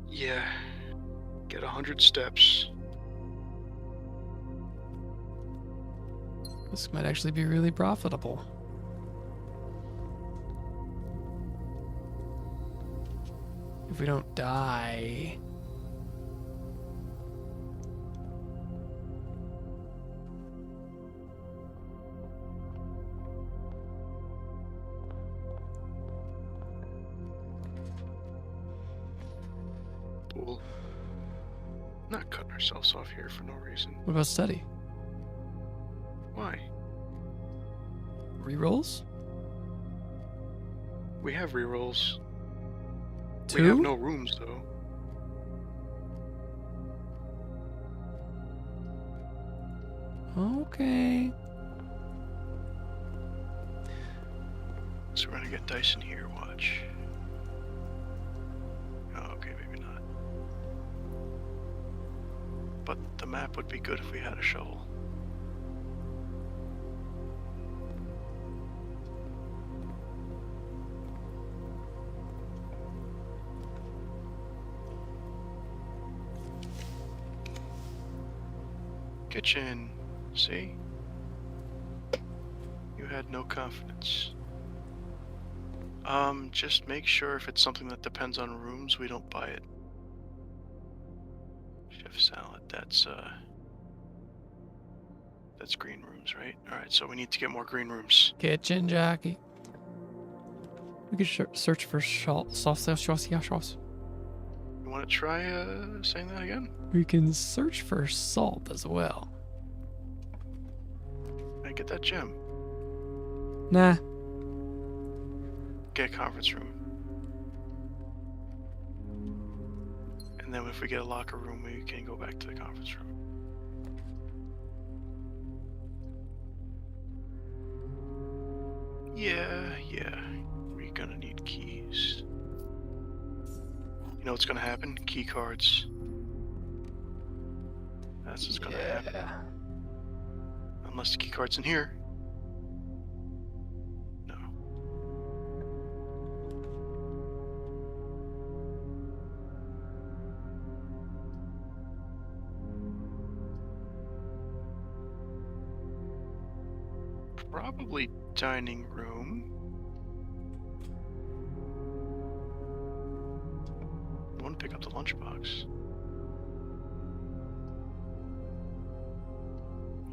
Yeah. Get 100 steps. This might actually be really profitable. If we don't die. We'll not cutting ourselves off here for no reason. What about study? Why? Rerolls? We have rerolls. Two? We have no rooms though. Okay. So we're gonna get dice in here, watch. Oh, okay, maybe not. But the map would be good if we had a shovel. Kitchen. See? You had no confidence. Just make sure if it's something that depends on rooms, we don't buy it. Chef salad, that's green rooms, right? Alright, so we need to get more green rooms. Kitchen jockey. We could search for sauce. You wanna try saying that again? We can search for salt as well. I get that gem. Nah. Get a conference room. And then if we get a locker room, we can go back to the conference room. Yeah. We're gonna need keys. You know what's gonna happen? Key cards. That's what's gonna happen. Unless the key card's in here. No. Probably dining room. I want to pick up the lunchbox.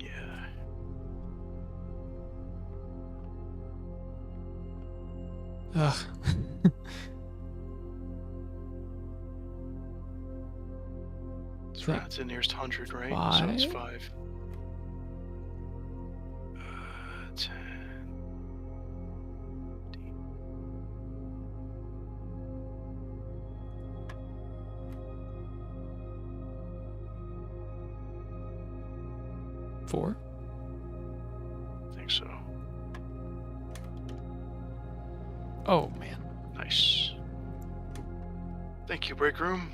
Yeah. Ugh. So that's in nearest 100, right? So it's 5. 10. Four. I think so. Oh man. Nice. Thank you, break room.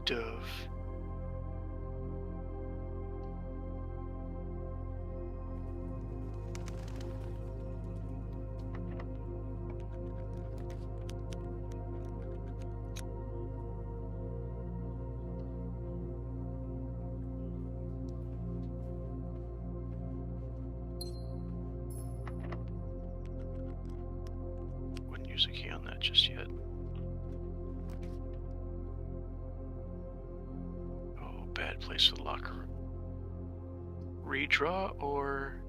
Dove. Wouldn't use a key on that just yet. Oh, bad place for the locker room. Redraw or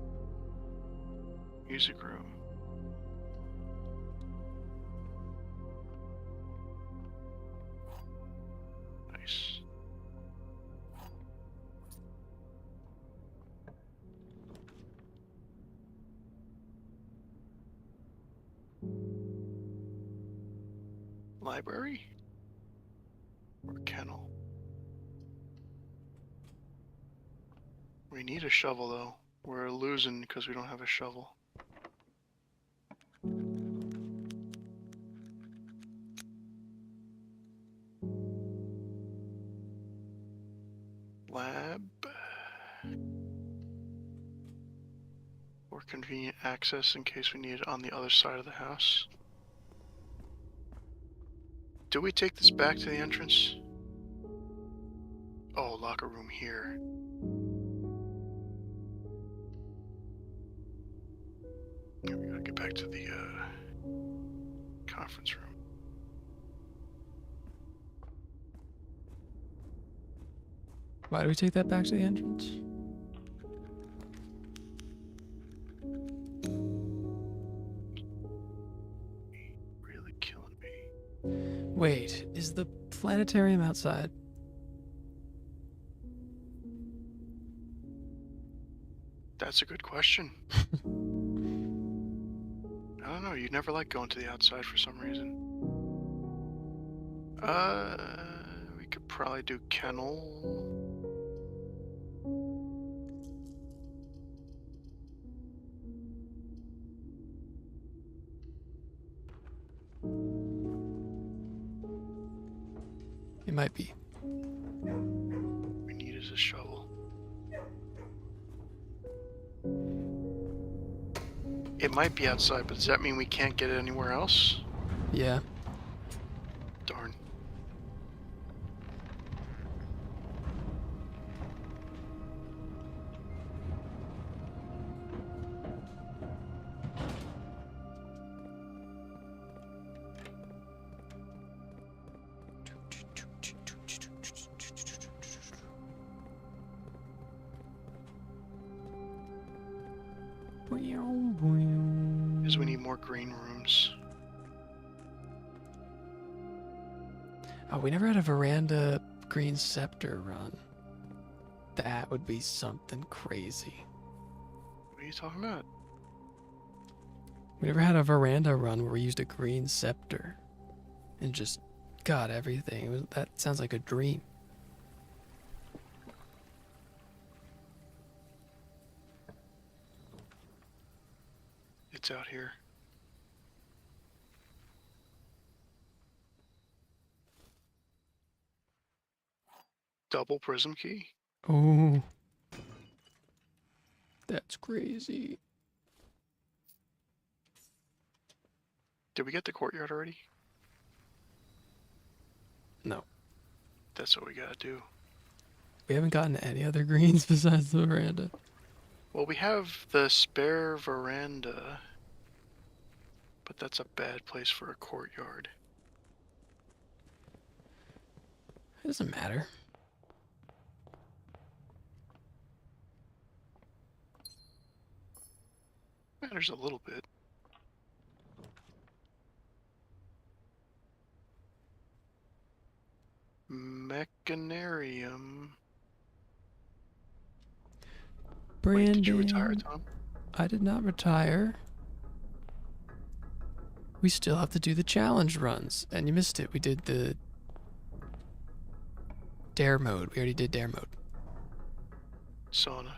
music room? Nice. Library? Or kennel? We need a shovel though. We're losing because we don't have a shovel. Lab. convenient access in case we need it on the other side of the house. Do we take this back to the entrance? Oh, locker room here. Yeah, we gotta get back to the conference room. Why do we take that back to the entrance? Really killing me. Wait, is the planetarium outside? That's a good question. I don't know, you never like going to the outside for some reason. We could probably do kennel. It might be. We need is a shovel. It might be outside, but does that mean we can't get it anywhere else? Yeah. Darn. Because we need more green rooms. Oh, we never had a veranda green scepter run. That would be something crazy. What are you talking about? We never had a veranda run where we used a green scepter and just got everything. That sounds like a dream. It's out here. Double prism key? Oh, that's crazy. Did we get the courtyard already? No, That's what we gotta do. we haven't gotten any other greens besides the veranda. Well, we have the spare veranda, but that's a bad place for a courtyard. It doesn't matter. Matters a little bit. Mechanarium. Brandon, Wait, did you retire, Tom? I did not retire. We still have to do the challenge runs, and you missed it. We did the dare mode. We already did dare mode. Sauna.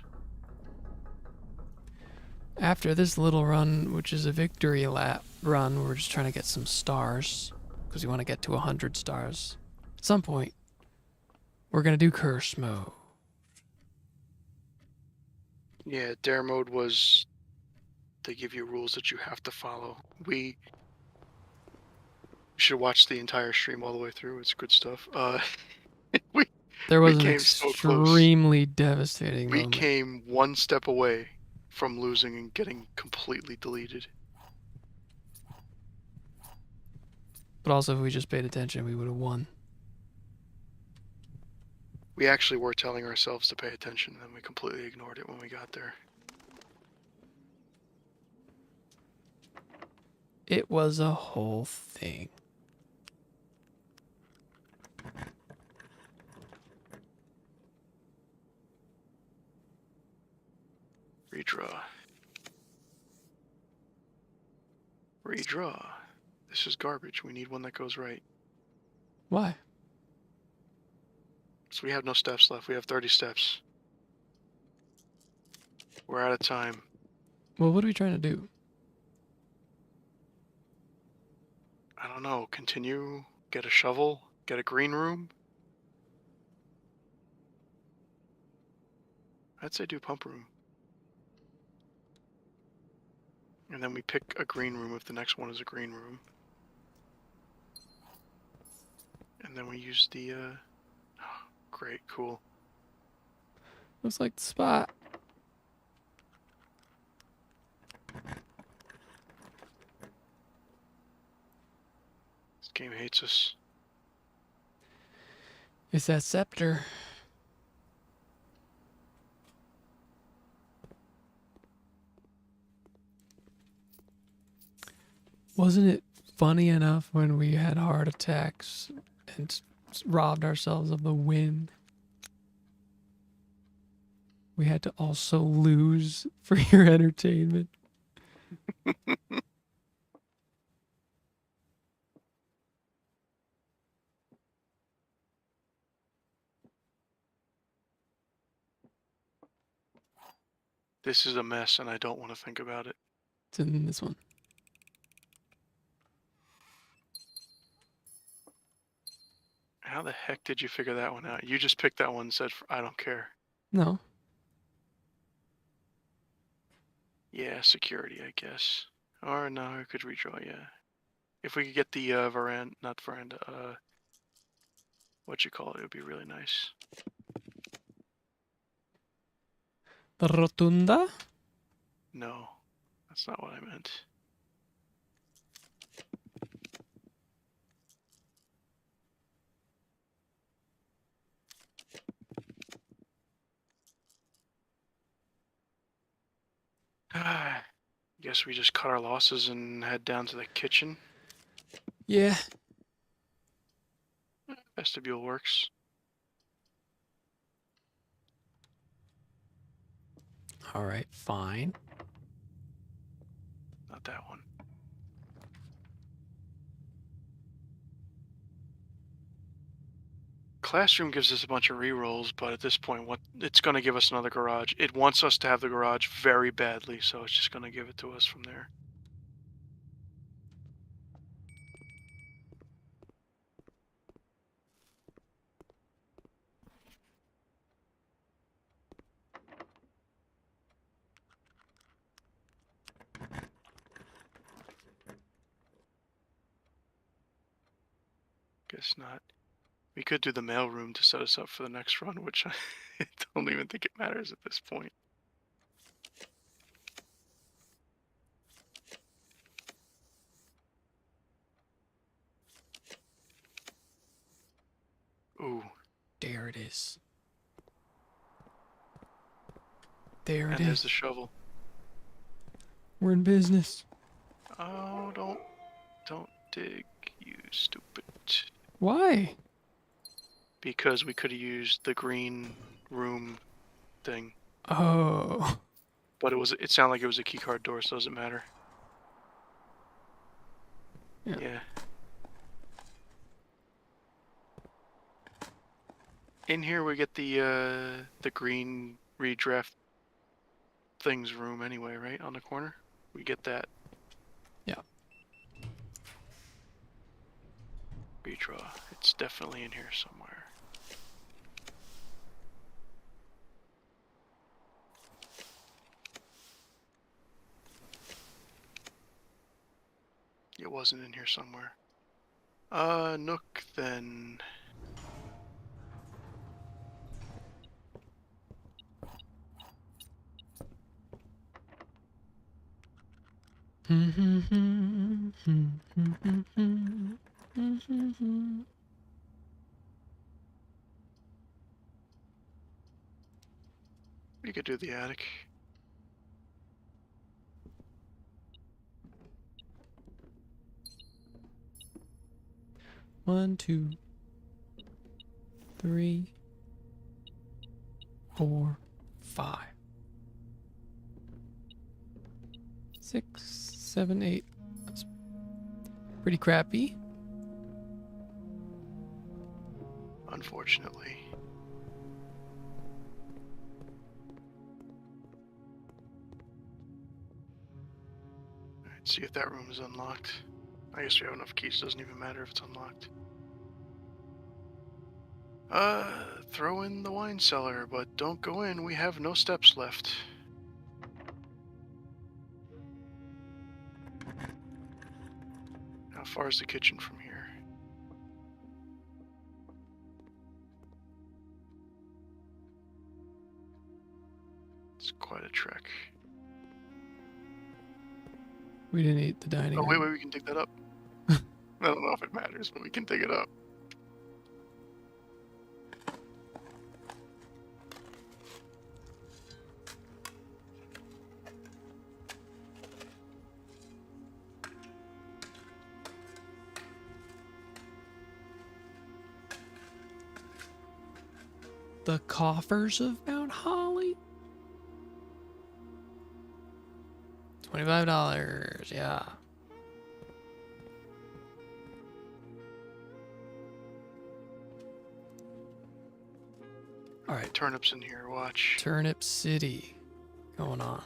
After this little run, which is a victory lap run, we're just trying to get some stars because we want to get to 100 stars. At some point, we're going to do curse mode. Yeah, dare mode was they give you rules that you have to follow. We should watch the entire stream all the way through. It's good stuff. There was an came so close. extremely devastating We moment. came one step away from losing and getting completely deleted. But also, if we just paid attention, we would have won. We actually were telling ourselves to pay attention, and then we completely ignored it when we got there. It was a whole thing. Redraw. Redraw. This is garbage. We need one that goes right. Why? So we have no steps left. We have 30 steps. We're out of time. Well, what are we trying to do? I don't know. Continue. Get a shovel. Get a green room. I'd say do pump room. And then we pick a green room if the next one is a green room. And then we use the, great, cool. Looks like the spot. This game hates us. It's that scepter. Wasn't it funny enough when we had heart attacks and robbed ourselves of the win? We had to also lose for your entertainment. This is a mess, and I don't want to think about it. It's in this one. How the heck did you figure that one out? You just picked that one and said, I don't care. No. Yeah, security, I guess. Or no, I could redraw, yeah. If we could get the veranda, not veranda, what you call it, it would be really nice. The rotunda? No, that's not what I meant. Guess we just cut our losses and head down to the kitchen. Yeah. Vestibule works. All right, fine. Not that one. Classroom gives us a bunch of rerolls, but at this point, what it's going to give us another garage. It wants us to have the garage very badly, so it's just going to give it to us from there. Guess not. We could do the mailroom to set us up for the next run, which I don't even think it matters at this point. Ooh. There it is. There And it there's is. the shovel. We're in business. Oh, don't dig, you stupid. Why? Because we could have used the green room thing. Oh. But it sounded like it was a keycard door, so it doesn't matter. Yeah. In here we get the green redraft things room anyway, right? On the corner? We get that. Yeah. Redraw. It's definitely in here somewhere. It wasn't in here somewhere. Nook then. We could do the attic. One, 2, 3, 4, 5, 6, 7, 8. That's pretty crappy. Unfortunately. Alright, see if that room is unlocked. I guess we have enough keys, doesn't even matter if it's unlocked. Throw in the wine cellar, but don't go in, we have no steps left. far is the kitchen from here? It's quite a trek. We didn't eat the dining Oh, room. wait, we can dig that up. I don't know if it matters, but we can dig it up. The coffers of Mount Holly. $25, yeah. All right, Turnips in here, watch. Turnip City going on.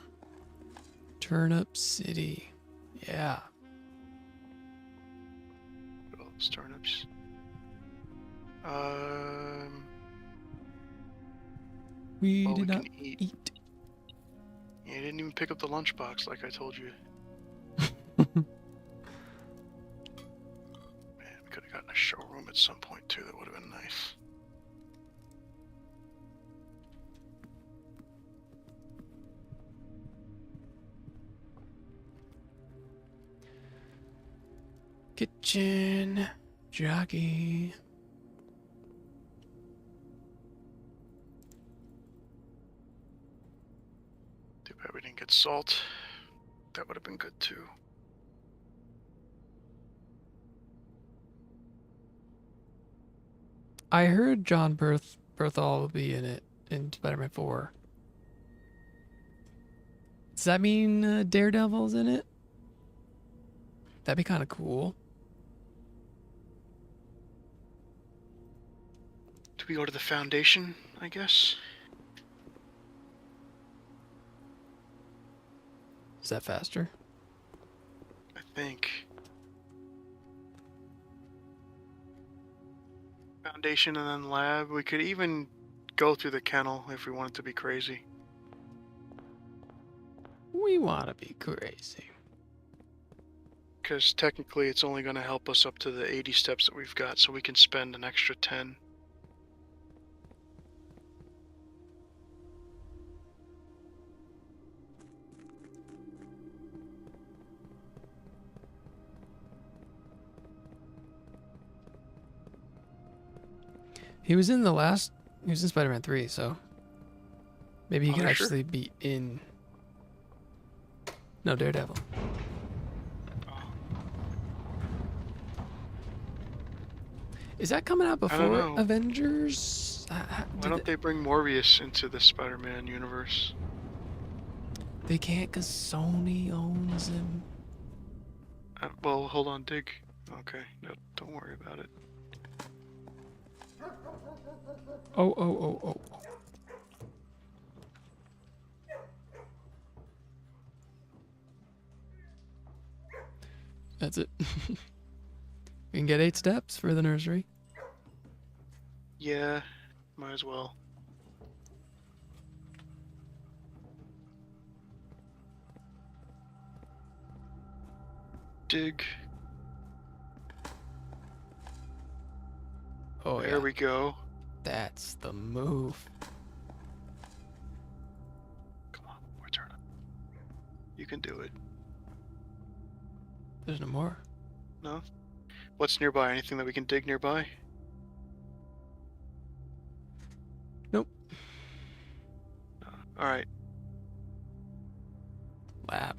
Turnip City, yeah. All those turnips. We Well, did we not can eat. eat. Yeah, you didn't even pick up the lunchbox like I told you. Man, we could have gotten a showroom at some point too. That would have been nice. Kitchen jockey. Too bad we didn't get salt. That would have been good too. I heard John Berthal will be in it in Spider-Man 4. Does that mean Daredevil's in it? That'd be kind of cool. Do we go to the Foundation, I guess? Is that faster? I think. Foundation and then lab. We could even go through the kennel if we wanted to be crazy. We want to be crazy. Because technically it's only going to help us up to the 80 steps that we've got, so we can spend an extra 10. He was in Spider-Man 3, so maybe he Oh, could sure. actually be in. No, Daredevil. Is that coming out don't before know. Avengers? Why don't they bring Morbius into the Spider-Man universe? They can't because Sony owns him. Well, hold on, dig. Okay, no, don't worry about it. Oh. That's it. We can get 8 steps for the nursery. Yeah, might as well. Dig. Oh, There yeah. we go. That's the move. Come on, more turnip. You can do it. There's no more. No? What's nearby? Anything that we can dig nearby? Nope. Alright. Lab.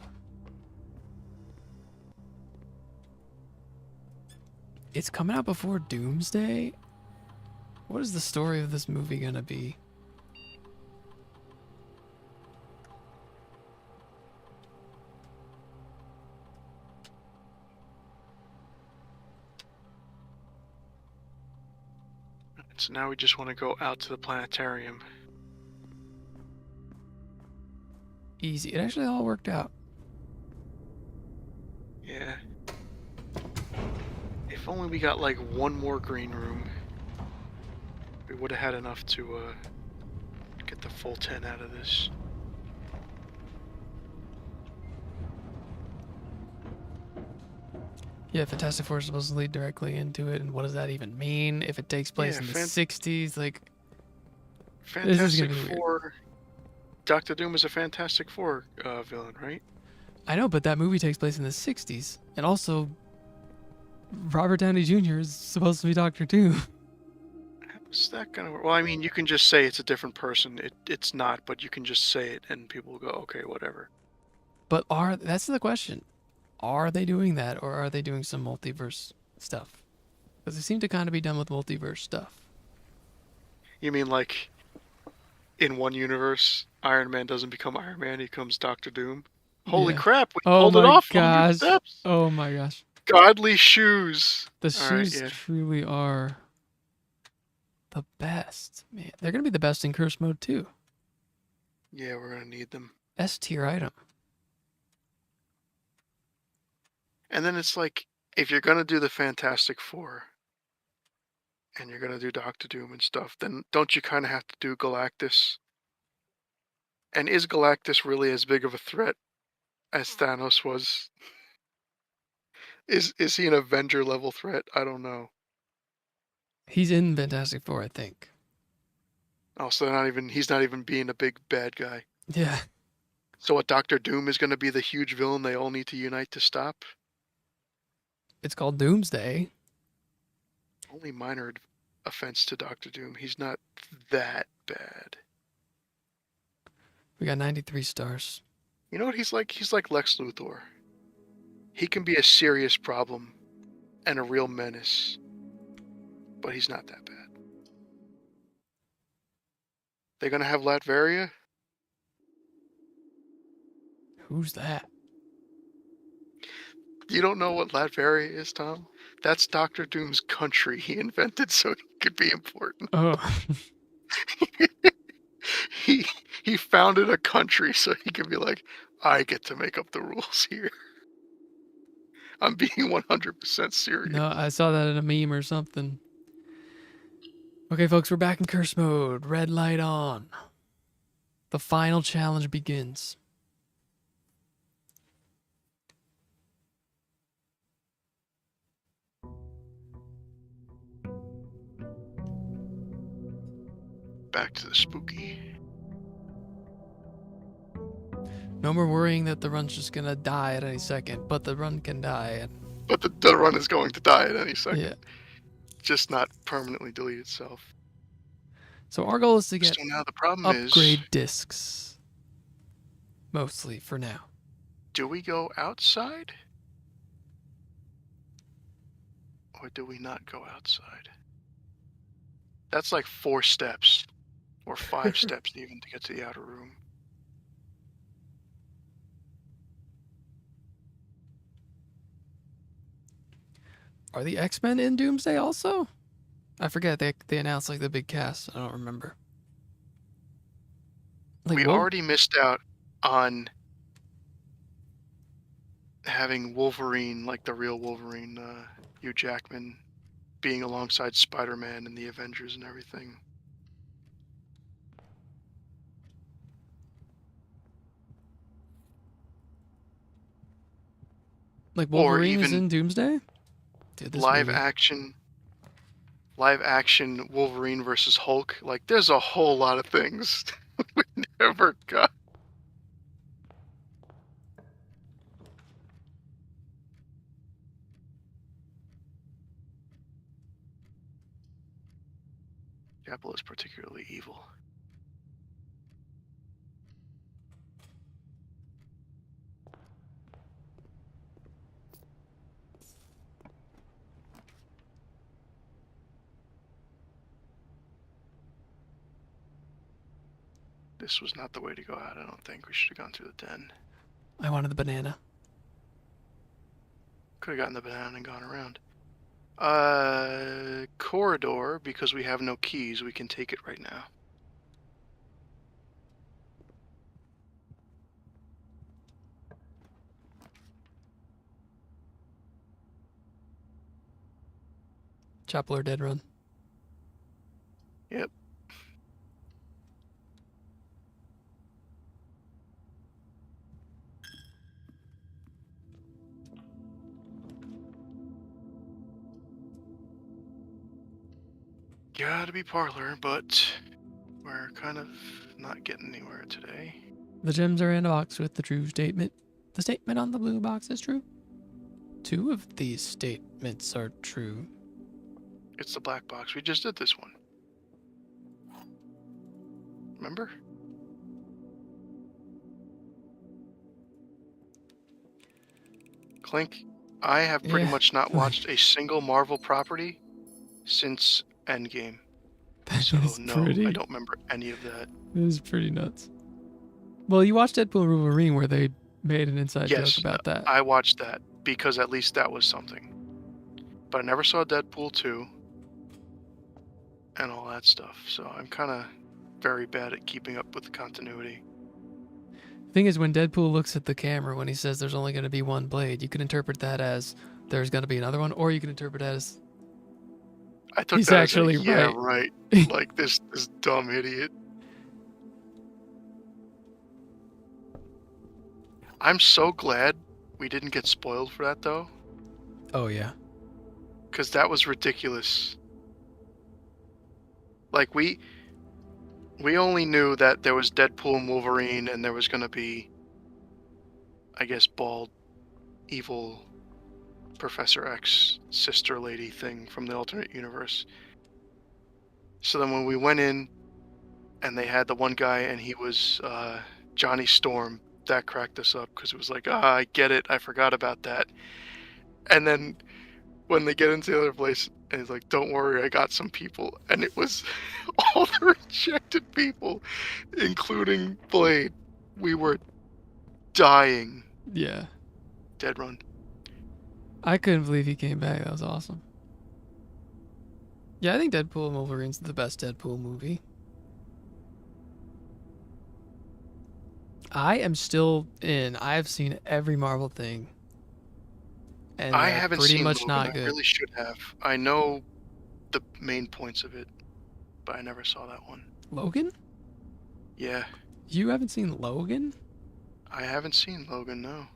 It's coming out before Doomsday? What is the story of this movie gonna be? So now we just want to go out to the planetarium. Easy. It actually all worked out. Yeah. If only we got like one more green room, we would have had enough to get the full 10 out of this. Yeah, Fantastic Four is supposed to lead directly into it, and what does that even mean? If it takes place Yeah, in the 60s, like, this is Fantastic gonna be weird. Four. Doctor Doom is a Fantastic Four villain, right? I know, but that movie takes place in the 60s, and also Robert Downey Jr. is supposed to be Doctor Doom. How's that gonna work? Well, I mean, you can just say it's a different person. It's not, but you can just say it, and people will go, okay, whatever. But that's the question. Are they doing that, or are they doing some multiverse stuff? Because they seem to kind of be done with multiverse stuff. You mean like in one universe, Iron Man doesn't become Iron Man, he becomes Doctor Doom? Holy Yeah. crap, we Oh pulled it my off 100 gosh. steps! Oh my gosh. Godly shoes! The Alright, shoes yeah. truly are the best. Man, they're going to be the best in curse mode too. Yeah, we're gonna need them. S tier item. And then it's like, if you're gonna do the Fantastic Four, and you're gonna do Doctor Doom and stuff, then don't you kind of have to do Galactus? And is Galactus really as big of a threat as Thanos was? Is he an Avenger level threat? I don't know. He's in Fantastic Four, I think. Oh, so he's not even being a big bad guy. Yeah. So what, Doctor Doom is gonna be the huge villain they all need to unite to stop? It's called Doomsday. Only minor offense to Doctor Doom. He's not that bad. We got 93 stars. You know what he's like? He's like Lex Luthor. He can be a serious problem and a real menace, but he's not that bad. They're gonna have Latveria? Who's that? You don't know what Latveria is, Tom? That's Doctor Doom's country he invented so he could be important. Oh. He founded a country so he could be like, I get to make up the rules here. I'm being 100% serious. No, I saw that in a meme or something. Okay, folks, we're back in curse mode. Red light on. The final challenge begins. Back to the spooky. No more worrying that the run's just gonna die at any second, but the run can die. But the run is going to die at any second. Yeah. Just not permanently delete itself. So our goal is to get So now the problem upgrade is, discs. Mostly for now. do we go outside? Or do we not go outside? That's like 4 steps. Or 5 steps even to get to the outer room. Are the X-Men in Doomsday also? I forget. They announced like the big cast. I don't remember. Like, We already missed out on having Wolverine, like the real Wolverine, Hugh Jackman, being alongside Spider-Man and the Avengers and everything. like or Wolverine is even in Doomsday? Dude, this live movie. action Wolverine versus Hulk. Like, there's a whole lot of things we never got. Apple is particularly evil. This was not the way to go out, I don't think. We should have gone through the den. I wanted the banana. Could have gotten the banana and gone around. Corridor, because we have no keys, we can take it right now. Chapel or Dead Run. Yep. Gotta be parlor, but we're kind of not getting anywhere today. The gems are in a box with the true statement. The statement on the blue box is true. 2 of these statements are true. It's the black box. We just did this one. Remember? Clink, I have pretty Yeah. much not watched a single Marvel property since Endgame. That So is no, pretty. I don't remember any of that. That is pretty nuts. Well, you watched Deadpool and Wolverine where they made an inside Yes, joke about that. I watched that because at least that was something. But I never saw Deadpool 2 and all that stuff. So I'm kind of very bad at keeping up with the continuity. Thing is, when Deadpool looks at the camera when he says there's only going to be one blade, you can interpret that as there's going to be another one, or you can interpret that as I took he's that actually as a, yeah, right. right. Like this dumb idiot. I'm so glad we didn't get spoiled for that though, Oh yeah. because that was ridiculous. Like we only knew that there was Deadpool and Wolverine, and there was gonna be, I guess, bald, evil Professor X sister lady thing from the alternate universe. So then when we went in, and they had the one guy, and he was Johnny Storm, that cracked us up because it was like, I get it, I forgot about that. And then when they get into the other place, and he's like, don't worry, I got some people. And it was all the rejected people, including Blade. We were dying. Yeah. Dead run. I couldn't believe he came back. That was awesome. Yeah, I think Deadpool and Wolverine's the best Deadpool movie. I am still in. I've seen every Marvel thing. And I they're haven't pretty seen much Logan. not I good. really should have. I know the main points of it, but I never saw that one. Logan? Yeah, You haven't seen Logan? I haven't seen Logan, no.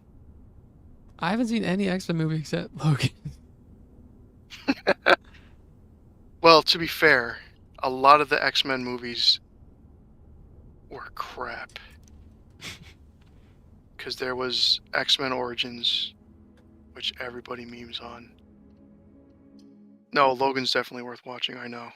I haven't seen any X-Men movie except Logan. Well, to be fair, a lot of the X-Men movies were crap. Because there was X-Men Origins, which everybody memes on. No, Logan's definitely worth watching, I know.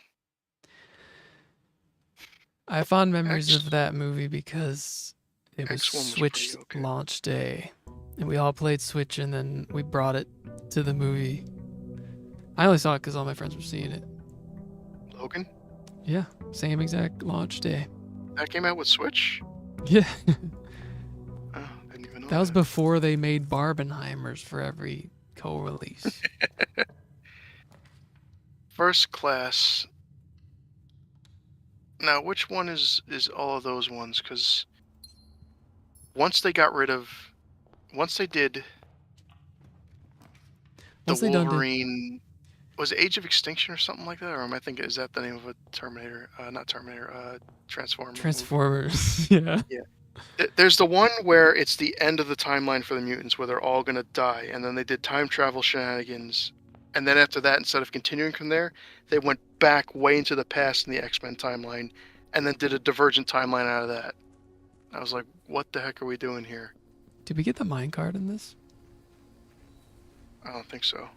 I have fond memories X- of that movie because it was X1 was Switch pretty okay. launch day. And we all played Switch and then we brought it to the movie. I only saw it because all my friends were seeing it. Logan? Yeah, same exact launch day. That came out with Switch? Yeah, Oh, I didn't even know that was before they made Barbenheimers for every co-release. First Class. Now, which one is all of those ones? Because once they did Once the they done Wolverine, was it Age of Extinction or something like that? Or am I thinking, is that the name of a Terminator? Not Terminator, Transformer. movie? Transformers, yeah. There's the one where it's the end of the timeline for the mutants where they're all going to die. And then they did time travel shenanigans. And then after that, instead of continuing from there, they went back way into the past in the X-Men timeline and then did a divergent timeline out of that. I was like, what the heck are we doing here? Did we get the minecart in this? I don't think so.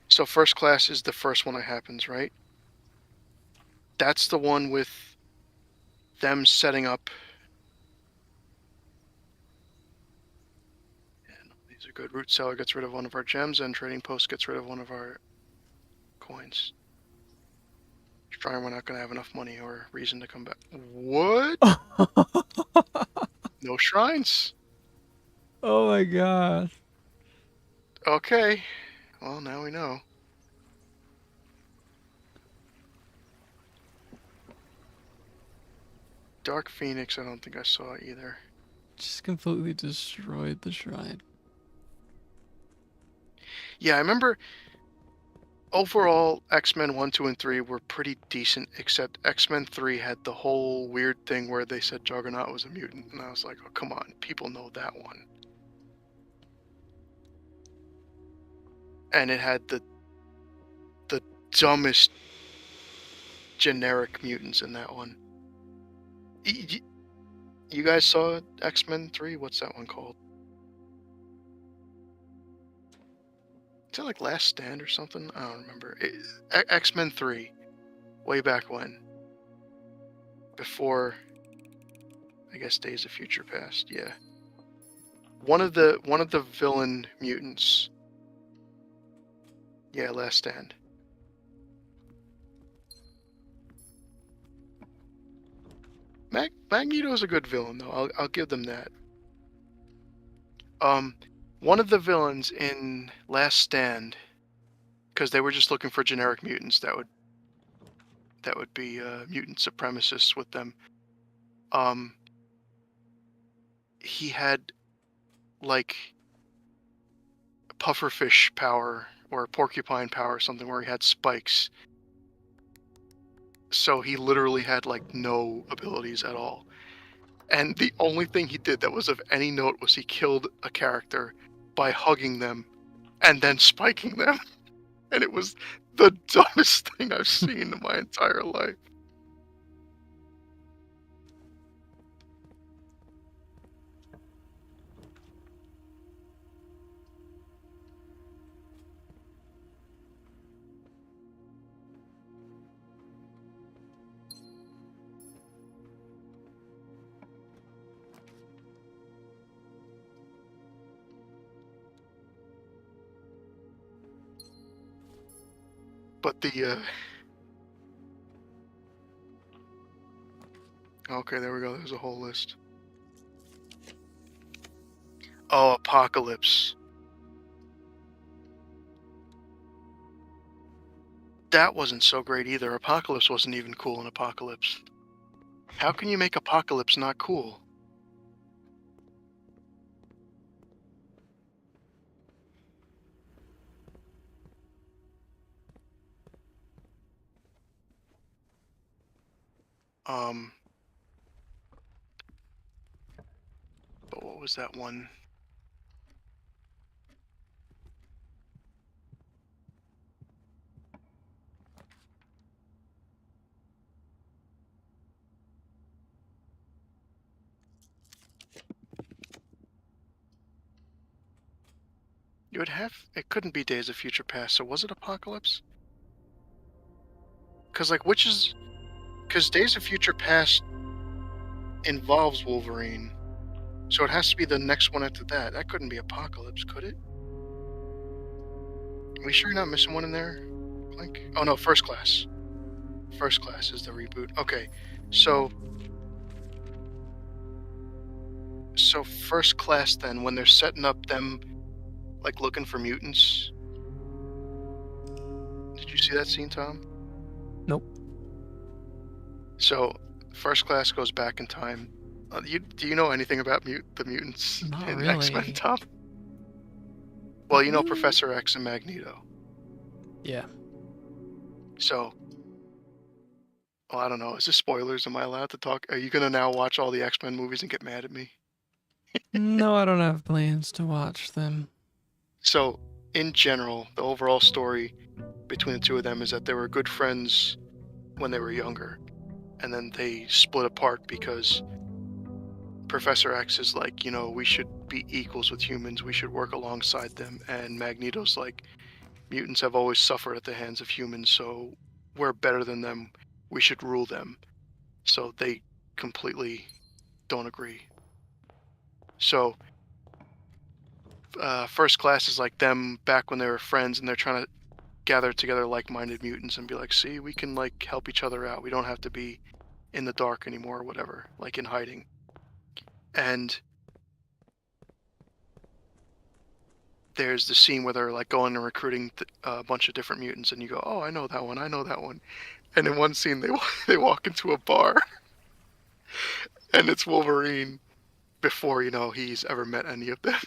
So First Class is the first one that happens, right? That's the one with them setting up. And these are good. Root Seller gets rid of one of our gems, and Trading Post gets rid of one of our coins. Shrine, we're not going to have enough money or reason to come back. What? No shrines? Oh my god. Okay. Well, now we know. Dark Phoenix, I don't think I saw either. Just completely destroyed the shrine. Yeah, I remember overall X-Men 1, 2, and 3 were pretty decent, except X-Men 3 had the whole weird thing where they said Juggernaut was a mutant, and I was like, oh, come on, people know that one. And it had the dumbest generic mutants in that one. You guys saw X-Men 3? What's that one called? Is it like Last Stand or something? I don't remember. X-Men 3, way back when. Before, I guess, Days of Future Past. Yeah. One of the villain mutants. Yeah, Last Stand. Magneto's a good villain, though. I'll give them that. One of the villains in Last Stand, because they were just looking for generic mutants that would be mutant supremacists with them. He had like pufferfish power or porcupine power or something, where he had spikes. So he literally had like no abilities at all. And the only thing he did that was of any note was he killed a character by hugging them and then spiking them. And it was the dumbest thing I've seen in my entire life. But the okay, there we go. There's a whole list. Oh, Apocalypse. That wasn't so great either. Apocalypse wasn't even cool in Apocalypse. How can you make Apocalypse not cool? But what was that one? You would have... It couldn't be Days of Future Past, so was it Apocalypse? Because, like, which is... Because Days of Future Past involves Wolverine, so it has to be the next one after that. That couldn't be Apocalypse, could it? Are we sure you're not missing one in there, Clink? Oh no, First Class. First Class is the reboot. Okay, so First Class then, when they're setting up them, like, looking for mutants. Did you see that scene, Tom? Nope. So, First Class goes back in time. Do you know anything about the mutants Not in really. X-Men, Tom? Well, you know Professor X and Magneto. Yeah. So, well, I don't know. Is this spoilers? Am I allowed to talk? Are you gonna now watch all the X-Men movies and get mad at me? No, I don't have plans to watch them. So, in general, the overall story between the two of them is that they were good friends when they were younger, and then they split apart because Professor X is like, you know, we should be equals with humans, we should work alongside them, and Magneto's like, mutants have always suffered at the hands of humans, so we're better than them, we should rule them. So they completely don't agree. So First Class is like them back when they were friends, and they're trying to gather together like-minded mutants and be like, see, we can like help each other out, we don't have to be in the dark anymore or whatever, like in hiding. And there's the scene where they're like going and recruiting a bunch of different mutants, and you go, oh, I know that one, I know that one. And in one scene they walk into a bar and it's Wolverine before, you know, he's ever met any of them.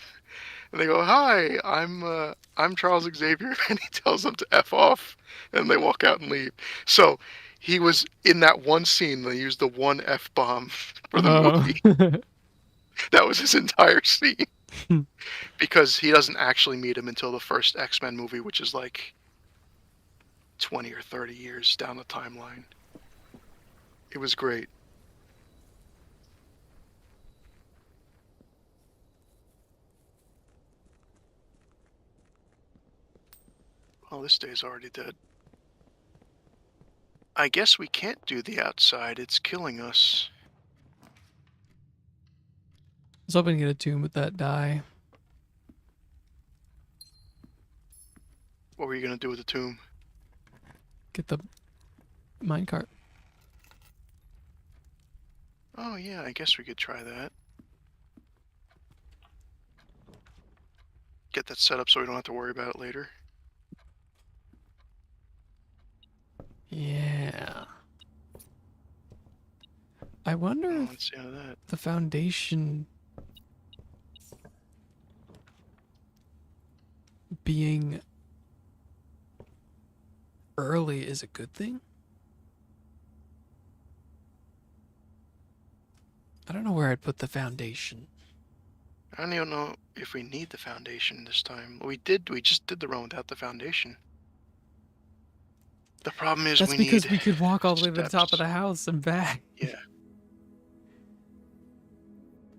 And they go, hi, I'm Charles Xavier, and he tells them to F off, and they walk out and leave. So he was in that one scene, they used the one F-bomb for the movie. That was his entire scene. Because he doesn't actually meet him until the first X-Men movie, which is like 20 or 30 years down the timeline. It was great. Oh, this day's already dead. I guess we can't do the outside. It's killing us. I was hoping to get a tomb with that die. What were you gonna do with the tomb? Get the minecart. Oh yeah, I guess we could try that. Get that set up so we don't have to worry about it later. Yeah. I wonder Oh, if that's the end of that. the foundation being early is a good thing. I don't know where I'd put the foundation. I don't even know if we need the foundation this time. We just did the run without the foundation. The problem is That's we because need we could walk all the way to the top steps. of the house and back. Yeah.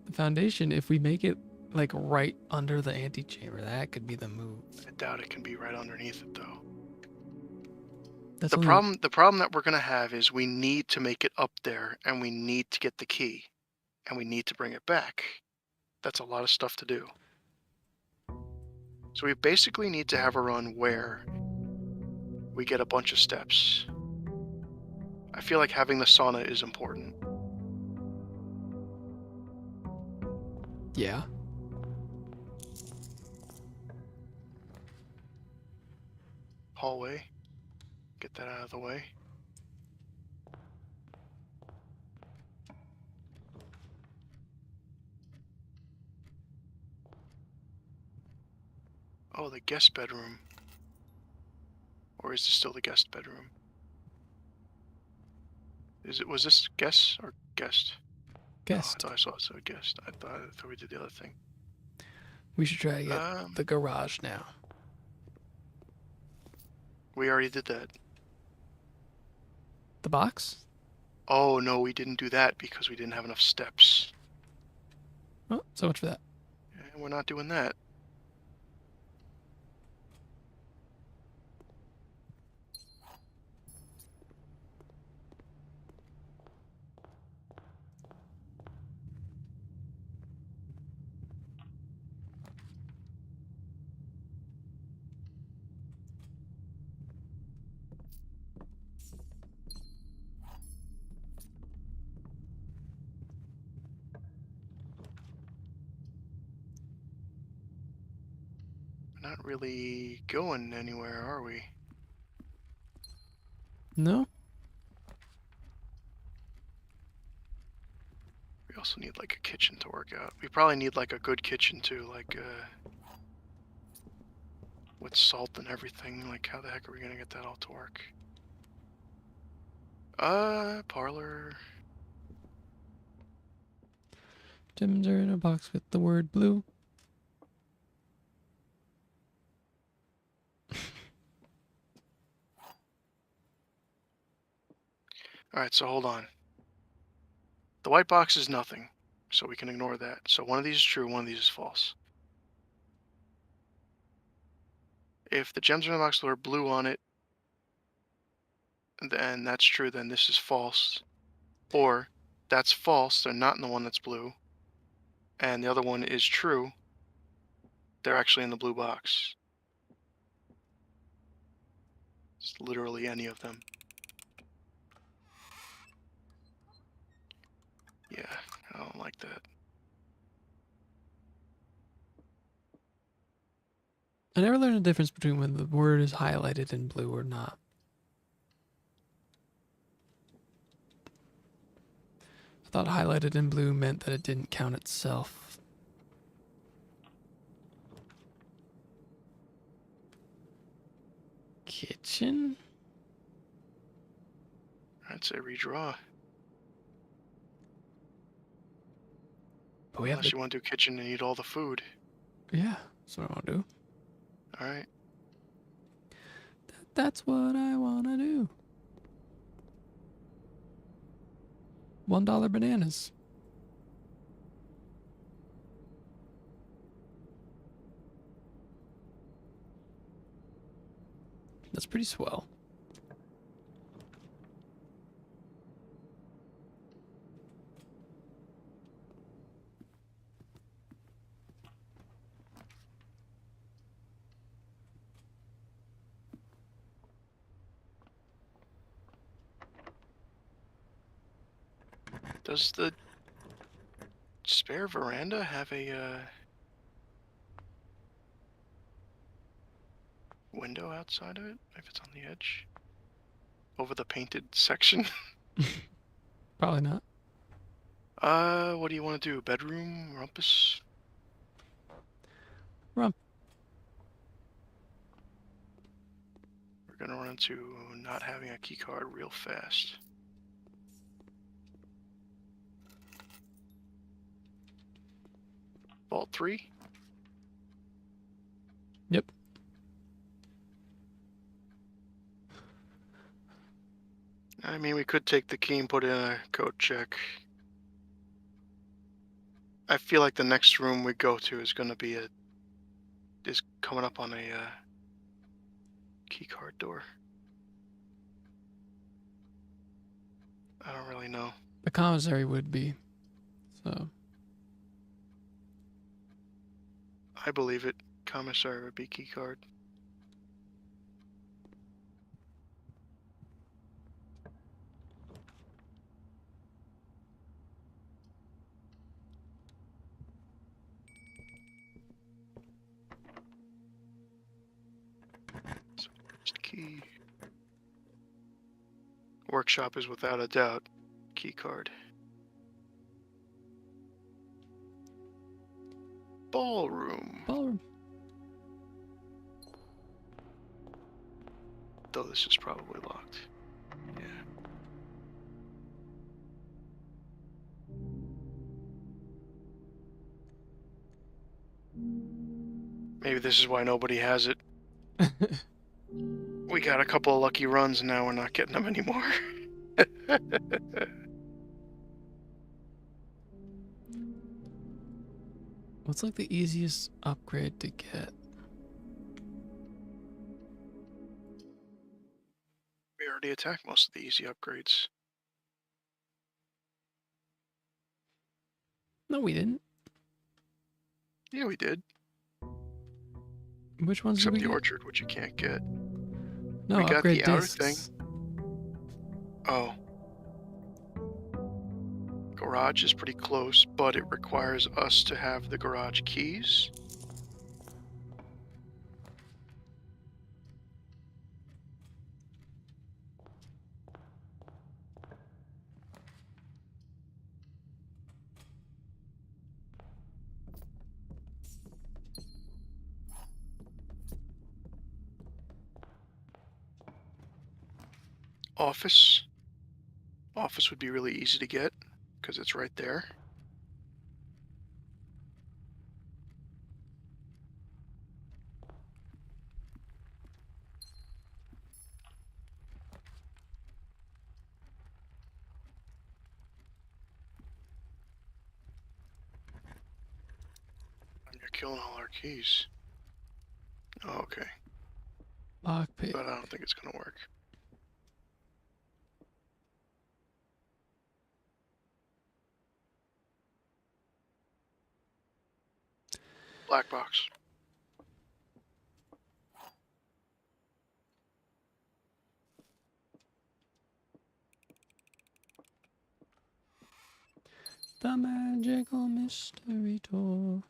The foundation, if we make it like right under the antechamber, that could be the move. I doubt it can be right underneath it though. That's The only- problem that we're gonna have is we need to make it up there, and we need to get the key, and we need to bring it back. That's a lot of stuff to do. So we basically need to have a run where we get a bunch of steps. I feel like having the sauna is important. Yeah. Hallway. Get that out of the way. Oh, the guest bedroom. Or is this still the guest bedroom? Was this guest or guest? Guest. Oh, I thought I saw it said guest. I thought we did the other thing. We should try to get the garage now. We already did that. The box? Oh no, we didn't do that because we didn't have enough steps. Oh, so much for that. And we're not doing that. We're not really going anywhere, are we? No? We also need like a kitchen to work out. We probably need like a good kitchen too, like with salt and everything. Like how the heck are we gonna get that all to work? Parlor. Gems are in a box with the word blue. Alright, so hold on. The white box is nothing, so we can ignore that. So one of these is true, one of these is false. If the gems are in the box with the word blue on it, then that's true, then this is false. Or that's false, they're not in the one that's blue. And the other one is true, they're actually in the blue box. It's literally any of them. Yeah, I don't like that. I never learned the difference between when the word is highlighted in blue or not. I thought highlighted in blue meant that it didn't count itself. Kitchen? I'd say redraw. But we have Unless you want to do kitchen and eat all the food. Yeah, that's what I want to do. Alright. That's what I want to do. $1 bananas. That's pretty swell. Does the spare veranda have a window outside of it? If it's on the edge? Over the painted section? Probably not. What do you want to do? Bedroom? Rumpus? Rump. We're gonna run into not having a key card real fast. Vault 3? Yep. I mean, we could take the key and put in a code check. I feel like the next room we go to is gonna be is coming up on a key card door. I don't really know. The commissary would be. So. I believe it. Commissary would be key card. So, first key. Workshop is without a doubt key card. Ballroom. Ballroom. Though this is probably locked. Yeah. Maybe this is why nobody has it. We got a couple of lucky runs and now we're not getting them anymore. What's like the easiest upgrade to get? We already attacked most of the easy upgrades. No, we didn't. Yeah, we did. Which ones Except did we the get? orchard, which you can't get. No, we got upgrade the outer discs. thing. Oh. Garage is pretty close, but it requires us to have the garage keys. Office. Office would be really easy to get because it's right there. You're killing all our keys. Oh, okay. Lockpick. But I don't think it's gonna work. Black box. The magical mystery tour.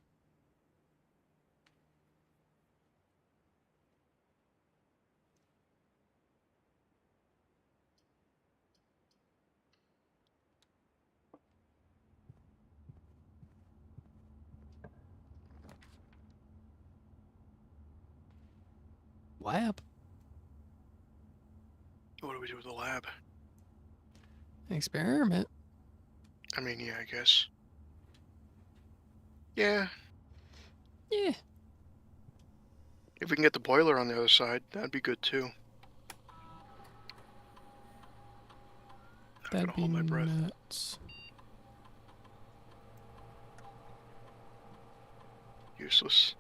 Lab. What do we do with the lab? Experiment. I mean, yeah, I guess. Yeah. Yeah. If we can get the boiler on the other side, that'd be good too. I'm That'd gonna be hold my breath. nuts. Useless.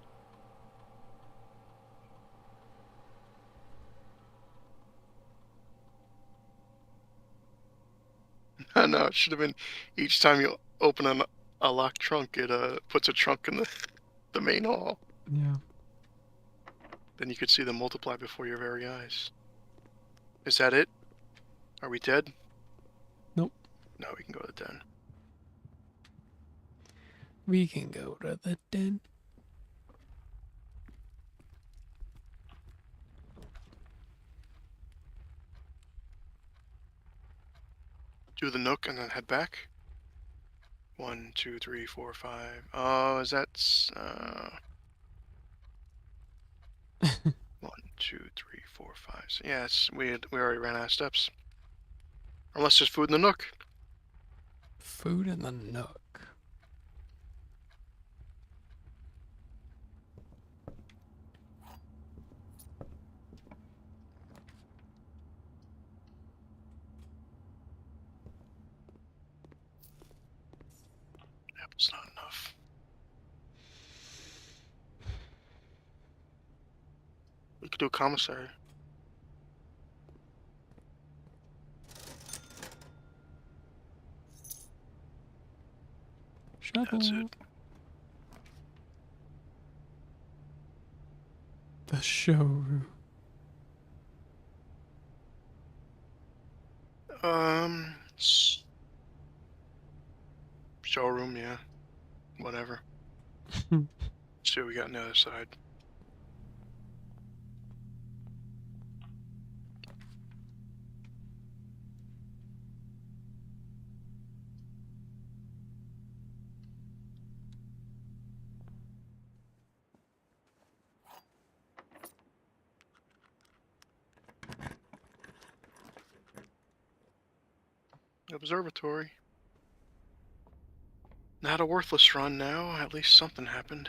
No, it should have been each time you open a locked trunk, it puts a trunk in the main hall. Yeah. Then you could see them multiply before your very eyes. Is that it? Are we dead? Nope. No, we can go to the den. We can go to the den. Do the nook and then head back. 1, 2, 3, 4, 5. Oh, is that 1, 2, 3, 4, 5. So, yeah, we already ran out of steps. Unless there's food in the nook. Food in the nook. Apple's not enough. We could do a commissary. Shovel. That's it. The showroom. Showroom, yeah. Whatever. See what we got on the other side. Observatory. Not a worthless run now, at least something happened.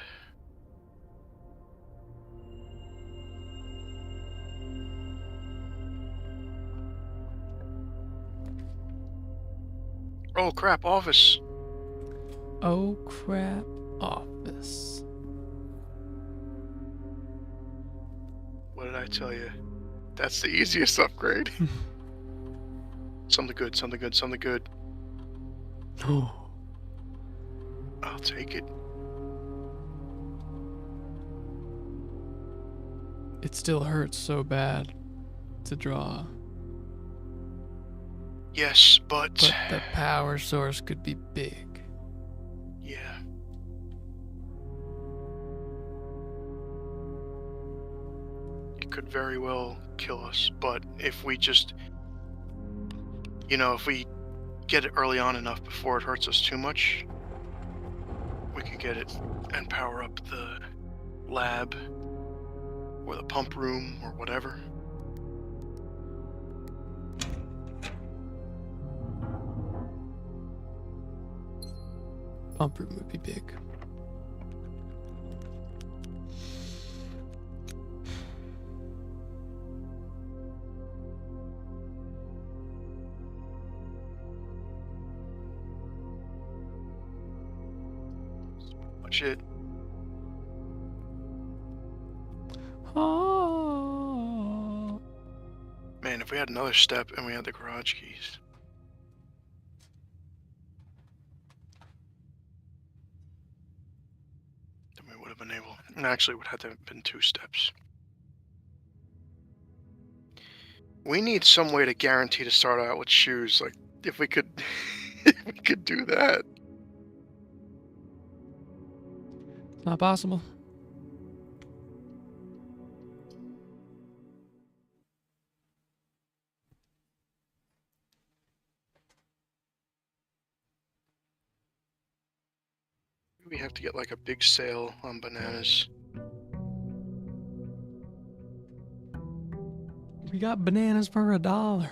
Oh crap, office! Oh crap, office. What did I tell you? That's the easiest upgrade. Something good, something good, something good. Oh. I'll take it. It still hurts so bad to draw. Yes, but the power source could be big. yeah. It could very well kill us, but if we just, if we get it early on enough before it hurts us too much, we could get it and power up the lab or the pump room or whatever. Pump room would be big. Much it. Oh. Man, if we had another step and we had the garage keys. Then we would have been able. And actually, it would have to have been 2 steps. We need some way to guarantee to start out with shoes. Like, if we could, if we could do that. It's not possible. We have to get like a big sale on bananas. We got bananas for $1.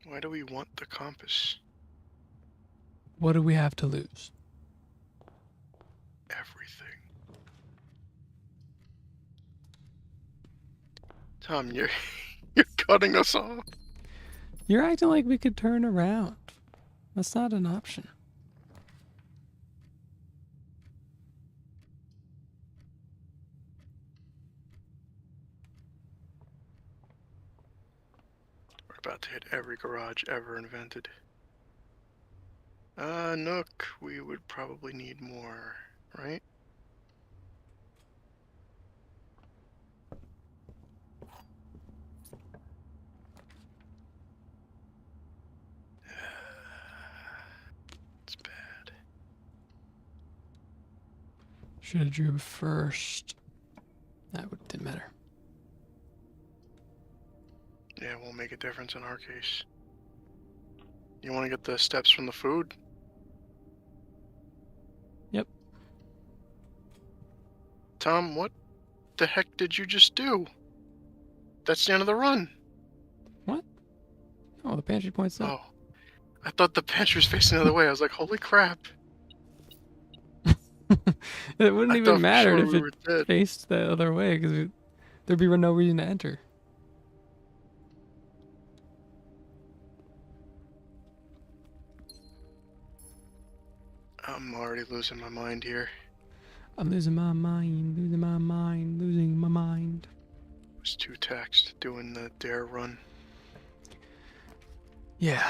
Why do we want the compass? What do we have to lose? everything. Tom, you're you're cutting us off. You're acting like we could turn around. That's not an option. We're about to hit every garage ever invented. Nook, we would probably need more, right? It's bad. Should have drew first. Didn't matter. Yeah, it won't make a difference in our case. You want to get the steps from the food? Yep. Tom, what the heck did you just do? That's the end of the run. What? Oh, the pantry points up. Oh, I thought the pantry was facing the other way. I was like, holy crap. It wouldn't I even thought for matter sure if we it were dead. faced the other way, because there'd be no reason to enter. I'm already losing my mind here. I'm losing my mind, losing my mind, losing my mind. I was too taxed doing the dare run. Yeah.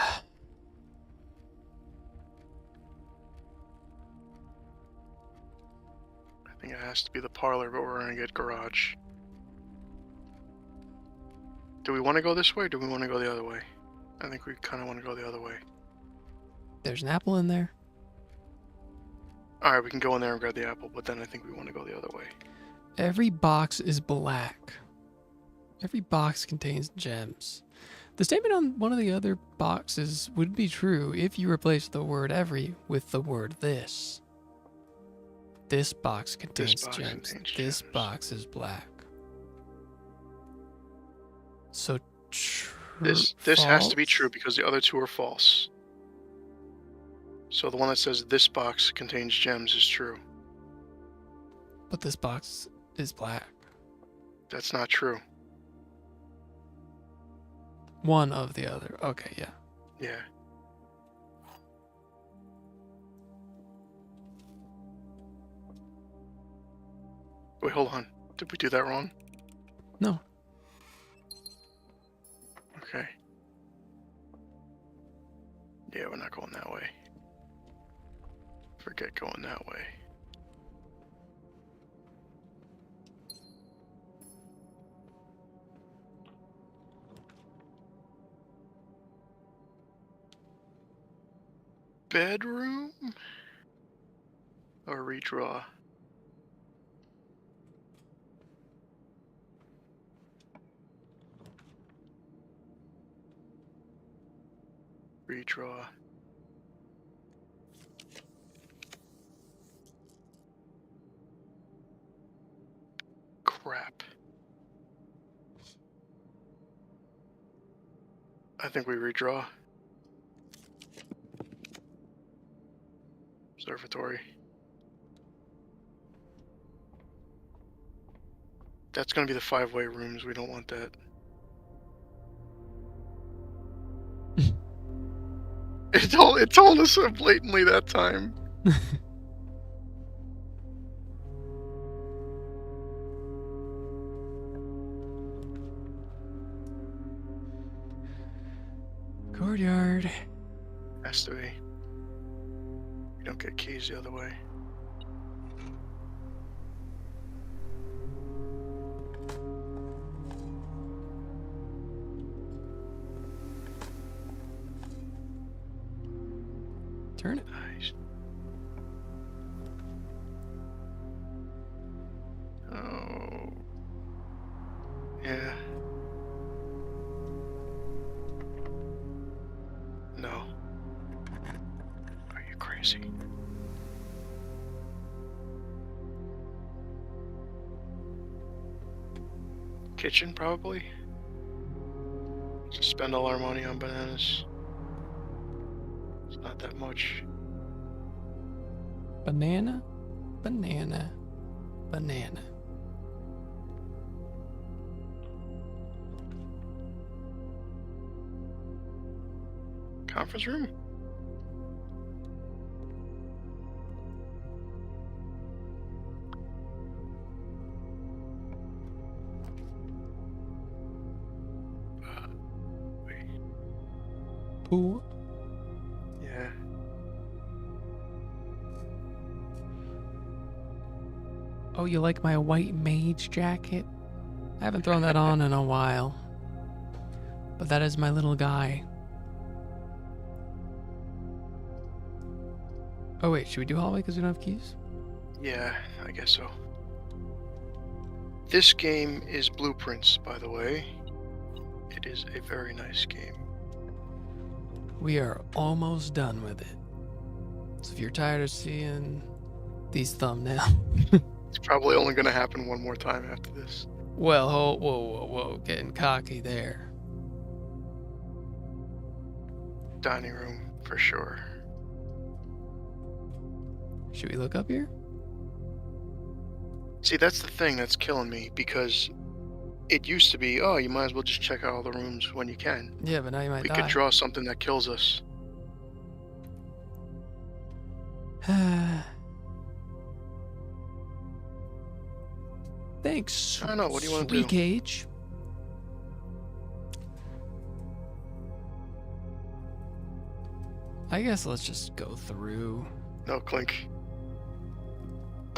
I think it has to be the parlor, but we're gonna get garage. Do we want to go this way or do we want to go the other way? I think we kind of want to go the other way. There's an apple in there. Alright, we can go in there and grab the apple, but then I think we want to go the other way. Every box is black. Every box contains gems. The statement on one of the other boxes would be true if you replace the word every with the word this. This box contains box gems. contains This gems. box is black. So This has to be false? true because the other two are false. So the one that says this box contains gems is true. But this box is black. That's not true. One of the other. Okay, yeah. Yeah. Wait, hold on. Did we do that wrong? No. Okay. Yeah, we're not going that way. Forget going that way. Bedroom? Or redraw? Redraw. Crap. I think we redraw. Observatory. That's gonna be the 5-way rooms. We don't want that. It told us so blatantly that time. Courtyard. Has to be. We don't get keys the other way. Turn it. Nice. Oh. Yeah. No. Are you crazy? Kitchen, probably? Just spend all our money on bananas. It's not that much. Banana? Banana. Banana. Conference room? Wait. Pool. Yeah. Oh, you like my white mage jacket? I haven't thrown that on in a while. But that is my little guy. Oh wait, should we do hallway because we don't have keys? Yeah, I guess so. This game is Blueprints, by the way. It is a very nice game. We are almost done with it. So if you're tired of seeing these thumbnails, It's probably only going to happen one more time after this. well, whoa, getting cocky there. Dining room, for sure. Should we look up here? See, that's the thing that's killing me, because it used to be, oh, you might as well just check out all the rooms when you can. Yeah, but now you might We die. could draw something that kills us. Thanks. I don't know, what do you want to do? Sweet Cage. I guess let's just go through. No, Clink.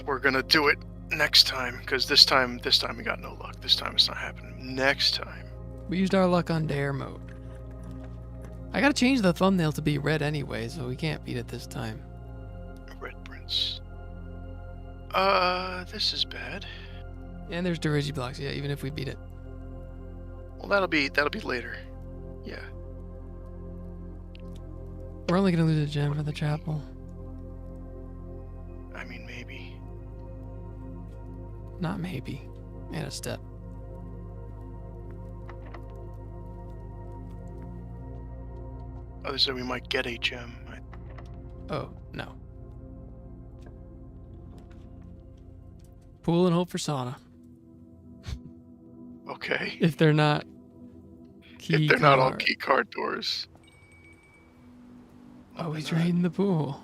We're gonna do it next time, because this time we got no luck. This time it's not happening. Next time. We used our luck on dare mode. I gotta change the thumbnail to be red anyway, so we can't beat it this time. Red Prince. This is bad. And there's Dirigi blocks, yeah, even if we beat it. Well, that'll be later. Yeah. We're only gonna lose a gem for the chapel. I mean, maybe. Not maybe. And a step. Oh, they said we might get a gem. Oh, no. Pool and hope for sauna. Okay. If they're not key If they're not all card. key card doors. Oh, we Not. drained the pool.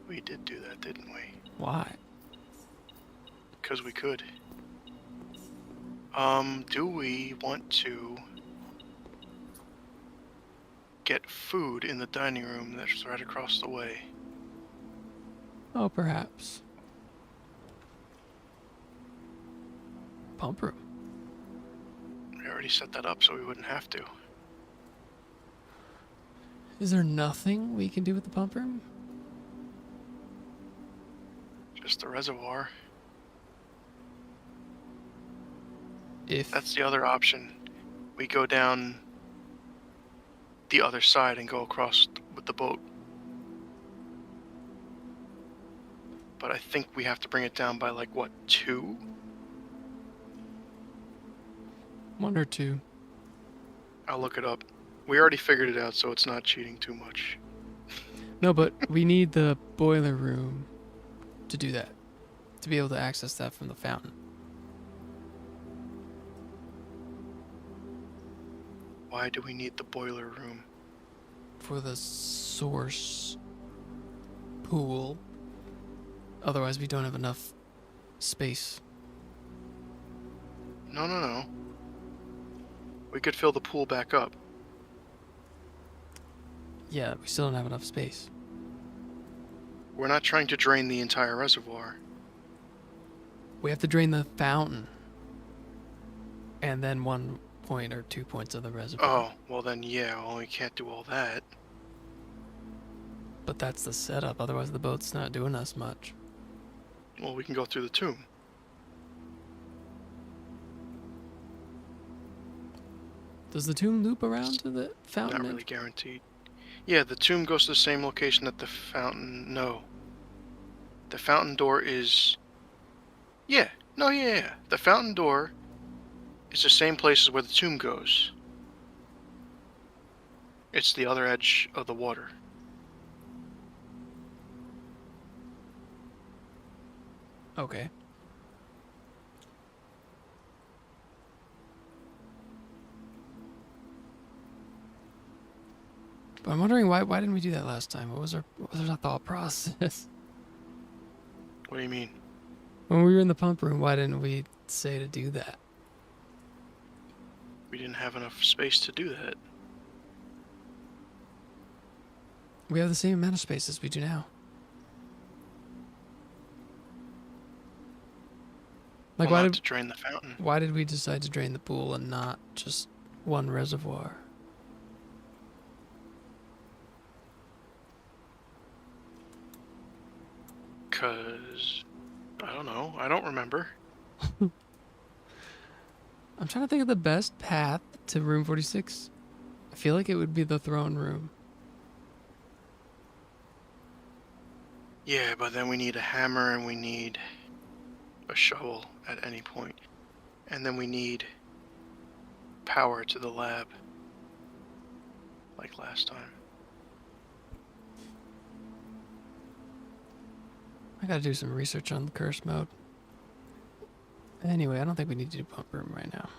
We did do that, didn't we? Why? Because we could. Do we want to get food in the dining room that's right across the way? Oh, perhaps. Pump room. We already set that up so we wouldn't have to. Is there nothing we can do with the pump room? Just the reservoir. If That's the other option. We go down the other side and go across with the boat. But I think we have to bring it down by, like, what, 2? 1 or 2. I'll look it up. We already figured it out, so it's not cheating too much. No, but we need the boiler room to do that. To be able to access that from the fountain. Why do we need the boiler room? For the source pool. Otherwise, we don't have enough space. No. We could fill the pool back up. Yeah, we still don't have enough space. We're not trying to drain the entire reservoir. We have to drain the fountain. And then 1 point or 2 points of the reservoir. Oh, well then, yeah, well, we can't do all that. But that's the setup, otherwise the boat's not doing us much. Well, we can go through the tomb. Does the tomb loop around to the fountain? Not really guaranteed. Yeah, the tomb goes to the same location that the fountain... No. The fountain door is... Yeah. No, yeah. The fountain door is the same place as where the tomb goes. It's the other edge of the water. Okay. But I'm wondering why didn't we do that last time? What was our thought process? What do you mean? When we were in the pump room, why didn't we say to do that? We didn't have enough space to do that. We have the same amount of space as we do now. Like Well, why not did to drain the fountain. why did we decide to drain the pool and not just one reservoir? Cause I don't know. I don't remember. I'm trying to think of the best path to room 46. I feel like it would be the throne room. Yeah, but then we need a hammer and we need a shovel at any point. And then we need power to the lab. Like last time. I gotta do some research on the curse mode. Anyway, I don't think we need to do pump room right now.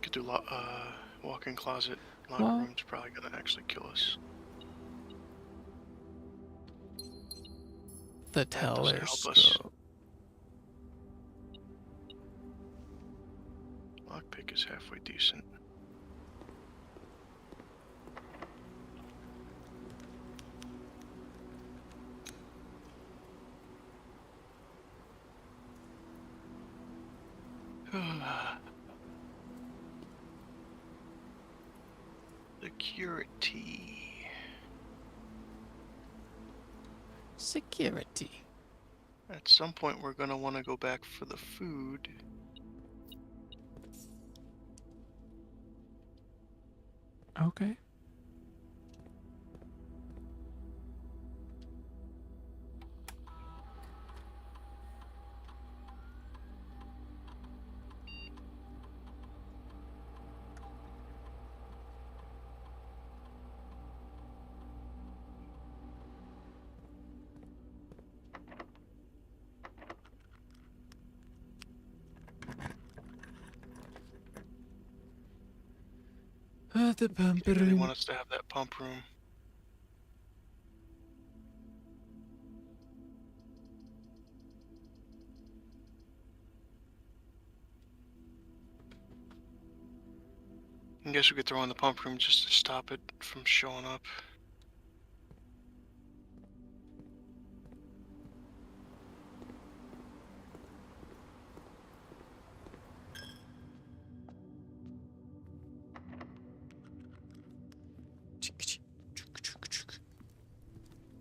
Could do walk-in closet. Locker Well- room's probably gonna actually kill us. The doesn't help us. telescope. Lockpick is halfway decent. Security. Security. At some point, we're gonna want to go back for the food. Okay. The pump They really room. want us to have that pump room. I guess we could throw in the pump room just to stop it from showing up.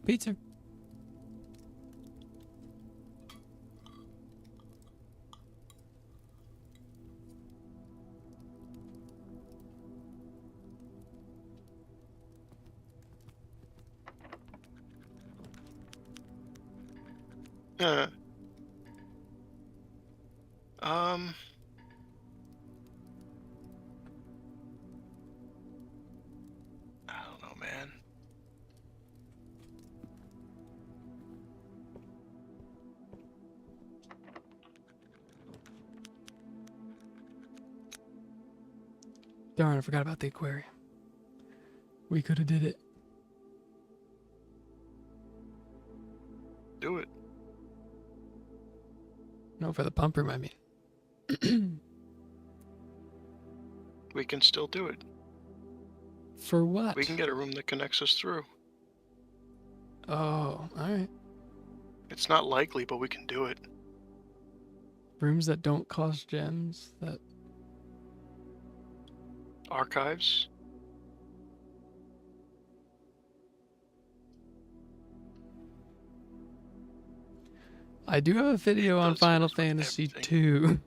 Pizza. Uh, um. I don't know, man. Darn, I forgot about the aquarium. We could have did it. Do it. No, for the pump room, I mean. We can still do it. For what? We can get a room that connects us through. Oh, alright. It's not likely, but we can do it. Rooms that don't cost gems, that... Archives? I do have a video on does Final with Fantasy everything. 2.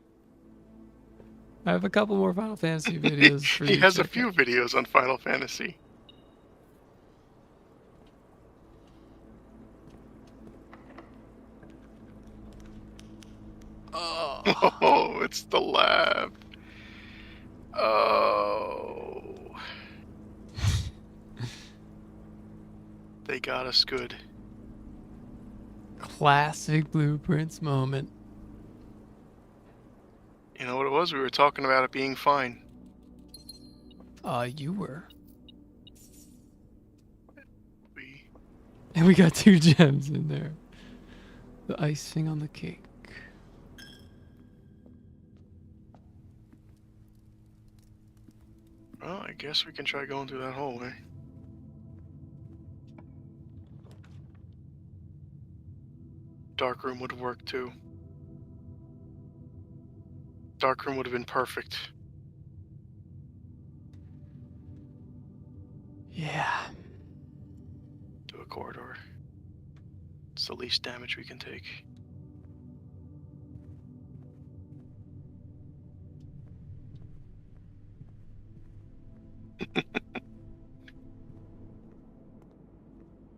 I have a couple more Final Fantasy videos for you He to has a check few out. videos on Final Fantasy. Oh. Oh, it's the lab. Oh. They got us good. Classic Blueprints moment. You know what it was? We were talking about it being fine. You were. We And we got 2 gems in there. The icing on the cake. Well, I guess we can try going through that hallway. Dark room would have worked too. Dark room would have been perfect. Yeah. To a corridor. It's the least damage we can take.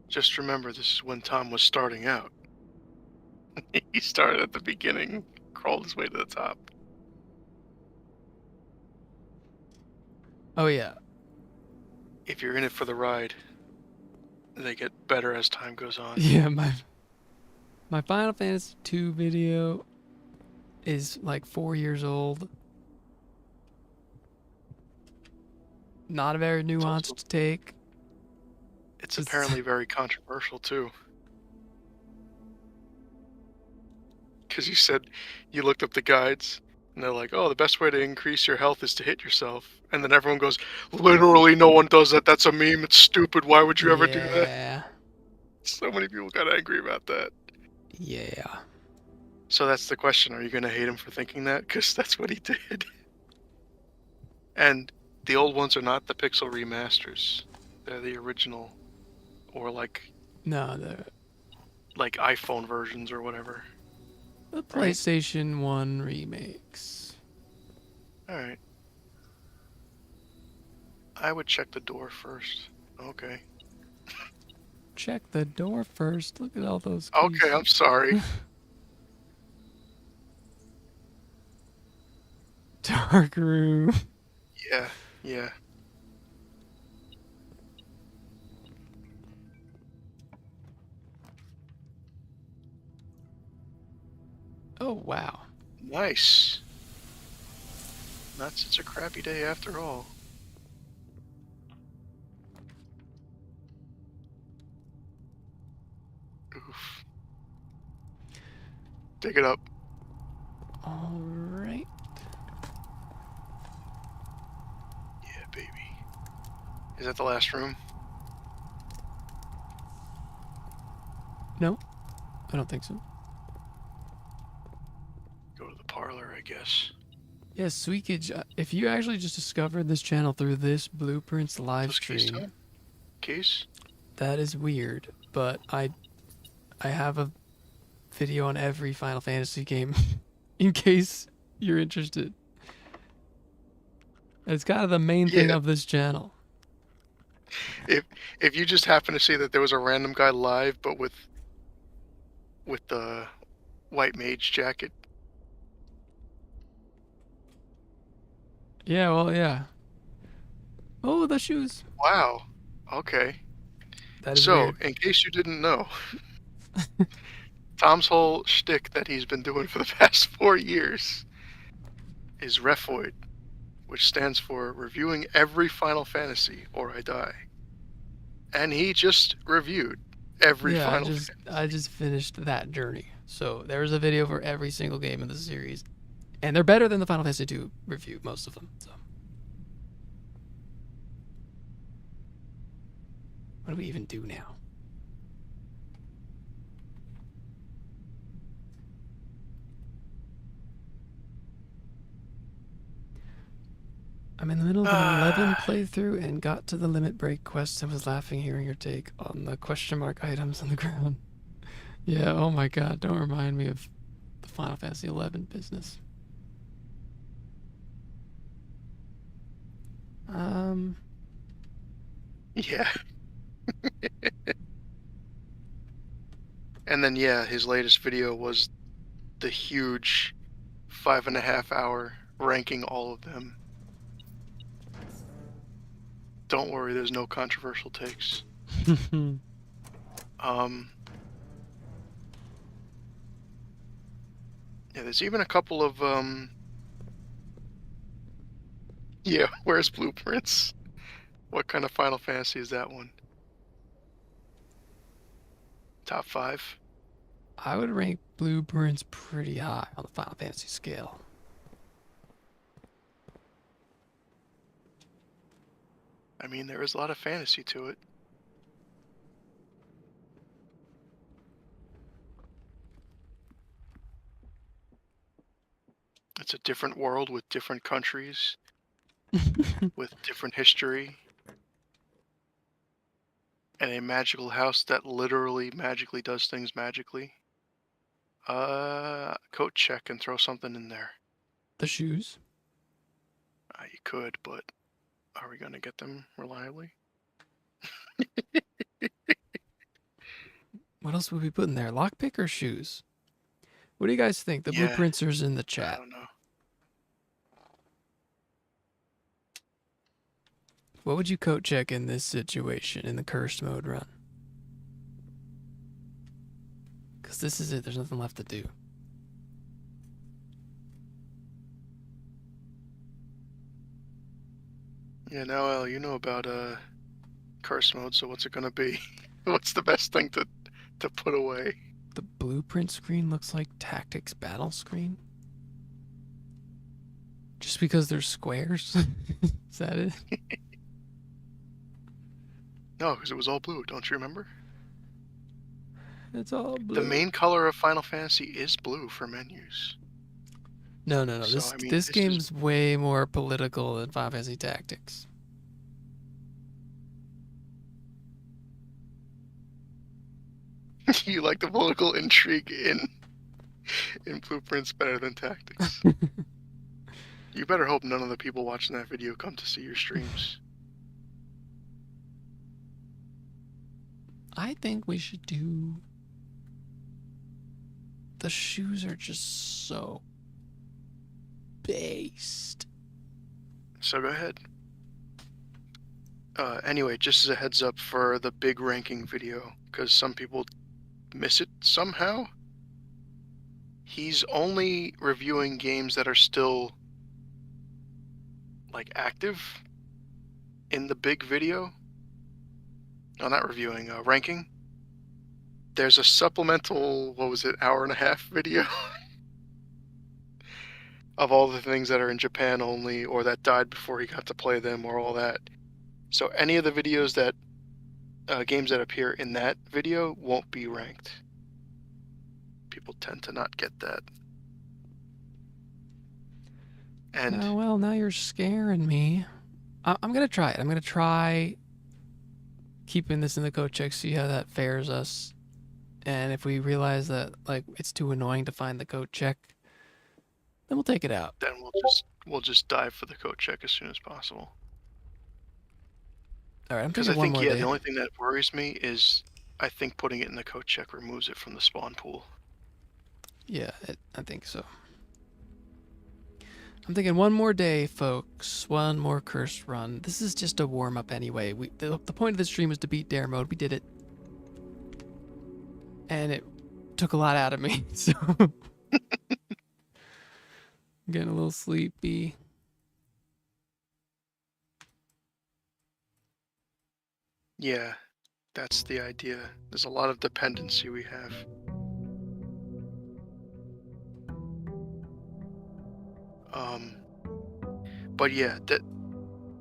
Just remember, this is when Tom was starting out. He started at the beginning, crawled his way to the top. Oh yeah. If you're in it for the ride, they get better as time goes on. Yeah, my Final Fantasy 2 video is like 4 years old. Not a very nuanced also- take. It's It's- apparently very controversial too. Because you said you looked up the guides, and they're like, oh, the best way to increase your health is to hit yourself. And then everyone goes, literally no one does that, that's a meme, it's stupid, why would you ever do that? Yeah. So many people got angry about that. Yeah. So that's the question, are you going to hate him for thinking that? Because that's what he did. And the old ones are not the pixel remasters. They're the original, or like No, the iPhone versions or whatever. PlayStation 1 remakes. Alright. I would check the door first. Okay. Check the door first. Look at all those keys. Okay, I'm sorry. Dark room. Yeah, yeah. Oh wow. Nice. Not such a crappy day after all. Oof. Dig it up. All right. Yeah, baby. Is that the last room? No, I don't think so. Go to the parlor, I guess. Yes, Sweekage, if you actually just discovered this channel through this Blueprints live Those keys stream, time? Keys? that is weird, but I have a video on every Final Fantasy game in case you're interested. It's kind of the main thing Yeah. of this channel. If you just happen to see that there was a random guy live, but with the white mage jacket, Yeah, well, yeah. Oh, the shoes. wow. Okay. That is So, weird. in case you didn't know, Tom's whole shtick that he's been doing for the past 4 years is Refoid, which stands for Reviewing Every Final Fantasy or I Die. And he just reviewed every Yeah, Final I just finished that journey. So there's a video for every single game in the series. And they're better than the Final Fantasy 2 review, most of them. So what do we even do now? I'm in the middle of an 11 playthrough and got to the limit break quest and was laughing hearing your take on the question mark items on the ground. Yeah, oh my god, don't remind me of the Final Fantasy 11 business. Yeah. And then, yeah, his latest video was the huge 5.5 hour ranking all of them. Don't worry, there's no controversial takes. Yeah, there's even a couple of yeah, where's Blueprints? What kind of Final Fantasy is that one? Top 5? I would rank Blueprints pretty high on the Final Fantasy scale. I mean, there is a lot of fantasy to it. It's a different world with different countries, with different history, and a magical house that literally magically does things magically. Coat check and throw something in there. The shoes. You could, but are we gonna get them reliably? What else would we put in there? Lockpick or shoes? What do you guys think? The Yeah, Blueprintsers in the I chat. don't know. What would you coat check in this situation in the cursed mode run? Because this is it. There's nothing left to do. Yeah, now El, you know about curse mode, so what's it gonna be? What's the best thing to put away? The blueprint screen looks like Tactics battle screen. Just because there's squares? Is that it? No, because it was all blue, don't you remember? It's all blue. The main color of Final Fantasy is blue for menus. No. So, This I mean, this this is- game's way more political than Final Fantasy Tactics. You like the political intrigue in Blueprints better than Tactics. You better hope none of the people watching that video come to see your streams. I think we should do... The shoes are just so... based. So go ahead. Anyway, just as a heads up for the big ranking video, because some people miss it somehow, he's only reviewing games that are still like active in the big video. No, not reviewing, ranking. There's a supplemental, what was it, hour and a half video of all the things that are in Japan only, or that died before he got to play them, or all that. So any of the videos that, games that appear in that video won't be ranked. People tend to not get that. And Oh, well, now you're scaring me. I'm gonna try it. I'm gonna try keeping this in the code check, see how that fares us. And if we realize that like it's too annoying to find the code check, then we'll take it out. then we'll just dive for the code check as soon as possible. All right, I'm Because I taking one think, more yeah, day. the only thing that worries me is I think putting it in the code check removes it from the spawn pool. Yeah, I think so. I'm thinking one more day, folks. One more cursed run. This is just a warm up anyway. The point of the stream was to beat dare mode. We did it, and it took a lot out of me. So I'm getting a little sleepy. Yeah, that's the idea. There's a lot of dependency we have. But yeah,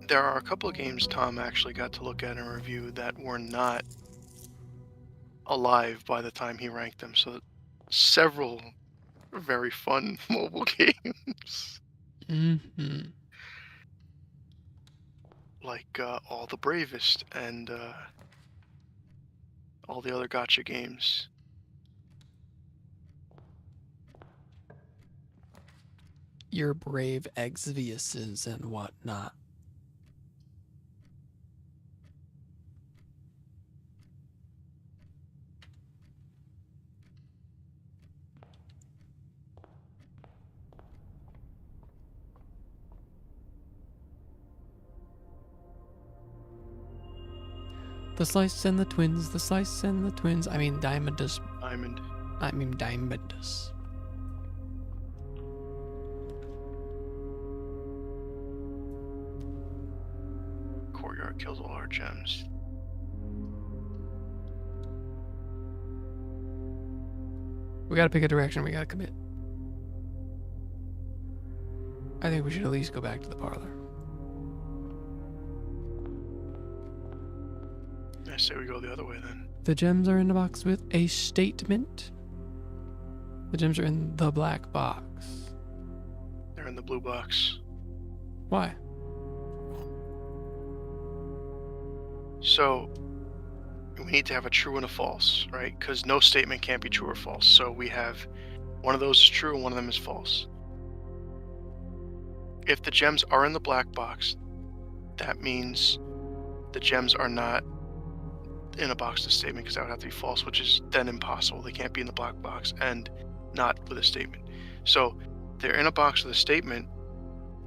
there are a couple of games Tom actually got to look at and review that were not alive by the time he ranked them. So several very fun mobile games, Mm-hmm. like All the Bravest and all the other gacha games. Your brave Exviuses and whatnot. The Slice and the Twins, the Slice and the Twins. I mean Diamondus. Diamond. I mean Diamondus. it kills all our gems. We gotta pick a direction. We gotta commit. I think we should at least go back to the parlor. I say we go the other way then. The gems are in the box with a statement. The gems are in the black box. They're in the blue box. Why? So we need to have a true and a false, right? Because no statement can't be true or false. So we have one of those is true and one of them is false. If the gems are in the black box, that means the gems are not in a box with a statement, because that would have to be false, which is then impossible. They can't be in the black box and not with a statement. So they're in a box with a statement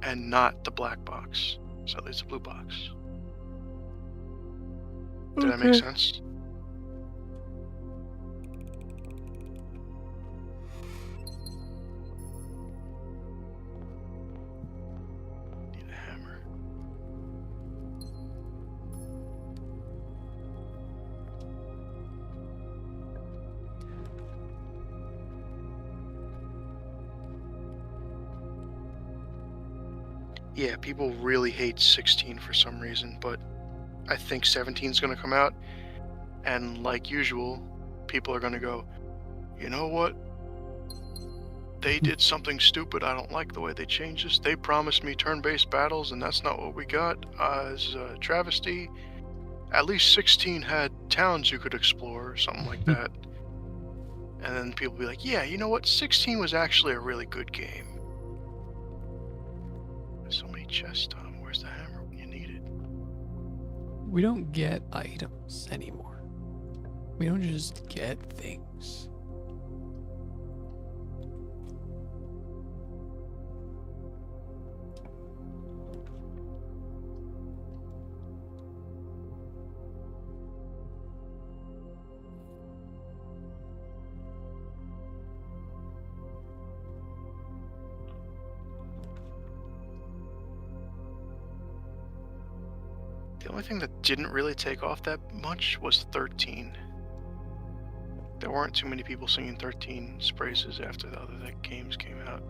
and not the black box. So it's a blue box. Did that make sense? Need a hammer. Yeah, people really hate 16 for some reason, but I think 17 is going to come out, and like usual, people are going to go, you know what? They did something stupid. I don't like the way they changed this. They promised me turn-based battles, and that's not what we got. As a travesty. At least 16 had towns you could explore, or something like that. And then people will be like, yeah, you know what? 16 was actually a really good game. There's so many chests, Tom. Where's the hammer when you need it? We don't get items anymore. We don't just get things. The only thing that didn't really take off that much was 13. There weren't too many people singing 13's praises after the other games came out.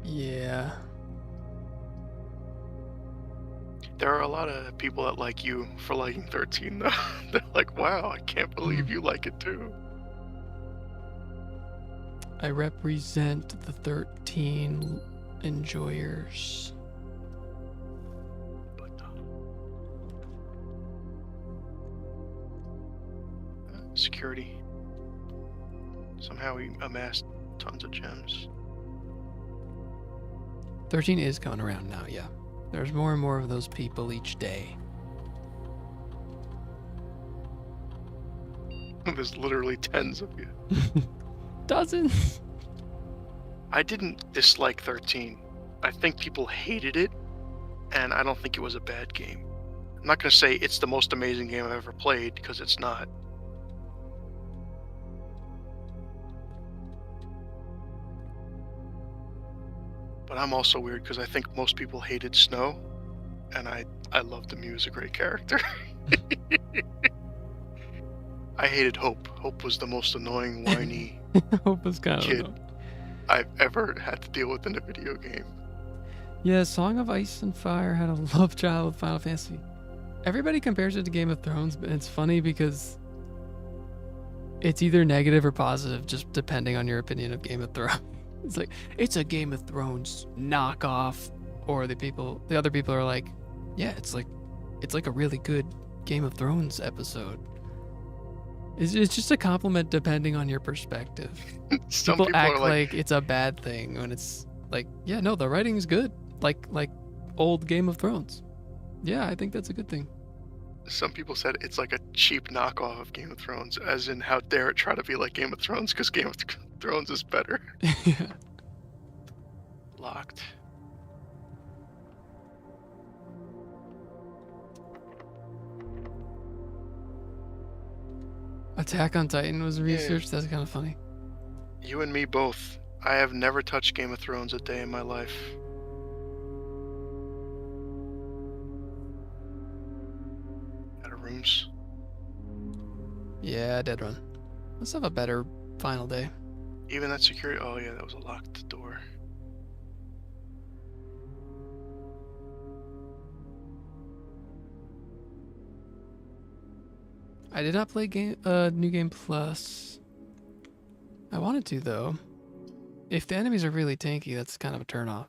Yeah. There are a lot of people that like you for liking 13, though. They're like, wow, I can't believe you like it too. I represent the 13 enjoyers. Security. Somehow we amassed tons of gems. 13 is coming around now, yeah. There's more and more of those people each day. There's literally tens of you. Dozens. I didn't dislike 13. I think people hated it, and I don't think it was a bad game. I'm not going to say it's the most amazing game I've ever played, because it's not. But I'm also weird because I think most people hated Snow, and I loved him. He was a great character. I hated Hope. Hope was the most annoying, whiny Hope was kind kid of I've ever had to deal with in a video game. Yeah, Song of Ice and Fire had a love child with Final Fantasy. Everybody compares it to Game of Thrones, but it's funny because it's either negative or positive, just depending on your opinion of Game of Thrones. It's like, it's a Game of Thrones knockoff, or the other people are like, yeah, it's like a really good Game of Thrones episode. It's just a compliment depending on your perspective. Some People people act are like, like it's a bad thing when it's like, yeah, no, the writing's good. Like old Game of Thrones. Yeah, I think that's a good thing. some people said it's like a cheap knockoff of Game of Thrones, as in how dare it try to be like Game of Thrones because Game of Thrones is better. Yeah. Locked. Attack on Titan was researched. That's kind of funny. You and me both. I have never touched Game of Thrones a day in my life. rooms. Yeah, Dead Run. Let's have a better final day. Even that security. Oh yeah, that was a locked door. I did not play New Game Plus. I wanted to though. If the enemies are really tanky, that's kind of a turnoff.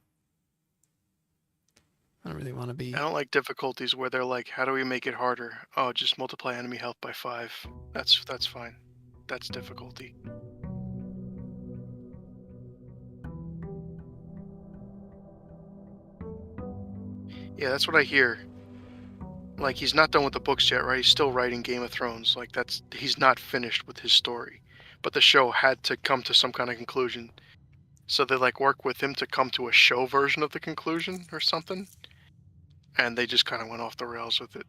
I don't really want to be. I don't like difficulties where they're like, how do we make it harder? Oh, just multiply enemy health by 5. That's fine. That's difficulty. Yeah, that's what I hear. Like, he's not done with the books yet, right? He's still writing Game of Thrones. Like, he's not finished with his story. But the show had to come to some kind of conclusion. So they, like, work with him to come to a show version of the conclusion or something. And they just kind of went off the rails with it.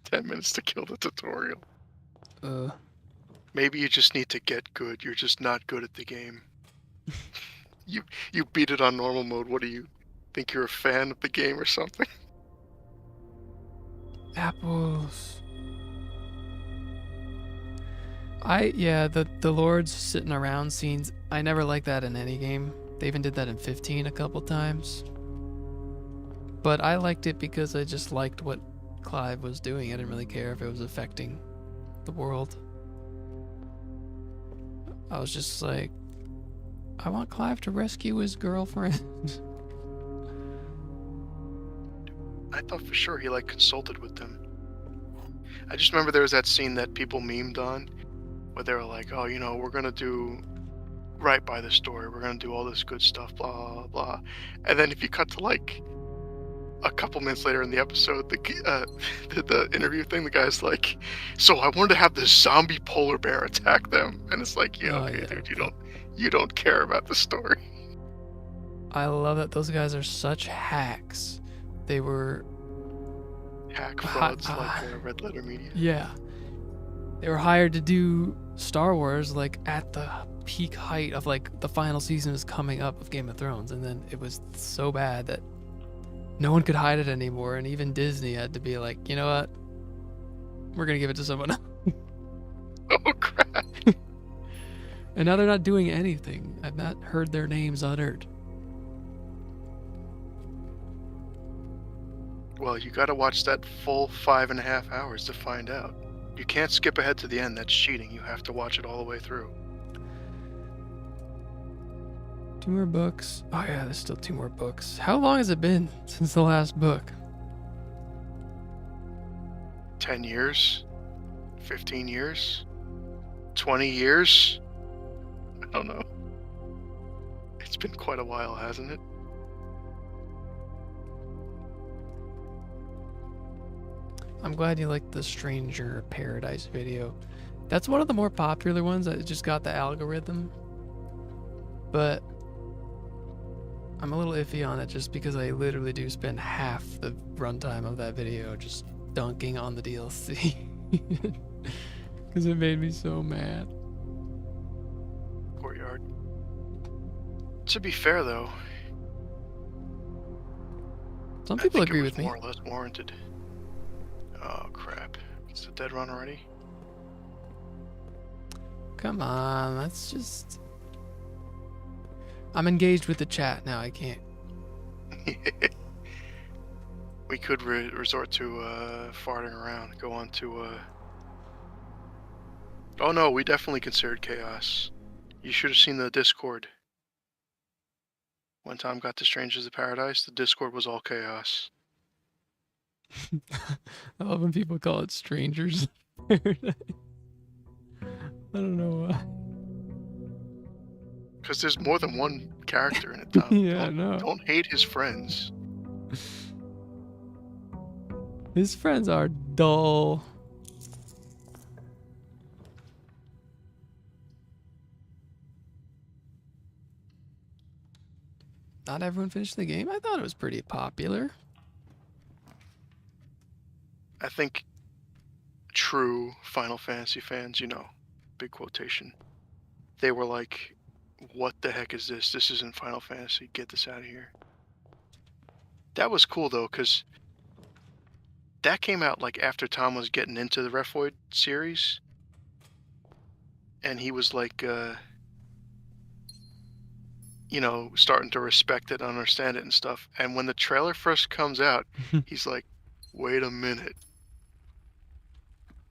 10 minutes to kill the tutorial. Maybe you just need to get good. You're just not good at the game. You beat it on normal mode. What do you think? You're a fan of the game or something? Apples. The lords sitting around scenes. I never liked that in any game. They even did that in 15 a couple times. But I liked it because I just liked what Clive was doing. I didn't really care if it was affecting the world. I was just like, I want Clive to rescue his girlfriend. I thought for sure he, like, consulted with them. I just remember there was that scene that people memed on where they were like, oh, you know, we're gonna do right by the story. We're gonna do all this good stuff, blah, blah, blah. And then if you cut to, like, a couple minutes later in the episode, the interview thing, the guy's like, so I wanted to have this zombie polar bear attack them. And it's like, yeah, okay, dude, you don't care about the story. I love that those guys are such hacks. They were hack frauds like Red Letter Media. Yeah. They were hired to do Star Wars like at the peak height of like the final season was coming up of Game of Thrones, and then it was so bad that no one could hide it anymore, and even Disney had to be like, you know what? We're gonna give it to someone else. Oh crap. And now they're not doing anything. I've not heard their names uttered. Well, you gotta watch that full 5.5 hours to find out. You can't skip ahead to the end, that's cheating. You have to watch it all the way through. 2 more books. Oh yeah, there's still 2 more books. How long has it been since the last book? 10 years? 15 years? 20 years? I don't know. It's been quite a while, hasn't it? I'm glad you liked the Stranger Paradise video. That's one of the more popular ones that just got the algorithm. But I'm a little iffy on it just because I literally do spend half the runtime of that video just dunking on the DLC. Because it made me so mad. Courtyard. To be fair, though, Some people I think agree it was with me. more or less warranted. Oh crap! It's a dead run already. Come on, that's just... I'm engaged with the chat now, I can't. We could resort to farting around. Go on to. Oh no, we definitely considered chaos. You should have seen the Discord. When Tom got to Strangers of Paradise, the Discord was all chaos. I love when people call it Strangers Paradise. I don't know why. Because there's more than one character in it, Tom. Yeah, I know. Don't hate his friends. His friends are dull. Not everyone finished the game? I thought it was pretty popular. I think true Final Fantasy fans, you know, big quotation, they were like, what the heck is this? This isn't Final Fantasy. Get this out of here. That was cool though, because that came out like after Tom was getting into the Rephoid series, and he was like, you know, starting to respect it, understand it, and stuff. And when the trailer first comes out, he's like, "Wait a minute,"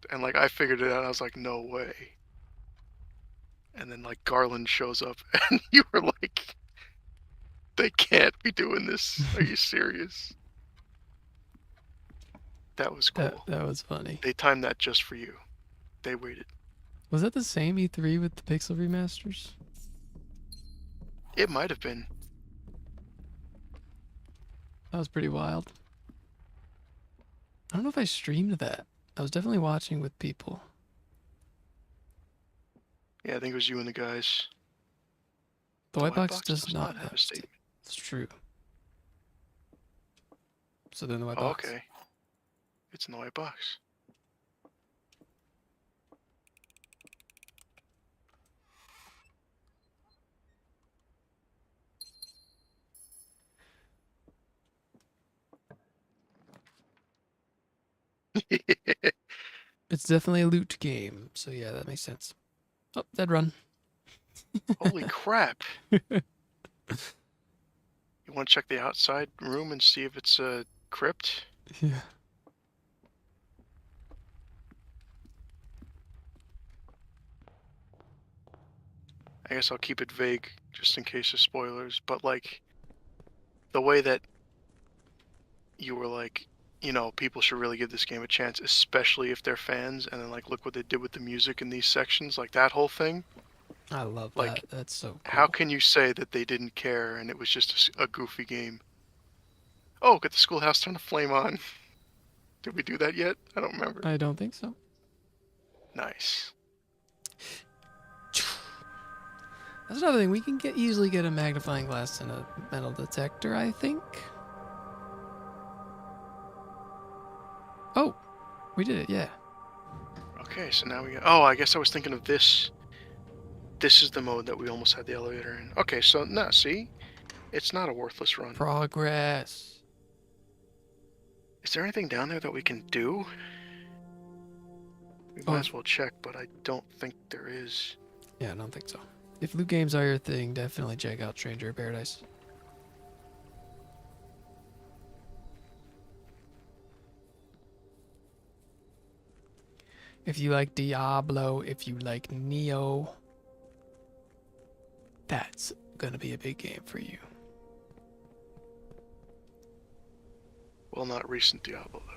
and like I figured it out. I was like, "No way." And then like Garland shows up, and you were like, "They can't be doing this. Are you serious?" That was cool. That was funny. They timed that just for you. They waited. Was that the same E3 with the Pixel remasters? It might have been. That was pretty wild. I don't know if I streamed that. I was definitely watching with people. Yeah, I think it was you and the guys. The white box does not have a statement. It's true. So then the white Oh, box. okay. It's in the white box. It's definitely a loot game. So yeah, that makes sense. Oh, dead run. Holy crap. You want to check the outside room and see if it's a crypt? Yeah. I guess I'll keep it vague just in case of spoilers, but like the way that you were like, you know, people should really give this game a chance, especially if they're fans, and then like look what they did with the music in these sections, like that whole thing. I love Like, that. That's so cool. How can you say that they didn't care and it was just a goofy game? Oh, get the schoolhouse turn to flame on. Did we do that yet? I don't remember. I don't think so. Nice. That's another thing. We can easily get a magnifying glass and a metal detector, I think. Oh, we did it, yeah. Okay, so now we got... Oh, I guess I was thinking of this. This is the mode that we almost had the elevator in. Okay, so, no, see? It's not a worthless run. Progress. Is there anything down there that we can do? We might as well check, but I don't think there is. Yeah, I don't think so. If loot games are your thing, definitely check out Stranger of Paradise. If you like Diablo, if you like Neo, that's gonna be a big game for you. Well, not recent Diablo, though.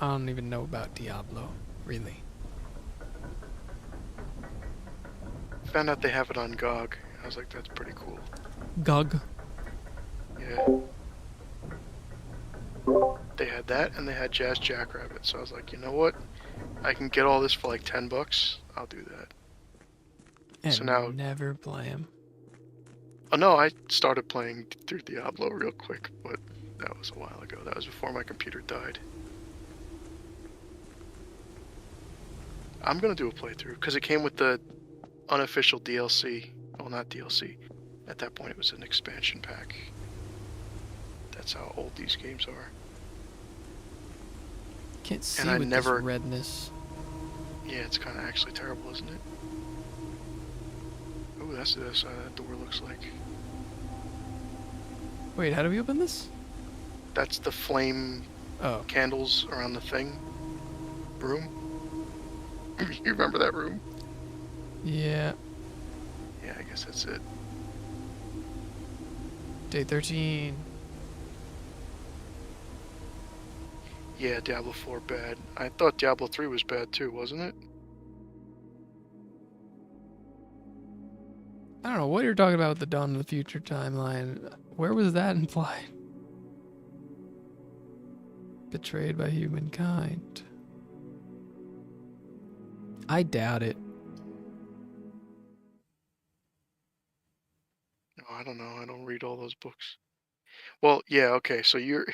I don't even know about Diablo, really. Found out they have it on GOG. I was like, that's pretty cool. GOG. Yeah. They had that, and they had Jazz Jackrabbit, so I was like, you know what? I can get all this for like $10. I'll do that. And So now... never play 'em. Oh no, I started playing through Diablo real quick, but that was a while ago. That was before my computer died. I'm gonna do a playthrough, because it came with the unofficial DLC. Well, not DLC. At that point, it was an expansion pack. That's how old these games are. Can't see And I with never- this redness. Yeah, it's kind of actually terrible, isn't it? Oh, that's the other side of that door looks like. Wait, how do we open this? That's the flame Oh, candles around the thing. Room. You remember that room? yeah. Yeah, I guess that's it. Day 13. Yeah, Diablo 4 bad. I thought Diablo 3 was bad too, wasn't it? I don't know what you're talking about with the Dawn of the Future timeline. Where was that implied? Betrayed by humankind. I doubt it. No, I don't know. I don't read all those books. Well, yeah, okay. So you're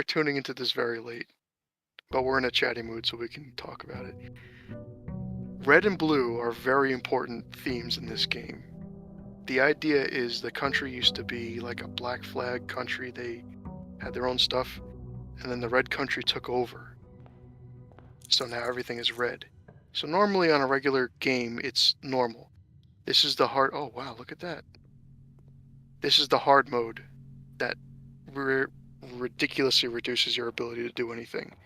tuning into this very late, but we're in a chatty mood, so we can talk about it. Red and blue are very important themes in this game. the idea is the country used to be like a black flag country. They had their own stuff, and then the red country took over. So now everything is red. So normally on a regular game, it's normal. This is the hard. Oh wow, look at that. This is the hard mode that ridiculously reduces your ability to do anything.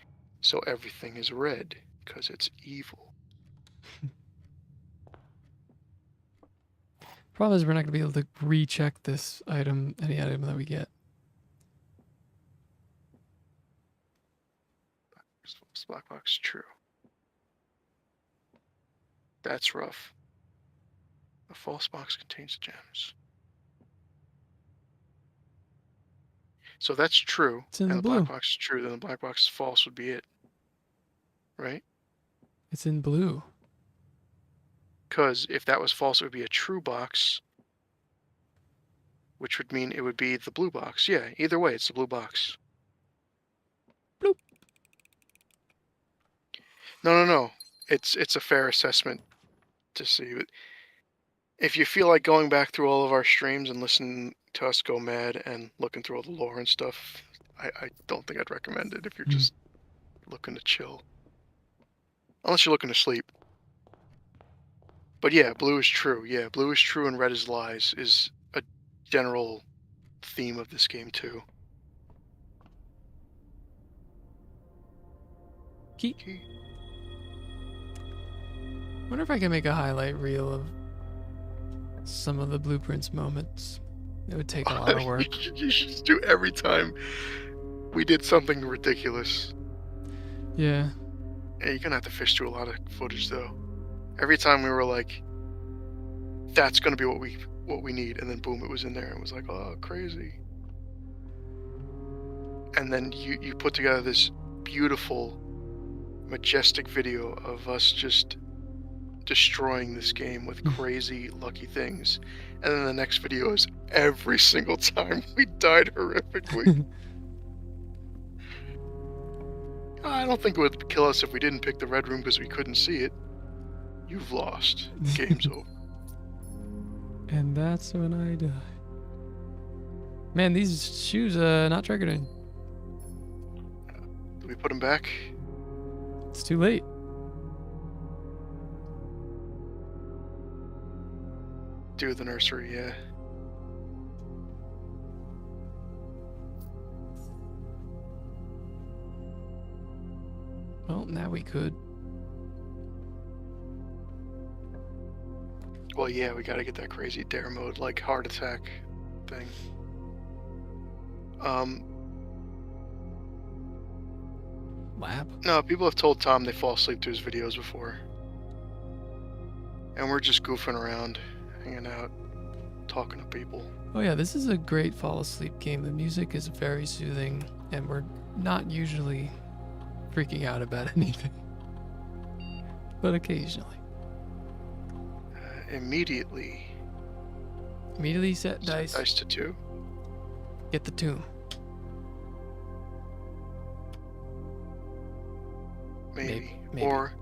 So everything is red because it's evil. Problem is, we're not going to be able to recheck this item, any item that we get. This black box is true. That's rough. A false box contains gems. So that's true. It's in and the the blue. black box is true, then the black box is false would be it. Right? It's in blue. Because if that was false, it would be a true box, which would mean it would be the blue box. Yeah, either way, it's the blue box. Bloop. No. It's a fair assessment to see. If you feel like going back through all of our streams and listening to us go mad and looking through all the lore and stuff, I don't think I'd recommend it if you're just looking to chill. Unless you're looking to sleep. But yeah, blue is true. Yeah, blue is true and red is lies is a general theme of this game too. Key. Wonder if I can make a highlight reel of some of the blueprints moments. It would take a lot of work. You should just do every time we did something ridiculous. Yeah. Yeah, you're gonna have to fish through a lot of footage though. Every time we were like, that's gonna be what we need, and then boom, it was in there and it was like, oh, crazy. And then you put together this beautiful, majestic video of us just destroying this game with crazy lucky things. And then the next video is every single time we died horrifically. I don't think it would kill us if we didn't pick the red room because we couldn't see it. You've lost. Game's over. And that's when I die. Man, these shoes not triggered in. Do we put them back? It's too late. Do the nursery, yeah. Well, now we could. Well, yeah, we gotta get that crazy dare mode, like heart attack thing. Lab? No, people have told Tom they fall asleep to his videos before. And we're just goofing around, hanging out, talking to people. Oh yeah, this is a great fall asleep game. The music is very soothing, and we're not usually freaking out about anything. But occasionally. Immediately. Immediately set dice. Dice to 2. Get the tomb. Maybe. Maybe. Or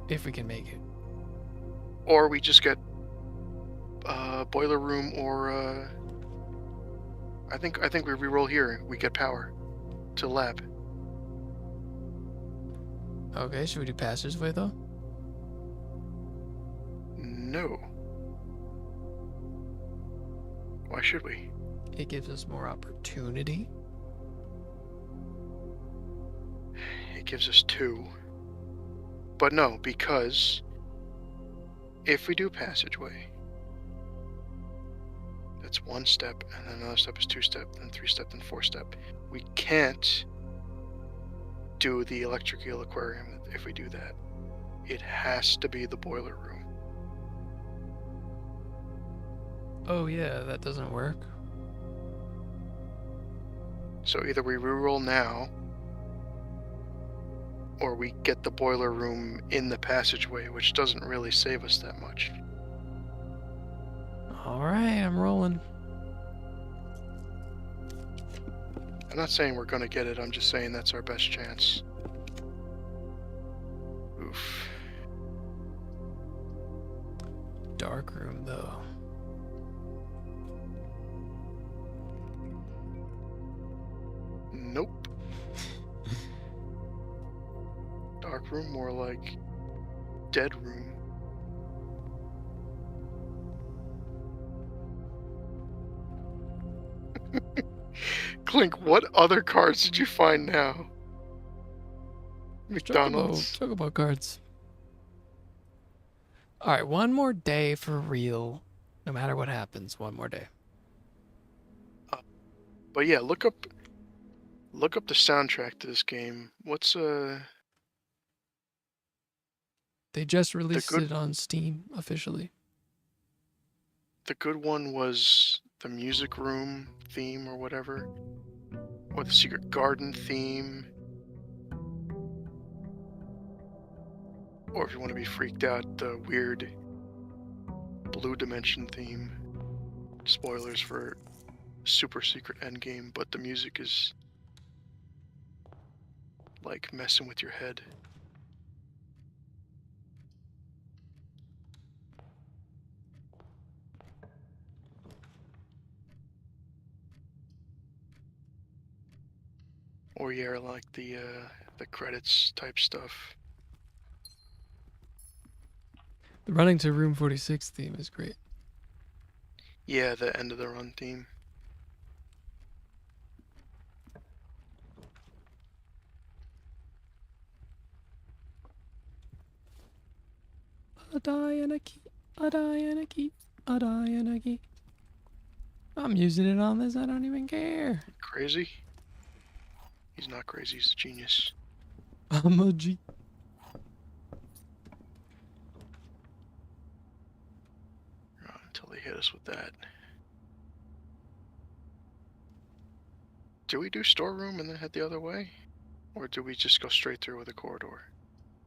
If we can make it. or we just get boiler room, or I think we reroll here. We get power to lab. Okay, should we do passageway though? No. Why should we? It gives us more opportunity. It gives us 2. But no, because if we do passageway, that's 1 step, and then another step is 2 step, then 3 step, then 4 step. We can't do the electric eel aquarium if we do that. It has to be the boiler room. Oh yeah, that doesn't work. So either we reroll now, or we get the boiler room in the passageway, which doesn't really save us that much. Alright, I'm rolling. I'm not saying we're gonna get it, I'm just saying that's our best chance. Oof. Dark room though. Nope. Dark room, more like dead room. Clink, what other cards did you find now? McDonald's. Chocobo cards. All right, one more day for real. No matter what happens, one more day. But yeah, look up the soundtrack to this game. What's They just released good- it on Steam officially. the good one was the music room theme or whatever, or the secret garden theme, or if you want to be freaked out, the weird blue dimension theme. Spoilers for super secret endgame, but the music is like messing with your head. Or yeah, like the credits type stuff. The Running to Room 46 theme is great. Yeah, the end of the run theme. A die and a key, a die and a key, a die and a key. I'm using it on this, I don't even care. Crazy? He's not crazy, he's a genius. I'm a G. Until they hit us with that. Do we do storeroom and then head the other way? Or do we just go straight through with a corridor?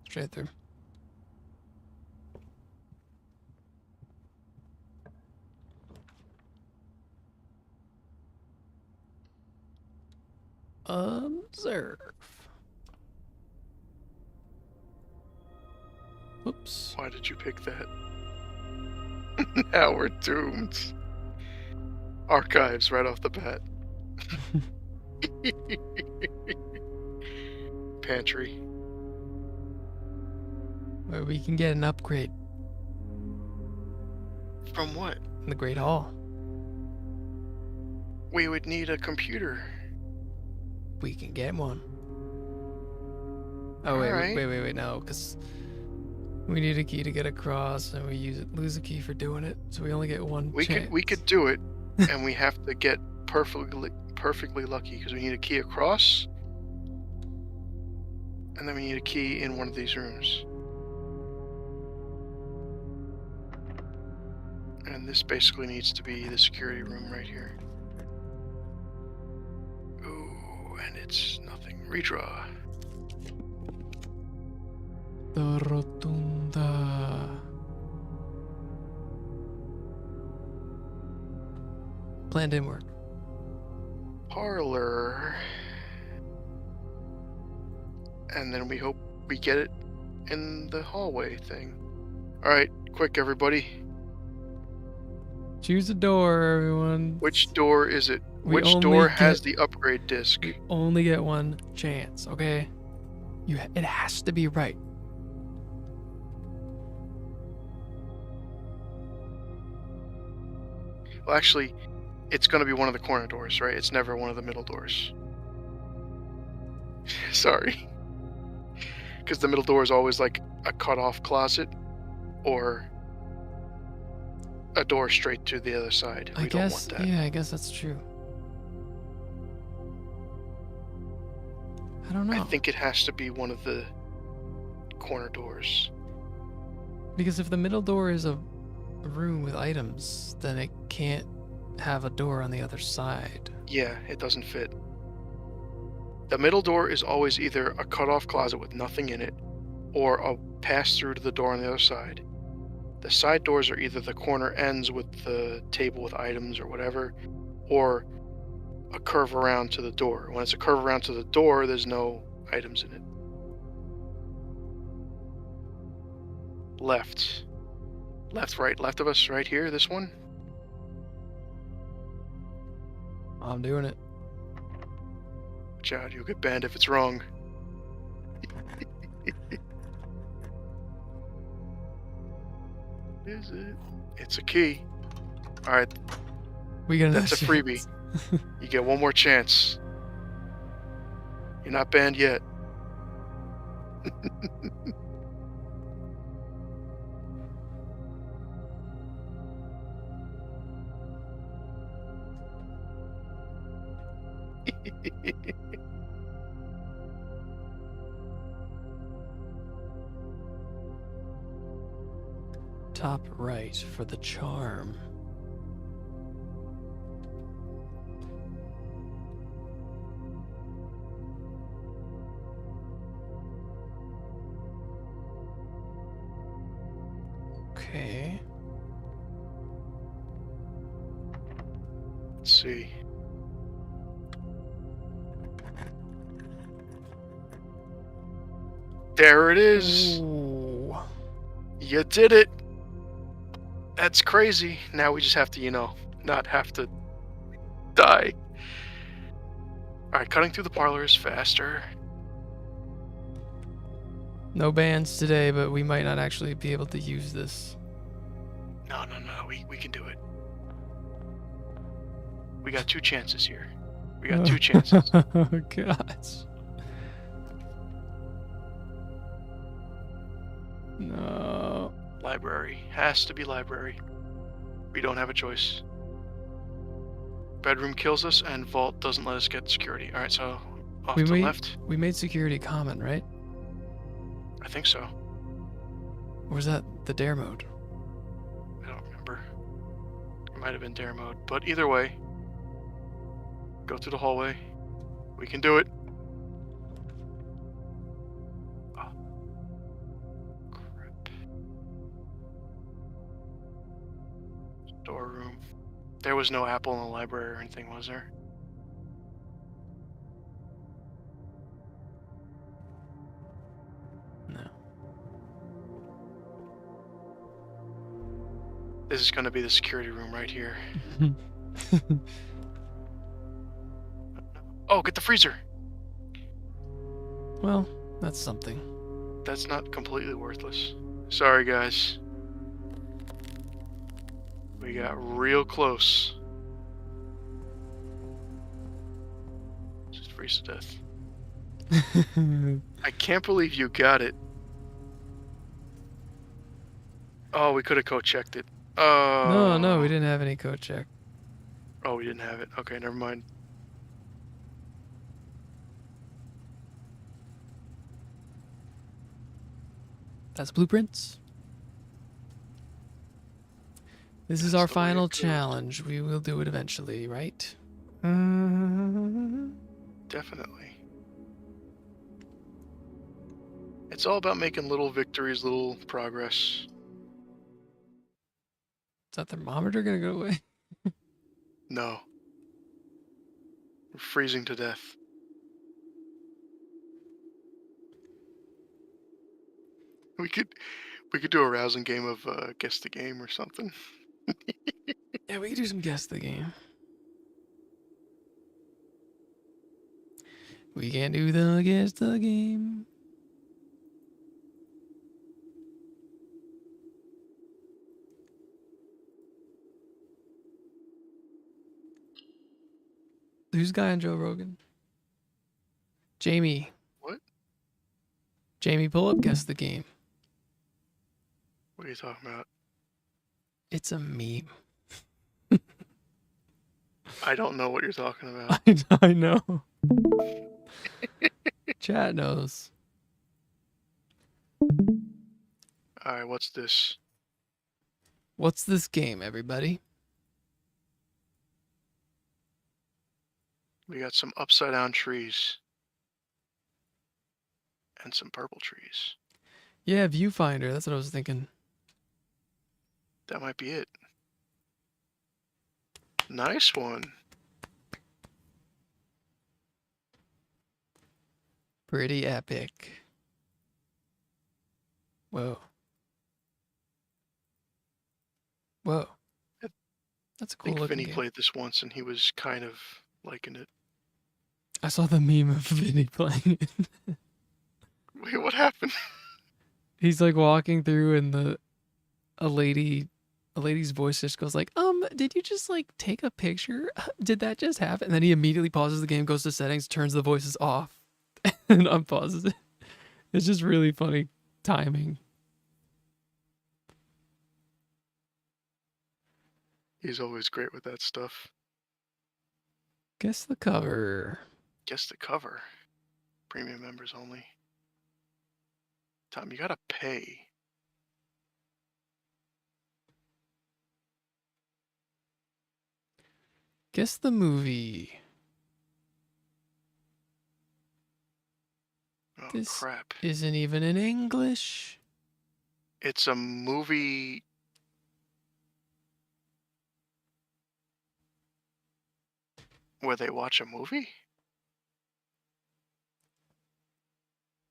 Straight through. Observe. Oops. Why did you pick that? Now we're doomed. Archives right off the bat. Pantry. Where we can get an upgrade From what? in the Great Hall. We would need a computer. We can get one. Oh wait, Alright. wait, no, because we need a key to get across, and we lose a key for doing it, so we only get one We chance. could do it, and we have to get perfectly lucky because we need a key across, and then we need a key in one of these rooms. And this basically needs to be the security room right here. Ooh, and it's nothing. Redraw. The Rotunda. Plan didn't work. Parlor. And then we hope we get it in the hallway thing. Alright, quick everybody. Choose a door, everyone. Which door is it? We Which only door has get- the upgrade disc? We only get one chance, okay? It has to be right. Well, actually, it's going to be one of the corner doors, right? It's never one of the middle doors. Sorry. Because the middle door is always like a cut-off closet or a door straight to the other side. I We don't guess, want that. yeah, I guess that's true. I don't know. I think it has to be one of the corner doors. Because if the middle door is a room with items, then it can't have a door on the other side. Yeah, it doesn't fit. The middle door is always either a cut-off closet with nothing in it or a pass-through to the door on the other side. The side doors are either the corner ends with the table with items or whatever, or a curve around to the door. When it's a curve around to the door, there's no items in it. Left. Left, right. Left of us, right here, this one. I'm doing it. Chad, you'll get banned if it's wrong. Is it? It's a key. Alright, We got another that's a freebie. chance. You get one more chance. You're not banned yet. Top right for the charm. Okay. Let's see. There it is. Ooh. You did it. That's crazy. Now we just have to, not have to die. Alright, cutting through the parlor is faster. No bans today, but we might not actually be able to use this. No, we can do it. We got 2 chances here. We got 2 chances. Oh, gosh. No. Library. Has to be library. We don't have a choice. Bedroom kills us, and vault doesn't let us get security. Alright, so off to the left. We made security common, right? I think so. Or was that the dare mode? I don't remember. It might have been dare mode. But either way, go through the hallway. We can do it. Oh. Crap. Storeroom. There was no apple in the library or anything, was there? No. This is going to be the security room right here. Oh, get the freezer! Well, that's something. That's not completely worthless. Sorry, guys. We got real close. Just freeze to death. I can't believe you got it. Oh, we could have co-checked it. Oh. No, we didn't have any code check. Oh, we didn't have it. Okay, never mind. That's blueprints. This is That's our the way it final goes. challenge. We will do it eventually, right? Definitely. It's all about making little victories, little progress. Is that thermometer gonna go away? No. We're freezing to death. We could do a rousing game of guess the game or something. Yeah, we could do some guess the game. We can do the guess the game. Who's the guy on Joe Rogan? Jamie. What? Jamie, pull up guess the game. What are you talking about? It's a meme. I don't know what you're talking about. I know. Chat knows. Alright, what's this? What's this game, everybody? We got some upside down trees. And some purple trees. Yeah, viewfinder. That's what I was thinking. That might be it. Nice one. Pretty epic. Whoa. Whoa. That's a I cool think looking Vinny game. played this once and he was kind of liking it. I saw the meme of Vinny playing it. Wait, what happened? He's like walking through and a lady's voice just goes like, did you just like take a picture? Did that just happen? And then he immediately pauses the game, goes to settings, turns the voices off, and unpauses it. It's just really funny timing. He's always great with that stuff. Guess the cover. Guess the cover. Premium members only. Tom, you gotta pay. Guess the movie. Oh, This crap. isn't even in English. It's a movie. Where they watch a movie?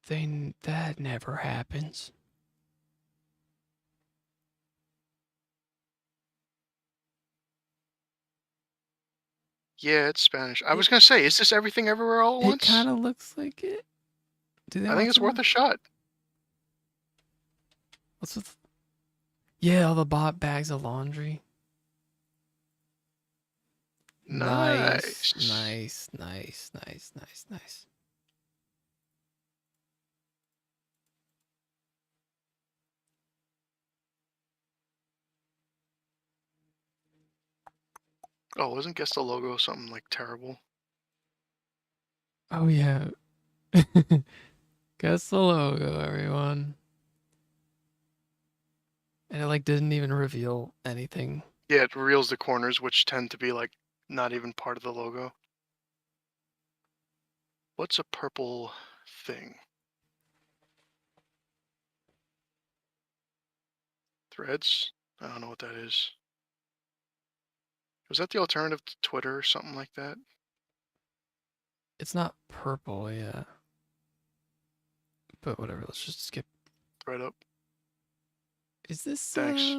That never happens. Yeah, it's Spanish. I was gonna say, is this Everything Everywhere All at It Once? kind of looks like it. Do they I think watch it's worth a shot. What's with? Yeah, all the bought bags of laundry. Nice. Nice. Oh, wasn't Guess the Logo something like terrible? Oh yeah. Guess the logo, everyone. And it like didn't even reveal anything. Yeah, it reveals the corners, which tend to be like not even part of the logo. What's a purple thing? Threads? I don't know what that is. Was that the alternative to Twitter or something like that? It's not purple, yeah. But whatever, let's just skip. Thread up. Is this Thanks.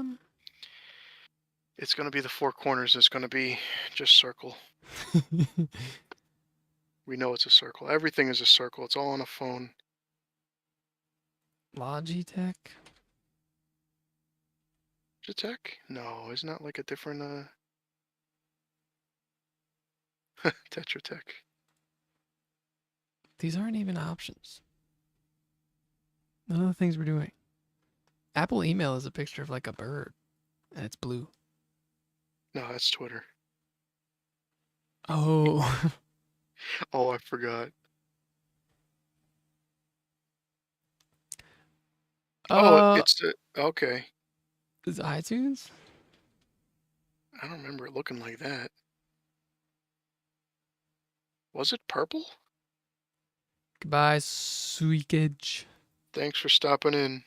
It's gonna be the four corners. It's gonna be just circle. We know it's a circle. Everything is a circle. It's all on a phone. Logitech? Logitech? No, isn't that like a different Tetra Tech? These aren't even options. None of the things we're doing. Apple email is a picture of like a bird. And it's blue. No, that's Twitter. Oh. Oh, I forgot. It's the okay. Is it iTunes? I don't remember it looking like that. Was it purple? Goodbye, Sweekage. Thanks for stopping in.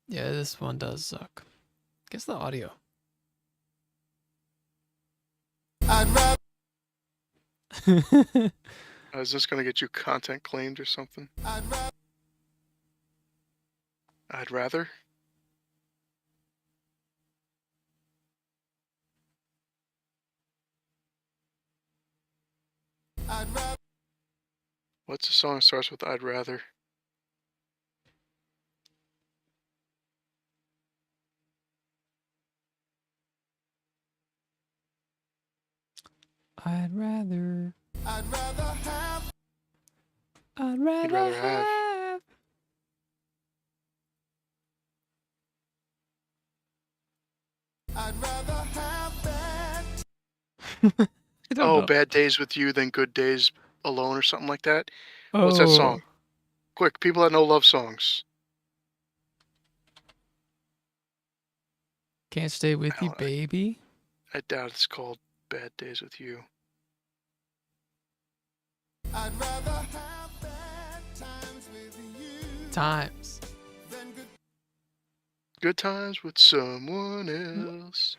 Yeah, this one does suck. Guess the audio. Is this gonna get you content claimed or something? I'd rather. What's the song that starts with I'd rather? I'd rather have. I'd You'd rather rather have. have. I'd rather have that. I don't Oh, know. Bad Days with You Than Good Days Alone or something like that? What's that song? Quick, people that know love songs. Can't stay with you, Hell, baby. I doubt it's called Bad Days with You. I'd rather have bad times with you. Times. Than good. Good times with someone else.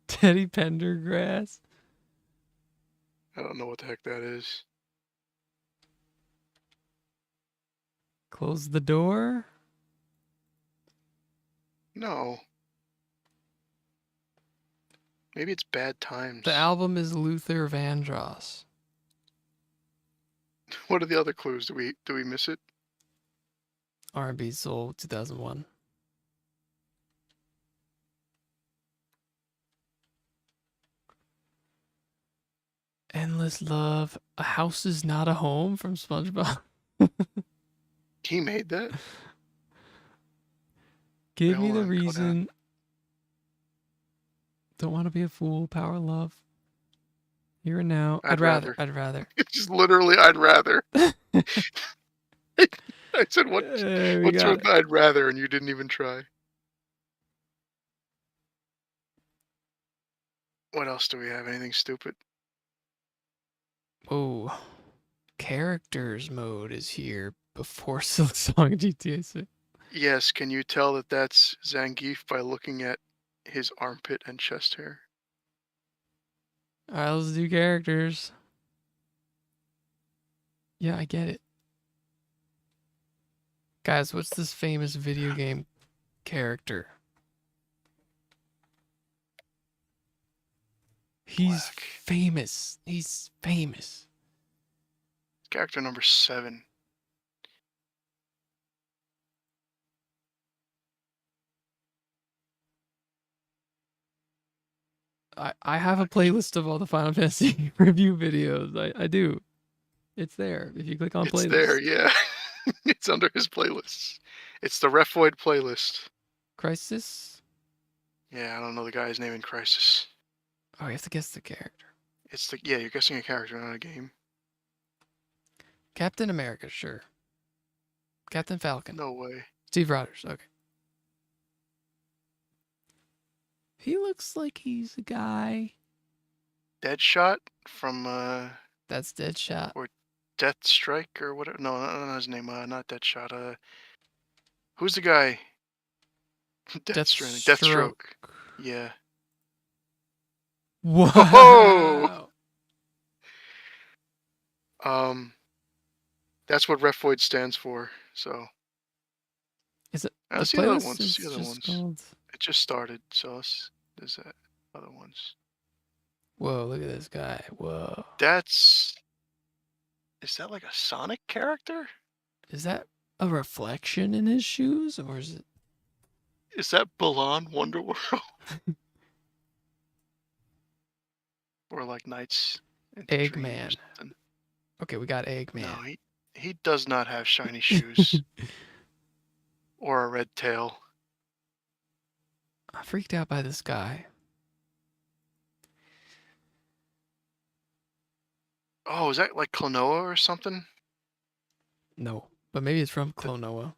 Teddy Pendergrass. I don't know what the heck that is. Close the door. No. Maybe it's Bad Times. The album is Luther Vandross. What are the other clues? Do we miss it? R&B Soul 2001. Endless Love. A House Is Not a Home from SpongeBob. He made that. Give Wait, me hold the on, go down. reason. Don't want to be a fool. Power Love. Here and now. I'd I'd rather. It's just literally, I'd rather. I said, We what's got with I'd rather, and you didn't even try. What else do we have? Anything stupid? Oh, characters mode is here before Silk Song GTA 6. Yes, can you tell that that's Zangief by looking at his armpit and chest hair? Alright, let's do characters. Yeah, I get it. Guys, what's this famous video game character? He's Black. famous. He's famous. Character number 7. I have a playlist of all the Final Fantasy review videos. I do. It's there. If you click on It's playlist. there, yeah. It's under his playlists. It's the Refoid playlist. Crisis? Yeah, I don't know the guy's name in Crisis. Oh, you have to guess the character. You're guessing a character, not a game. Captain America, sure. Captain Falcon. No way. Steve Rogers, okay. He looks like he's a guy. Deadshot from That's Deadshot. Deathstrike or whatever. No, not his name. Not Deadshot. Who's the guy? Deathstroke. Yeah. Whoa! That's what Refoid stands for. So. Is it I'll the see the other playlist ones. is See the other just ones. called... It just started, so there's that other ones. Whoa, look at this guy. Whoa. Is that like a Sonic character? Is that a reflection in his shoes, or is it... Is that Balan Wonderworld? Or like Knights into Dreams or Eggman? something? Okay, we got Eggman. No, he does not have shiny shoes. Or a red tail. I'm freaked out by this guy. Oh, is that like Klonoa or something? No, but maybe it's from Klonoa.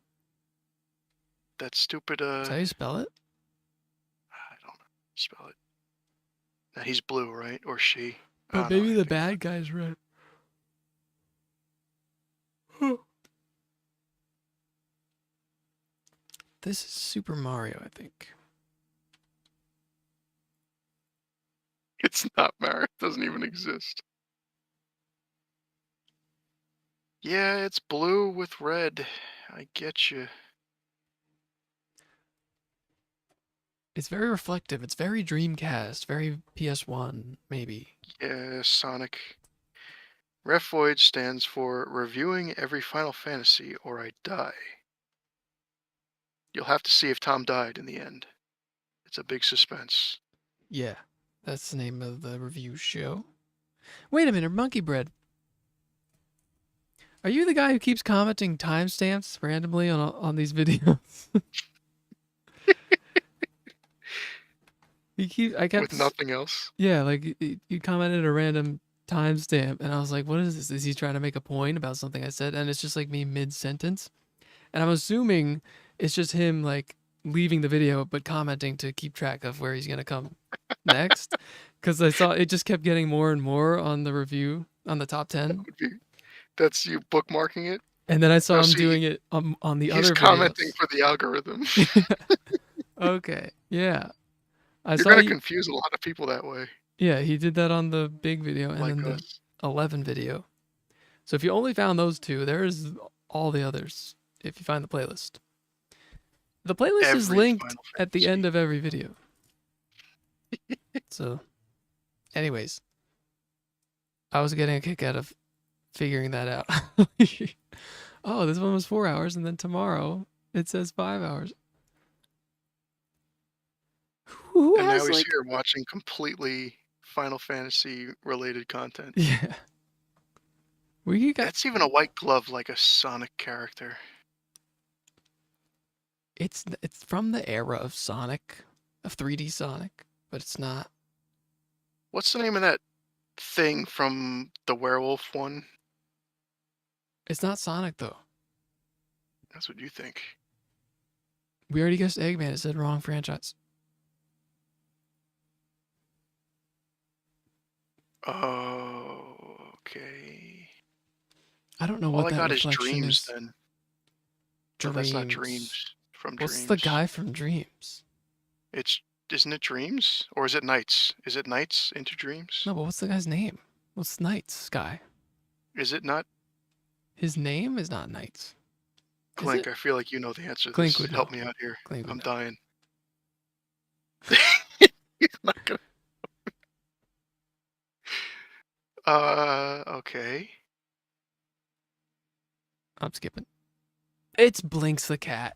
That stupid Is that how you spell it? I don't know. Spell it. Now he's blue, right? Or she? I But don't know, maybe I the think- bad guy's red. This is Super Mario, I think. It's not Mario. It doesn't even exist. Yeah, it's blue with red. I get you. It's very reflective. It's very Dreamcast, very PS1, maybe. Yeah, Sonic. Refoid stands for Reviewing Every Final Fantasy or I Die. You'll have to see if Tom died in the end. It's a big suspense. Yeah, that's the name of the review show. Wait a minute, Monkey Bread. Are you the guy who keeps commenting timestamps randomly on these videos? I kept With nothing else. Yeah, like you commented a random timestamp, and I was like, "What is this? Is he trying to make a point about something I said?" And it's just like me mid sentence, and I'm assuming it's just him like leaving the video but commenting to keep track of where he's gonna come next, because I saw it just kept getting more and more on the review on the top 10, That's you bookmarking it. and then I saw No, him see, doing it on the He's other commenting videos. for the algorithm. Okay, yeah, I You're saw. gonna confuse a lot of people that way. Yeah, he did that on the big video and Like then the us. 11 video. So if you only found those two, there's all the others if you find the playlist. The playlist is Every linked Final at the Fantasy. end of every video. So, anyways, I was getting a kick out of figuring that out. Oh, this one was 4 hours, and then tomorrow it says 5 hours. Who And now has he's like? here watching completely Final Fantasy related content. Yeah. We got That's even a white glove like a Sonic character. it's from the era of Sonic, of 3D Sonic, but it's not. What's the name of that thing from the werewolf one? It's not Sonic though. That's what you think. We already guessed Eggman. It said wrong franchise. Oh, okay. I don't know All what I that got is reflection Dreams is. then. But that's not Dreams. Dreams from What's Dreams. the guy from Dreams? Isn't it Dreams? Or is it Nights? Is it Nights into Dreams? No, but what's the guy's name? What's Knight's guy? Is it not? His name is not Knights. Is Clink, it? I feel like you know the answer to Clink this. would Help know. me out here. Clink would I'm know. dying. He's not gonna. Okay. I'm skipping. It's Blinks the cat.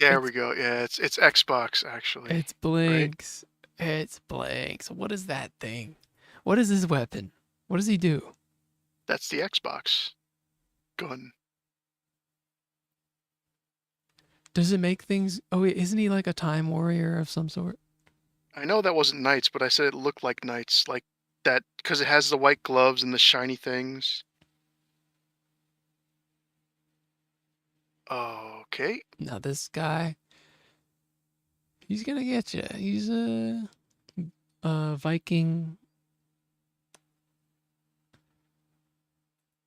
There It's- we go. Yeah, it's Xbox actually. It's Blinks. It's Blinks. What is that thing? What is his weapon? What does he do? That's the Xbox gun. Does it make things? Oh, wait, isn't he like a time warrior of some sort? I know that wasn't Knights, but I said it looked like Knights, like that because it has the white gloves and the shiny things. Okay. Now this guy, he's gonna get you. He's a Viking.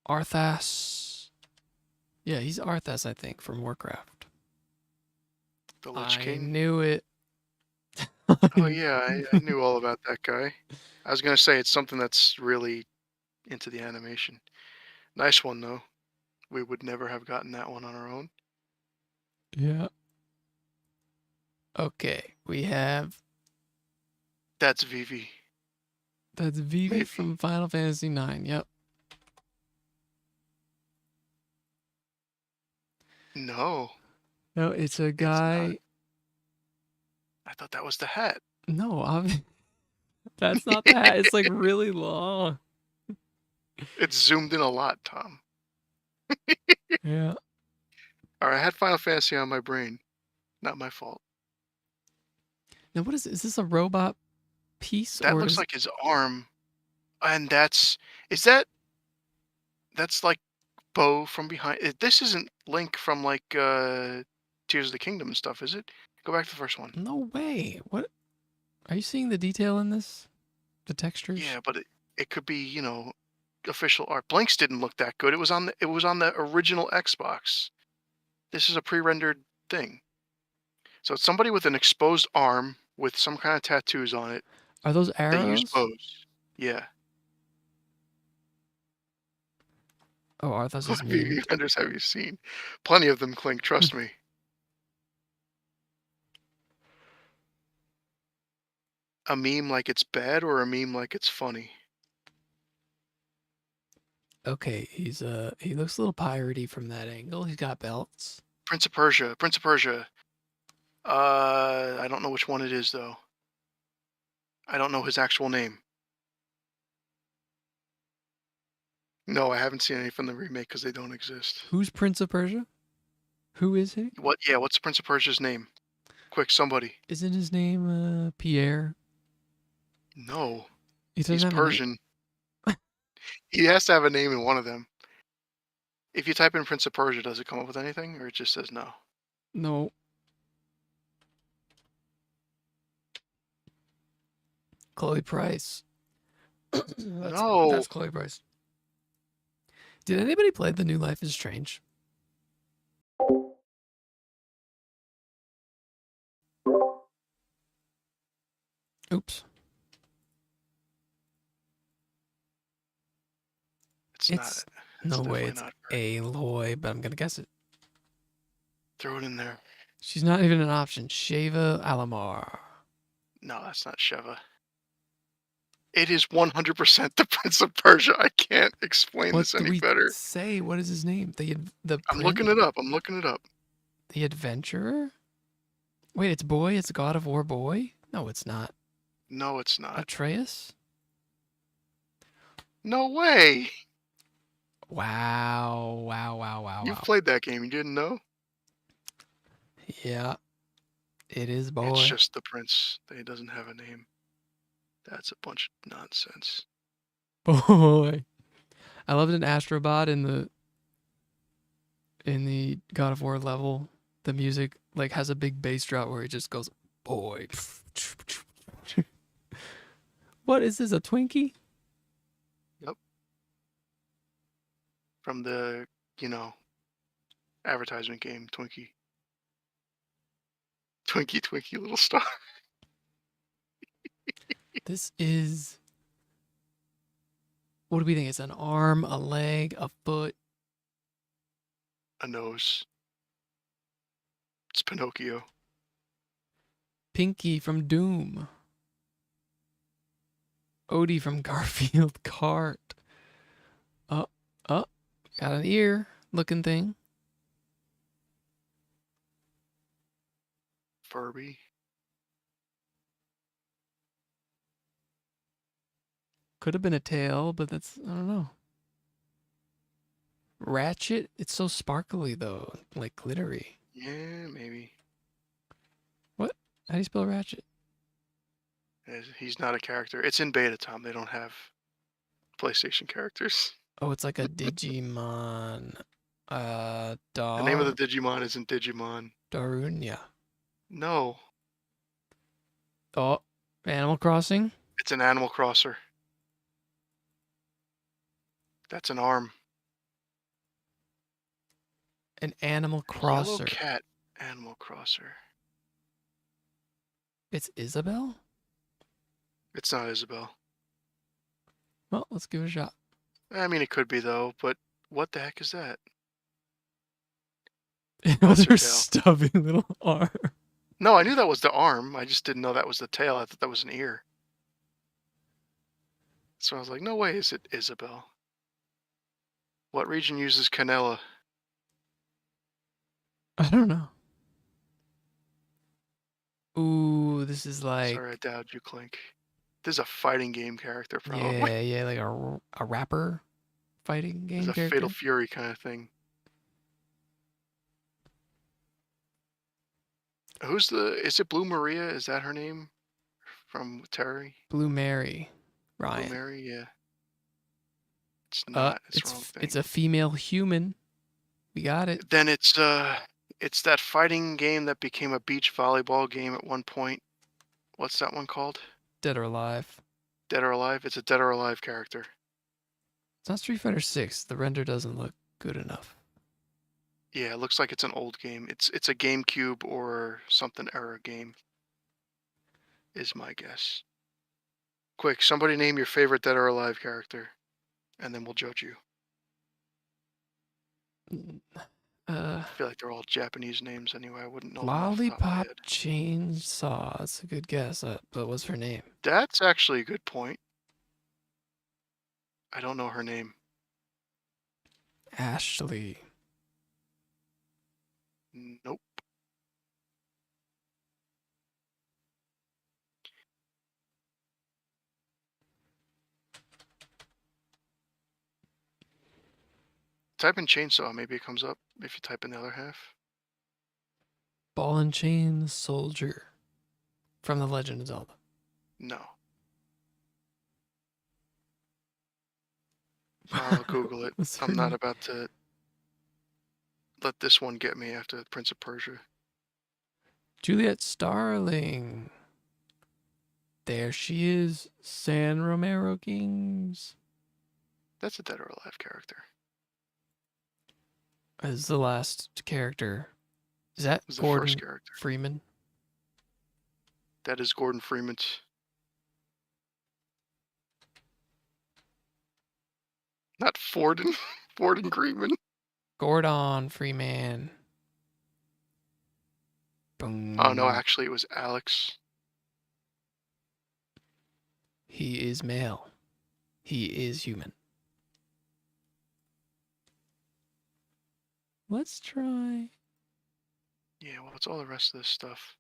Arthas. Yeah, he's Arthas, I think, from Warcraft. The Lich I King. knew it. Oh yeah, I knew all about that guy. I was gonna say it's something that's really into the animation. Nice one though. We would never have gotten that one on our own. Yeah. Okay, we have That's Vivi. that's Vivi Maybe. from Final Fantasy IX. Yep. No, No, it's a guy. I thought that was the hat. No, that's not the hat. It's like really long. It's zoomed in a lot, Tom. Yeah. All right, I had Final Fantasy on my brain. Not my fault. Now, what is this? Is this a robot piece That or looks is like his arm, and that's like Bo from behind. This isn't Link from like Tears of the Kingdom and stuff, is it? Go back to the first one. no way? What? Are you seeing the detail in this? The textures? Yeah, but it could be, you know, official art. Blinks didn't look that good. It was on the original Xbox. This is a pre-rendered thing. So it's somebody with an exposed arm with some kind of tattoos on it. Are those They use arrows? bows. Yeah. Oh, Arthas is What Vivi me. vendors have you seen? Plenty of them, Clink. Trust me. A meme like it's bad or a meme like it's funny? Okay, he looks a little piratey from that angle. He's got belts. Prince of Persia. Prince of Persia. I don't know which one it is though. I don't know his actual name. No, I haven't seen any from the remake because they don't exist. Who's Prince of Persia? Who is he? What? Yeah, what's Prince of Persia's name? Quick, somebody. Isn't his name Pierre? No, He doesn't he's have a name? Persian. He has to have a name in one of them. If you type in Prince of Persia, does it come up with anything, or it just says no? No. Chloe Price. No. That's Chloe Price. Did anybody play The New Life is Strange? Oops. It's It's not. It's no way definitely it's not her. Aloy, but I'm gonna guess it. Throw it in there. She's not even an option. Sheva Alamar. No, that's not Sheva. It is 100% the Prince of Persia. I can't explain What this do any we better. say? What is his name? The I'm looking it up. I'm looking it up. The adventurer? Wait, it's boy? It's God of War boy? No, it's not. No, it's not. Atreus? No way. Wow. Wow. You've played that game. You didn't know? Yeah, it is It's boy. just the prince. He doesn't have a name. That's a bunch of nonsense. Boy. I loved an Astrobot in the God of War level. The music like has a big bass drop where it just goes, boy. What is this, a Twinkie? From the, advertisement game, Twinkie. Twinkie, little star. This is. What do we think? It's an arm, a leg, a foot. A nose. It's Pinocchio. Pinky from Doom. Odie from Garfield Kart. Got an ear looking thing. Furby. Could have been a tail, but that's, I don't know. Ratchet? It's so sparkly though, like glittery. Yeah, maybe. How do you spell Ratchet? He's not a character. It's in beta, Tom. They don't have PlayStation characters. Oh, it's like a Digimon. The name of the Digimon isn't Digimon. Darunia. No, Oh, Animal Crossing? it's an Animal Crosser. That's an arm. An Animal Yellow Crosser. cat Animal Crosser. It's Isabel? It's not Isabel. Well, let's give it a shot. I mean, it could be though, but what the heck is that? It What's was her her tail? stubby little arm. No, I knew that was the arm. I just didn't know that was the tail. I thought that was an ear. So I was like, no way is it Isabel. What region uses Canela? I don't know. Ooh, this is like, Sorry, I doubted you, Clink. This is a fighting game character, probably. yeah, like a rapper fighting game It's a character. Fatal Fury kind of thing. Is it Blue Maria? Is that her name? From Terry? Blue Mary. Blue Ryan. Mary, yeah. It's not. It's the wrong thing. It's a female human. We got it. Then it's that fighting game that became a beach volleyball game at one point. What's that one called? Dead or Alive. Dead or Alive? It's a Dead or Alive character. It's not Street Fighter 6. The render doesn't look good enough. Yeah, it looks like it's an old game. It's a GameCube or something era game. Is my guess. Quick, somebody name your favorite Dead or Alive character, and then we'll judge you. I feel like they're all Japanese names anyway. I wouldn't know. them off the top of my Lollipop head. Chainsaw. That's a good guess. But what's her name? That's actually a good point. I don't know her name. Ashley. Nope. Type in chainsaw, maybe it comes up if you type in the other half. Ball and Chain Soldier. From The Legend of Zelda. No. I'll Google it. What's her I'm not name? about to let this one get me after Prince of Persia. Juliet Starling. There she is. San Romero Kings. That's a Dead or Alive character. This is the last character. Is that It was the Gordon first character. Freeman? That is Gordon Freeman's. Not Forden. Forden Greenman. Gordon Freeman. Boom. Oh no, actually it was Alex. He is male. He is human. Let's try. Yeah, what's all the rest of this stuff?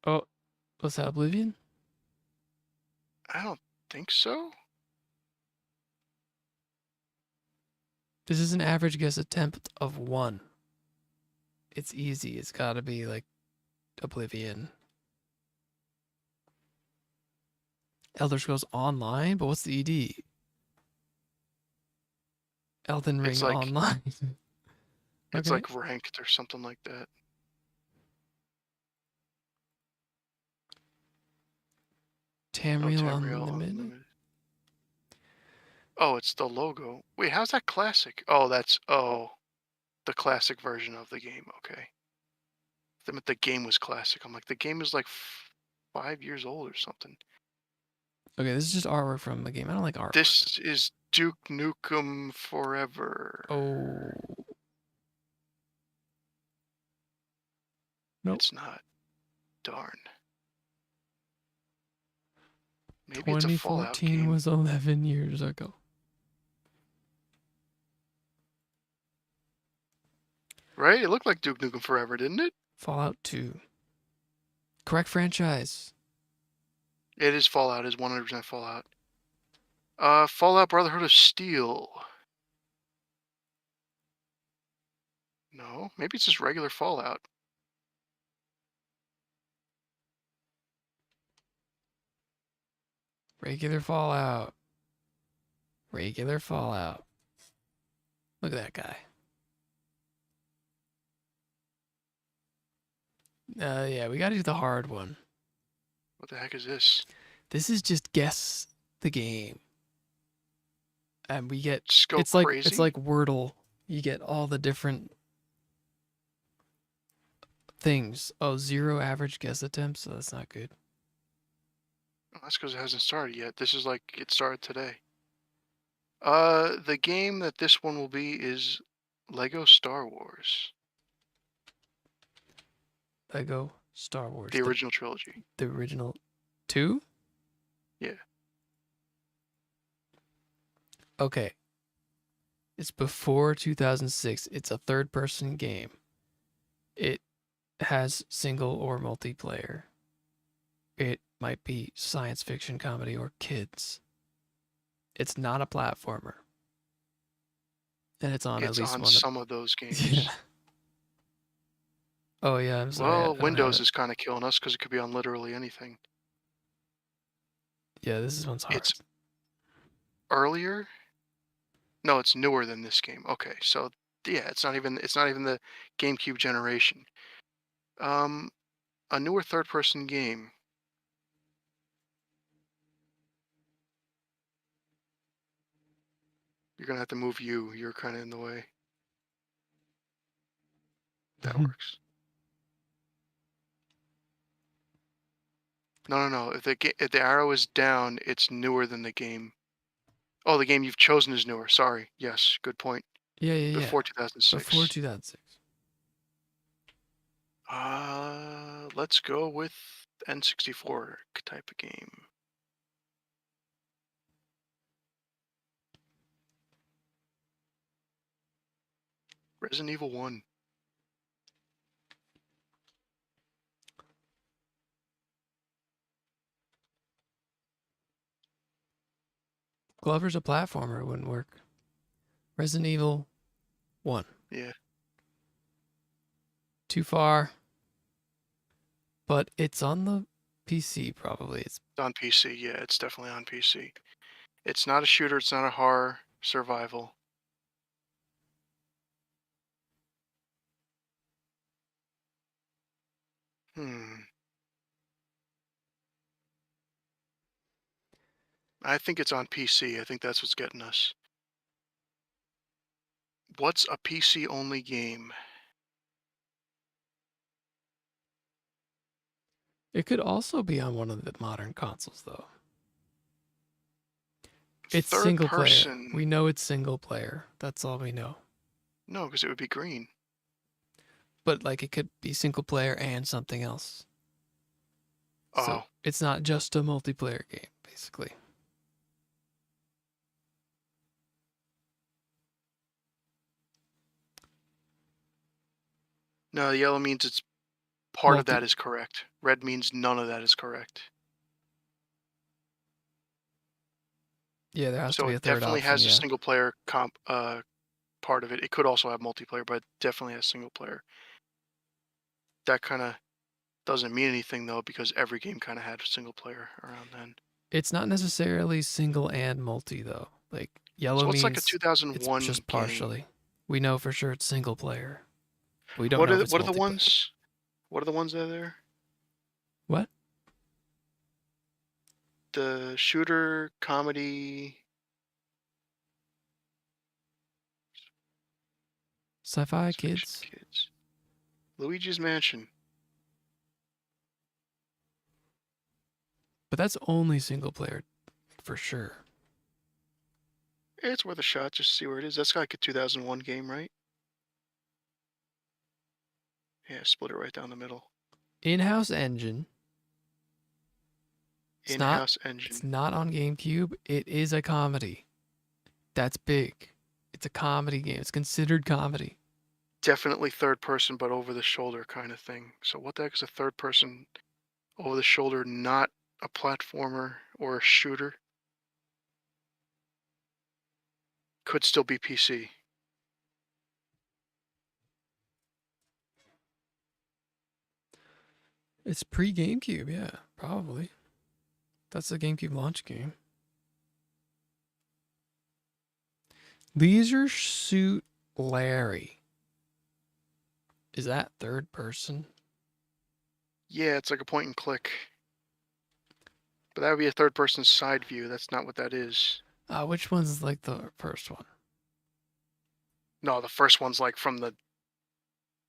Oh, was that Oblivion? I don't think so. This is an average guess attempt of 1. It's easy. It's got to be like Oblivion. Elder Scrolls Online? But what's the ED? Elden Ring It's like- Online. It's Okay. like ranked or something like that. Tamriel Tamriel Unlimited. Oh, it's the logo. Wait, how's that classic? Oh, that's the classic version of the game. Okay. The game was classic. I'm like, the game is like 5 years old or something. Okay, this is just artwork from the game. I don't like artwork. This is Duke Nukem Forever. Oh. Nope. It's not. Darn. Maybe it's a Fallout 2014 game. was 11 years ago. Right? It looked like Duke Nukem Forever, didn't it? Fallout 2. Correct franchise. It is Fallout. It is 100% Fallout. Fallout Brotherhood of Steel. No, maybe it's just regular Fallout. Regular Fallout. Regular Fallout. Look at that guy. Yeah, we gotta do the hard one. What the heck is this? This is just guess the game. And we get Just go it's crazy. like Wordle. You get all the different things. Oh, 0 average guess attempts, so that's not good. Oh, that's because it hasn't started yet. This is like it started today. The game that this one will be is Lego Star Wars, Lego Star Wars. the original trilogy. The original 2? Yeah. Okay. It's before 2006. It's a third-person game. It has single or multiplayer. It might be science fiction, comedy, or kids. It's not a platformer. And it's on at It's least on one some of those games. Yeah. Oh yeah, I'm sorry. I Well, don't have Windows it. is kind of killing us because it could be on literally anything. Yeah, this one's hard. It's earlier. No, it's newer than this game. Okay, so yeah, it's not even the GameCube generation. A newer third-person game. You're gonna have to move you. You're kind of in the way. That works. No. If the arrow is down, it's newer than the game. Oh, the game you've chosen is newer. Sorry. Yes, good point. Yeah. Before 2006. Before 2006. Let's go with N64 type of game. Resident Evil 1. Glover's a platformer. It wouldn't work. Resident Evil 1. Yeah. Too far. But it's on the PC probably. It's On PC. Yeah, it's definitely on PC. It's not a shooter. It's not a horror. Survival. I think it's on PC. I think that's what's getting us. What's a PC only game? It could also be on one of the modern consoles though. It's Third single person. player. We know it's single player. That's all we know. No, because it would be green. But like it could be single player and something else. Oh. So it's not just a multiplayer game, basically. basically. No, yellow means it's part of Multi. that is correct. Red means none of that is correct. Yeah, there has to So be it a third definitely option. has a Yeah. single player part of it. It could also have multiplayer, but it definitely has single player. That kind of doesn't mean anything though, because every game kind of had single player around then. It's not necessarily single and multi though. Like yellow So it's like a means it's 2001 just game. partially. We know for sure it's single player. We don't What know are if it's what are the multiplayer. ones? What are the ones that are there? What? The shooter, comedy. Sci-fi Special kids. Luigi's Mansion. But that's only single player for sure. It's worth a shot just to see where it is. That's like a 2001 game, right? Yeah, split it right down the middle. In-house engine. In-house It's engine. not on GameCube. It is a comedy. That's big. It's a comedy game. It's considered comedy. Definitely third person, but over the shoulder kind of thing. So what the heck is a third person over the shoulder, not a platformer or a shooter? Could still be PC. It's pre-GameCube, yeah, probably. That's the GameCube launch game. Leisure Suit Larry. Is that third person? Yeah, it's like a point and click. But that would be a third person side view. That's not what that is. Which one's like the first one? No, the first one's like from the...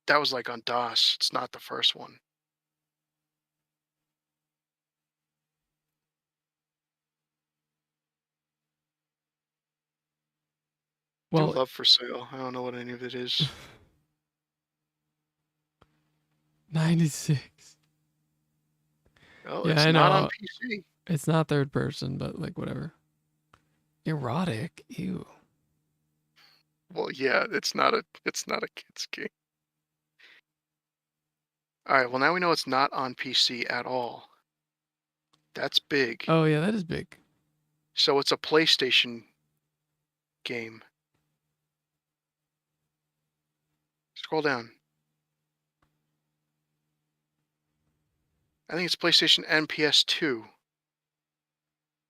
That was like on DOS. It's not the first one. Well, Do Love for Sale. I don't know what any of it is. 96. Oh, Yeah, it's I not on know. PC. It's not third person, but like whatever. Erotic. Ew. Well, yeah, it's not a kid's game. All right, well now we know it's not on PC at all. That's big. Oh yeah, that is big. So it's a PlayStation game. Scroll down. I think it's PlayStation and PS2.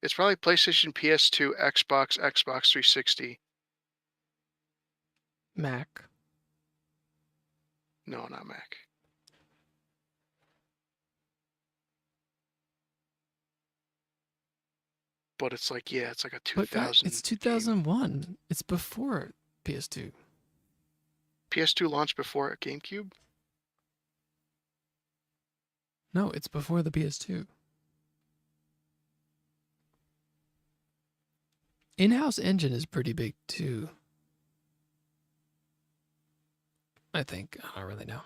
It's probably PlayStation, PS2, Xbox, Xbox 360. Mac. No, not Mac. But it's like, yeah, it's like a But 2000. it's 2001. It's before PS2. PS2 launched before GameCube? No, it's before the PS2. In-house engine is pretty big too. I think. I don't really know.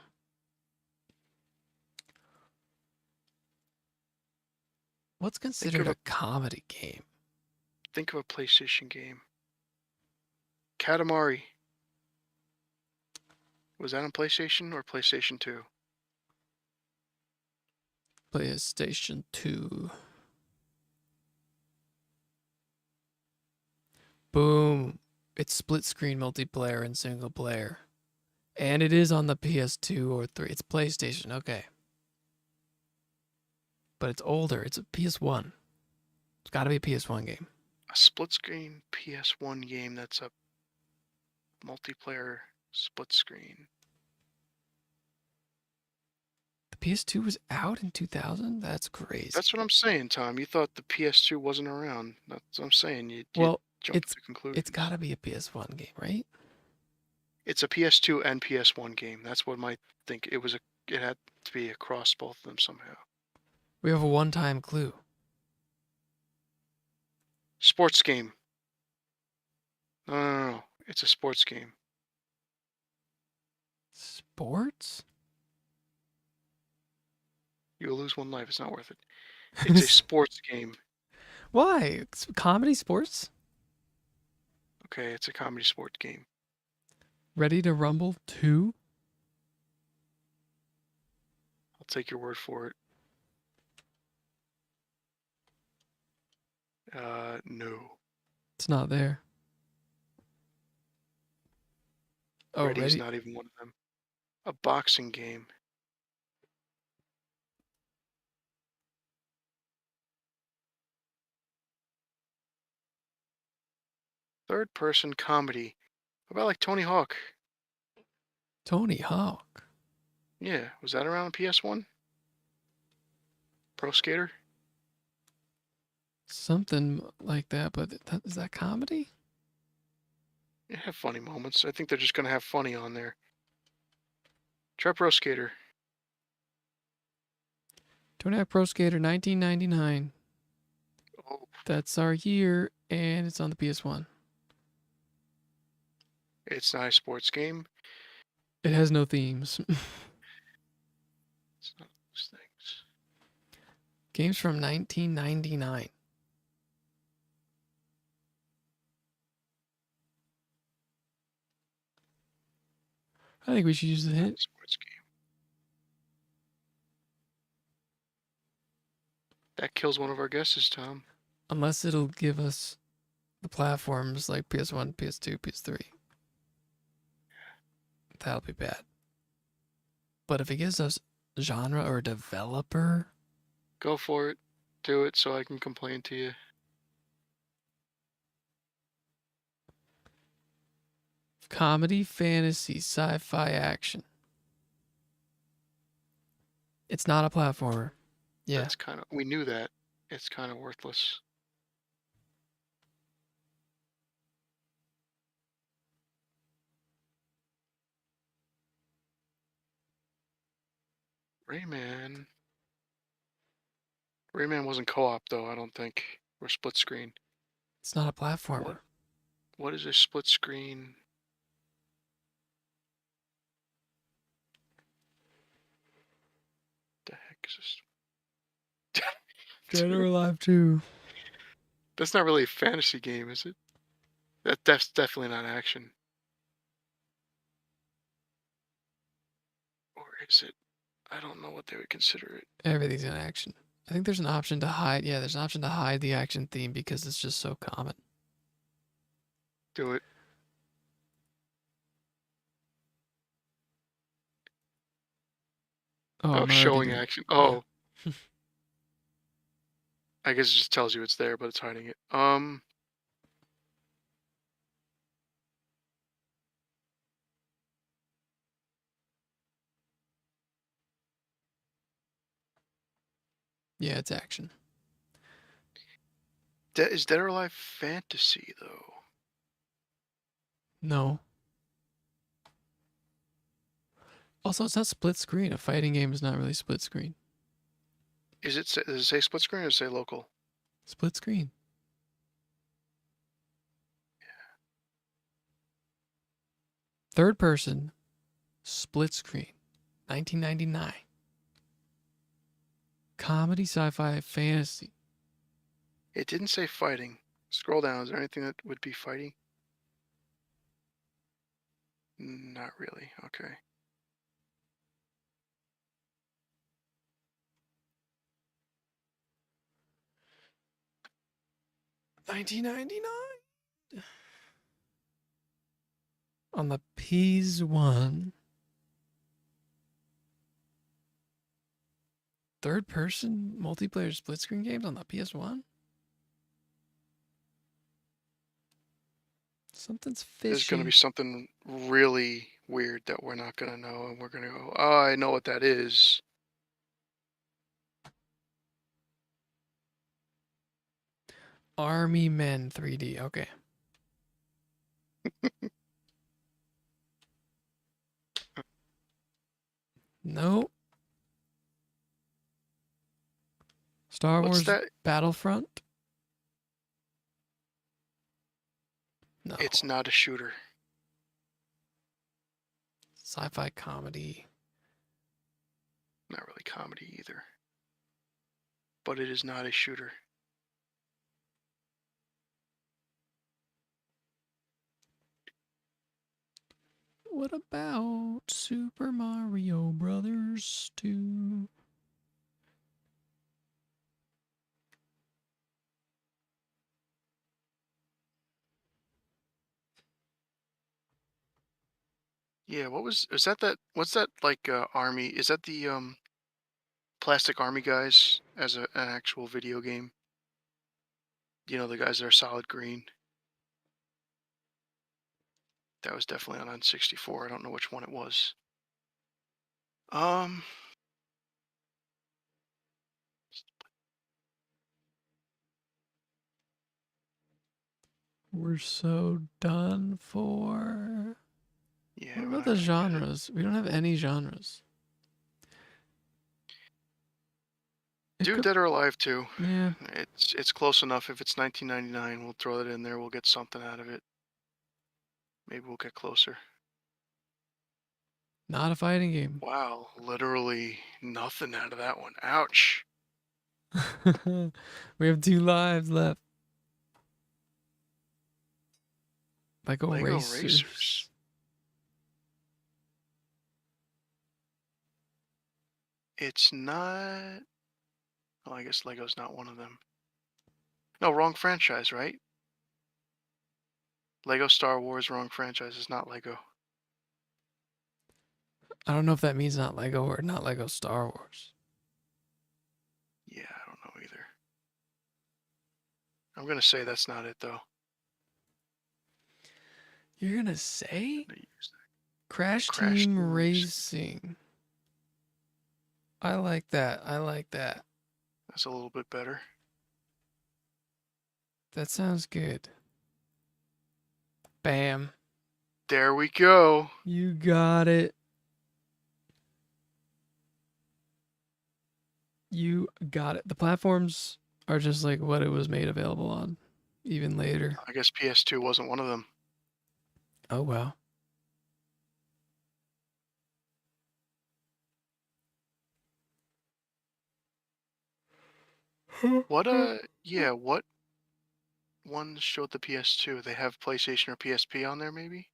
What's considered a comedy game? Think of a PlayStation game. Katamari. Was that on PlayStation or PlayStation 2? PlayStation 2. Boom. It's split screen multiplayer and single player. And it is on the PS2 or 3. It's PlayStation. Okay. But it's older. It's a PS1. It's got to be a PS1 game. A split screen PS1 game that's a multiplayer split screen. The PS2 was out in 2000? That's crazy. That's what I'm saying, Tom. You thought the PS2 wasn't around. That's what I'm saying. You Well, jumped to conclusions. it's got to be a PS1 game, right? It's a PS2 and PS1 game. That's what I think. It had to be across both of them somehow. We have a one-time clue. Sports game. No. It's a sports game. Sports? You'll lose one life. It's not worth it. It's a sports game. Why? It's comedy sports? Okay, it's a comedy sport game. Ready to Rumble 2? I'll take your word for it. No. It's not there. Oh, Ready's ready? not even one of them. A boxing game. Third person comedy. What about like Tony Hawk? Tony Hawk. Yeah, was that around PS1? Pro Skater? Something like that, but is that comedy? It have funny moments. I think they're just gonna have funny on there. Try Pro Skater. Tony Hawk Pro Skater 1999. Oh, That's our year, and it's on the PS1. it's not a sports game. It has no themes. It's not those things. Games from 1999. I think we should use the Not a hint. sports game. That kills one of our guesses, Tom. Unless it'll give us the platforms like PS1, PS2, PS3. That'll be bad. But if it gives us genre or developer, Go for it. Do it so I can complain to you. comedy, fantasy, sci-fi, action. It's not a platformer. Yeah. That's kind of. We knew that. It's kind of worthless. Rayman. Rayman wasn't co-op though. I don't think. Or split screen. It's not a platformer. What is a split screen? The heck is this? Dead or Alive 2. That's not really a fantasy game, is it? That's definitely not action. Or is it? I don't know what they would consider it. Everything's in action. I think there's an option to hide. Yeah, there's an option to hide the action theme because it's just so common. Do it. Oh, Oh, I'm already showing doing- action. Oh. I guess it just tells you it's there, but it's hiding it. Yeah, it's action. Is Dead or Alive fantasy though? No. Also, it's not split screen. A fighting game is not really split screen. Does it say split screen or does it say local? Split screen. Third person, split screen, 1999. Comedy, sci-fi, fantasy. It didn't say fighting. Scroll down. Is there anything that would be fighting? Not really. Okay. $19.99 on the PS1. Third person multiplayer split screen games on the PS1? Something's fishy. There's going to be something really weird that we're not going to know, and we're going to go, oh, I know what that is. Army Men 3D. Okay. Nope. Star What's Wars that? Battlefront? No. It's not a shooter. Sci-fi comedy. Not really comedy either. But it is not a shooter. What about Super Mario Brothers 2? Yeah, is what's that like army? Is that the Plastic Army guys as an actual video game? You know, the guys that are solid green. That was definitely on N64. I don't know which one it was. Um, We're so done for. yeah. What we're about not the gonna get it. genres? We don't have any genres. It Do could, Dead or Alive 2. yeah, It's close enough. If it's 1999, we'll throw that in there. We'll get something out of it. Maybe we'll get closer. not a fighting game. Wow, literally nothing out of that one. Ouch. We have 2 lives left. Lego Lego Racers. Racers. It's not. Oh, I guess Lego's not one of them. No, wrong franchise, right? Lego Star Wars, wrong franchise. Is not Lego. I don't know if that means not Lego or not Lego Star Wars. Yeah, I don't know either. I'm gonna say that's not it though. You're gonna say They use that. Crash Crash Team Team Racing. I like that. I like that. That's a little bit better. That sounds good. Bam. There we go. You got it. You got it. The platforms are just like what it was made available on, even later. I guess PS2 wasn't one of them. Oh, wow. What yeah, what ones showed the PS2? They have PlayStation or PSP on there maybe?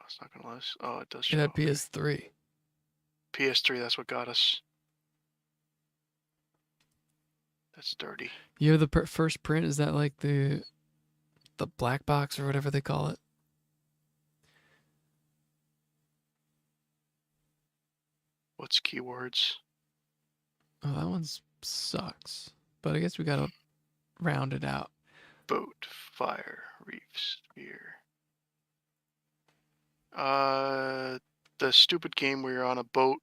Oh, it's not gonna let us. Oh, it does It show. had Okay. PS3. PS3, that's what got us. That's dirty. You have the first print. Is that like the black box or whatever they call it? What's keywords? Oh, that one sucks. But I guess we gotta round it out. Boat, fire, reef, sphere. The stupid game where you're on a boat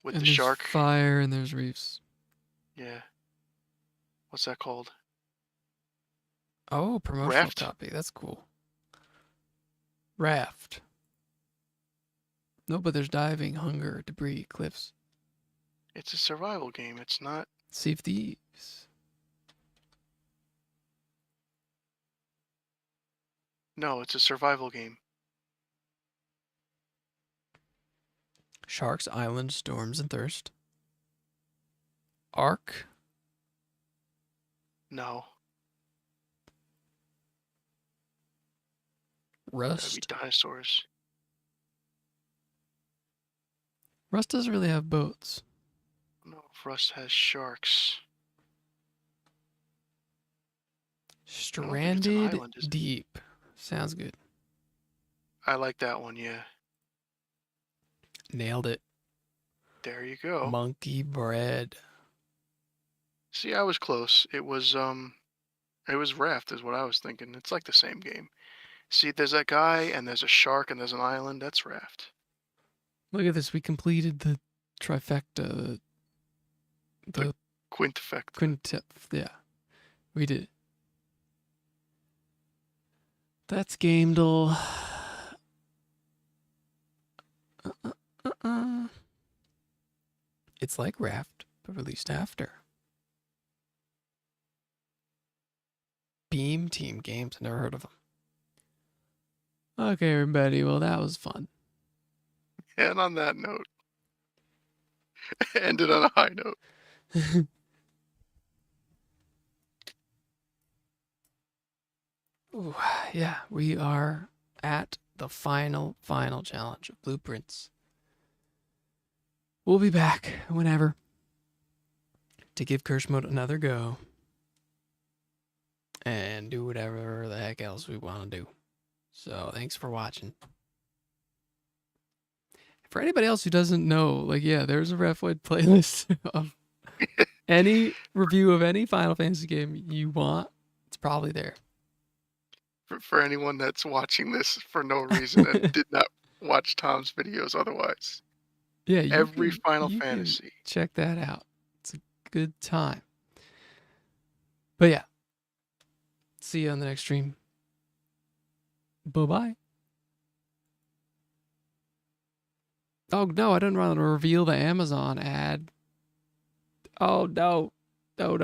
with And the there's shark. fire and there's reefs. Yeah. What's that called? Oh, promotional Raft? copy. That's cool. Raft. No, but there's diving, hunger, debris, cliffs. It's a survival game. It's not. Sea of Thieves. No, it's a survival game. Sharks, Island, Storms, and Thirst. Ark. No. That'd be Rust. dinosaurs. Rust doesn't really have boats. No, Rust has sharks. Stranded island, is it? Deep. Sounds good. I like that one, yeah. Nailed it. There you go. Monkey bread. See, I was close. It was Raft is what I was thinking. It's like the same game. See, there's that guy and there's a shark and there's an island. That's Raft. Look at this. We completed the trifecta. The Quinteffect. quintet. Yeah. We did it. That's Gamedle. It's like Raft, but released after. Beam Team Games. I never heard of them. Okay, everybody. Well, that was fun. And on that note, ended on a high note. Ooh, yeah, we are at the final challenge of Blueprints. We'll be back whenever to give Curse Mode another go and do whatever the heck else we want to do. So thanks for watching. For anybody else who doesn't know, like, yeah, there's a Refwood playlist of any review of any Final Fantasy game you want. It's probably there. For anyone that's watching this for no reason and did not watch Tom's videos otherwise. Yeah, Every can- Final you can Fantasy. check that out. It's a good time. But yeah, see you on the next stream. Bye-bye. Oh, no, I didn't want to reveal the Amazon ad. Oh, no. No.